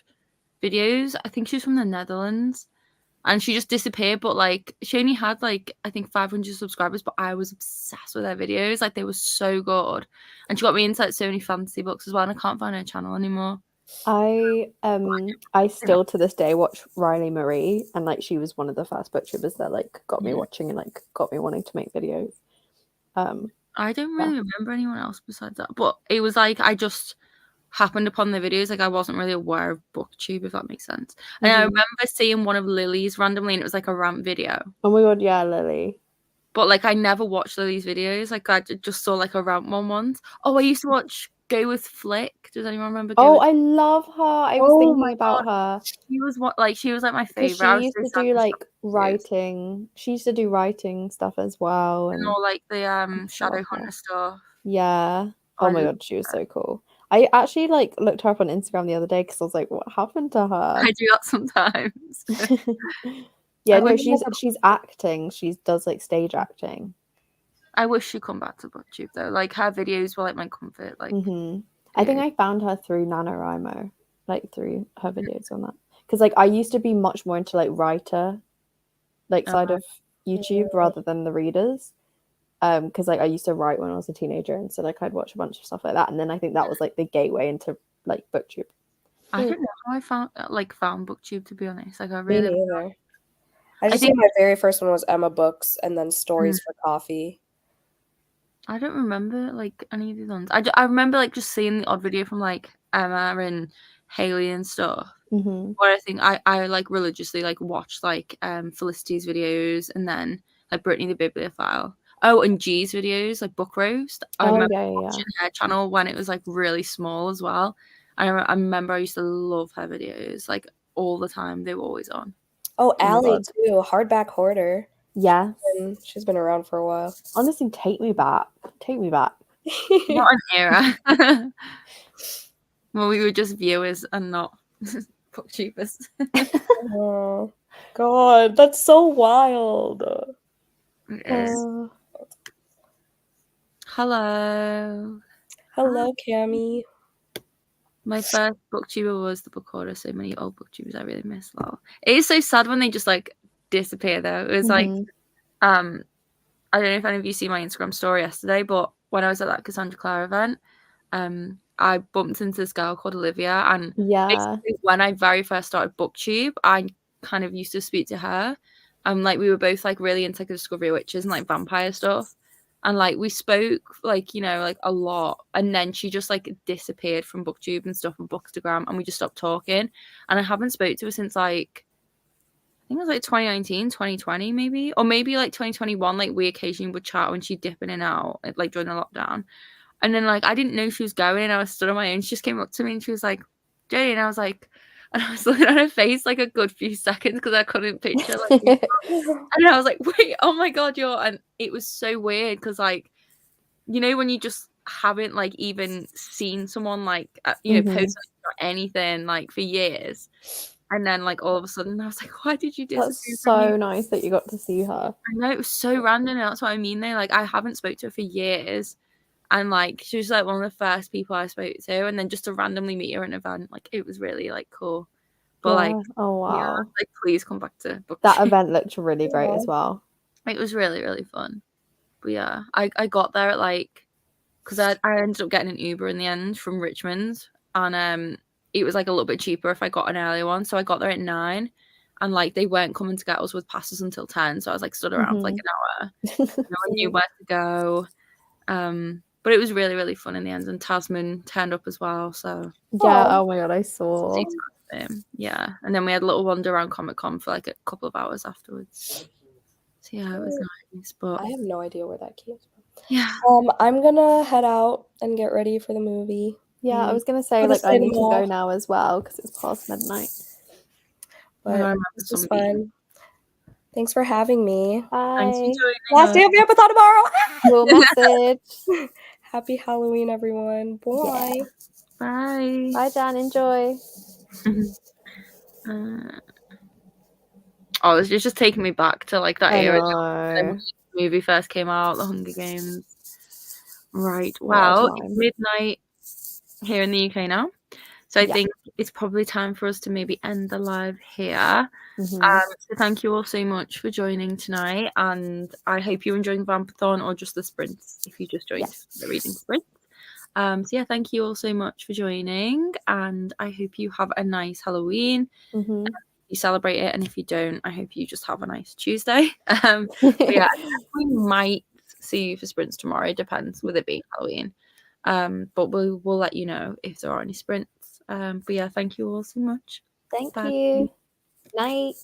videos. I think she was from the Netherlands, and she just disappeared. But like she only had like I think 500 subscribers, but I was obsessed with her videos. Like they were so good, and she got me into like so many fantasy books as well. And I can't find her channel anymore. I still to this day watch Riley Marie, and like she was one of the first booktubers that like got me watching and like got me wanting to make videos. I don't really remember anyone else besides that, but it was like I just happened upon the videos. Like I wasn't really aware of BookTube, if that makes sense. And I remember seeing one of Lily's randomly, and it was like a rant video. Oh my god, yeah, Lily. But like I never watched Lily's videos. Like I just saw like a rant one once. Oh, I used to watch Go with Flick. Does anyone remember? I love her. I was thinking about her. She was like my favorite. She used to do like writing. She used to do writing stuff as well, and all like the Shadowhunter stuff. Yeah. Oh my god, she was so cool. I actually like looked her up on Instagram the other day because I was like, what happened to her? I do that sometimes. Yeah, no, she's acting. She does like stage acting. I wish she'd come back to BookTube though. Like her videos were like my comfort. Like I think I found her through NaNoWriMo, like through her videos on that. Because like I used to be much more into like writer, like side of YouTube rather than the readers. Because like I used to write when I was a teenager, and so like I'd watch a bunch of stuff like that, and then I think that was like the gateway into like BookTube. I don't know how I found BookTube, to be honest. Like I Me really. neither. I think my very first one was Emma Books, and then Stories for Coffee. I don't remember like any of these ones. I remember like just seeing the odd video from like Emma and Haley and stuff. Where I think I like religiously like watched like Felicity's videos, and then like Brittany the Bibliophile. Oh, and G's videos, like Book Roast. I remember watching her channel when it was like really small as well. I remember I used to love her videos like all the time. They were always on. Oh, Allie too, Hardback Hoarder. Yeah, she's been around for a while. Honestly, take me back. Not an era. Well, we were just viewers and not booktubers. Oh god, that's so wild. It is. Hello, Cammy. My first booktuber was the book order. So many old booktubers I really miss. Lol. It is so sad when they just like disappear though. It was like I don't know if any of you see my Instagram story yesterday, but when I was at that Cassandra Clare event, I bumped into this girl called Olivia, and basically when I very first started BookTube, I kind of used to speak to her. Like we were both like really into like Discovery Witches and like vampire stuff. And like we spoke like, you know, like a lot. And then she just like disappeared from BookTube and stuff and Bookstagram, and we just stopped talking. And I haven't spoke to her since like I think it was like 2019, 2020 maybe. Or maybe like 2021. Like we occasionally would chat when she'd dip in and out, like during the lockdown. And then like I didn't know she was going, and I was stood on my own. She just came up to me and she was like, Jodie, and I was like, and I was looking at her face like a good few seconds because I couldn't picture like and I was like, wait, oh my god, and it was so weird because like, you know, when you just haven't like even seen someone like post or anything like for years, and then like all of a sudden I was like, why did you disappear? That's so nice that you got to see her. I know, it was so random, and that's what I mean though. Like I haven't spoke to her for years, and like she was like one of the first people I spoke to, and then just to randomly meet her at an event, like it was really like cool. But like, oh wow, like please come back to book that event looked really great as well. It was really, really fun. But yeah, I got there at like, because I ended up getting an Uber in the end from Richmond, and it was like a little bit cheaper if I got an earlier one. So I got there at 9, and like they weren't coming to get us with passes until 10. So I was like stood around for like an hour. No one knew where to go. But it was really, really fun in the end, and Tasman turned up as well. So yeah, oh my god, I saw. Yeah, and then we had a little wander around Comic-Con for like a couple of hours afterwards. So yeah, it was nice. But I have no idea where that came from. Yeah. I'm gonna head out and get ready for the movie. Yeah, I was gonna say like I need to go now as well because it's past midnight. But this was fun. Thanks for having me. Bye. Last day of Vampathon tomorrow. Cool message. Happy Halloween, everyone. Bye. Yeah. Bye. Bye, Dan. Enjoy. Oh, it's just taking me back to like that era when the movie first came out, The Hunger Games. Right. Well, it's midnight here in the UK now. So I think it's probably time for us to maybe end the live here. So thank you all so much for joining tonight, and I hope you're enjoying Vampathon or just the sprints if you just joined the reading sprint. So yeah, thank you all so much for joining, and I hope you have a nice Halloween. You celebrate it, and if you don't, I hope you just have a nice Tuesday. But yeah, we might see you for sprints tomorrow. It depends with it being Halloween. But we'll let you know if there are any sprints. But yeah, thank you all so much. Thank you. Night.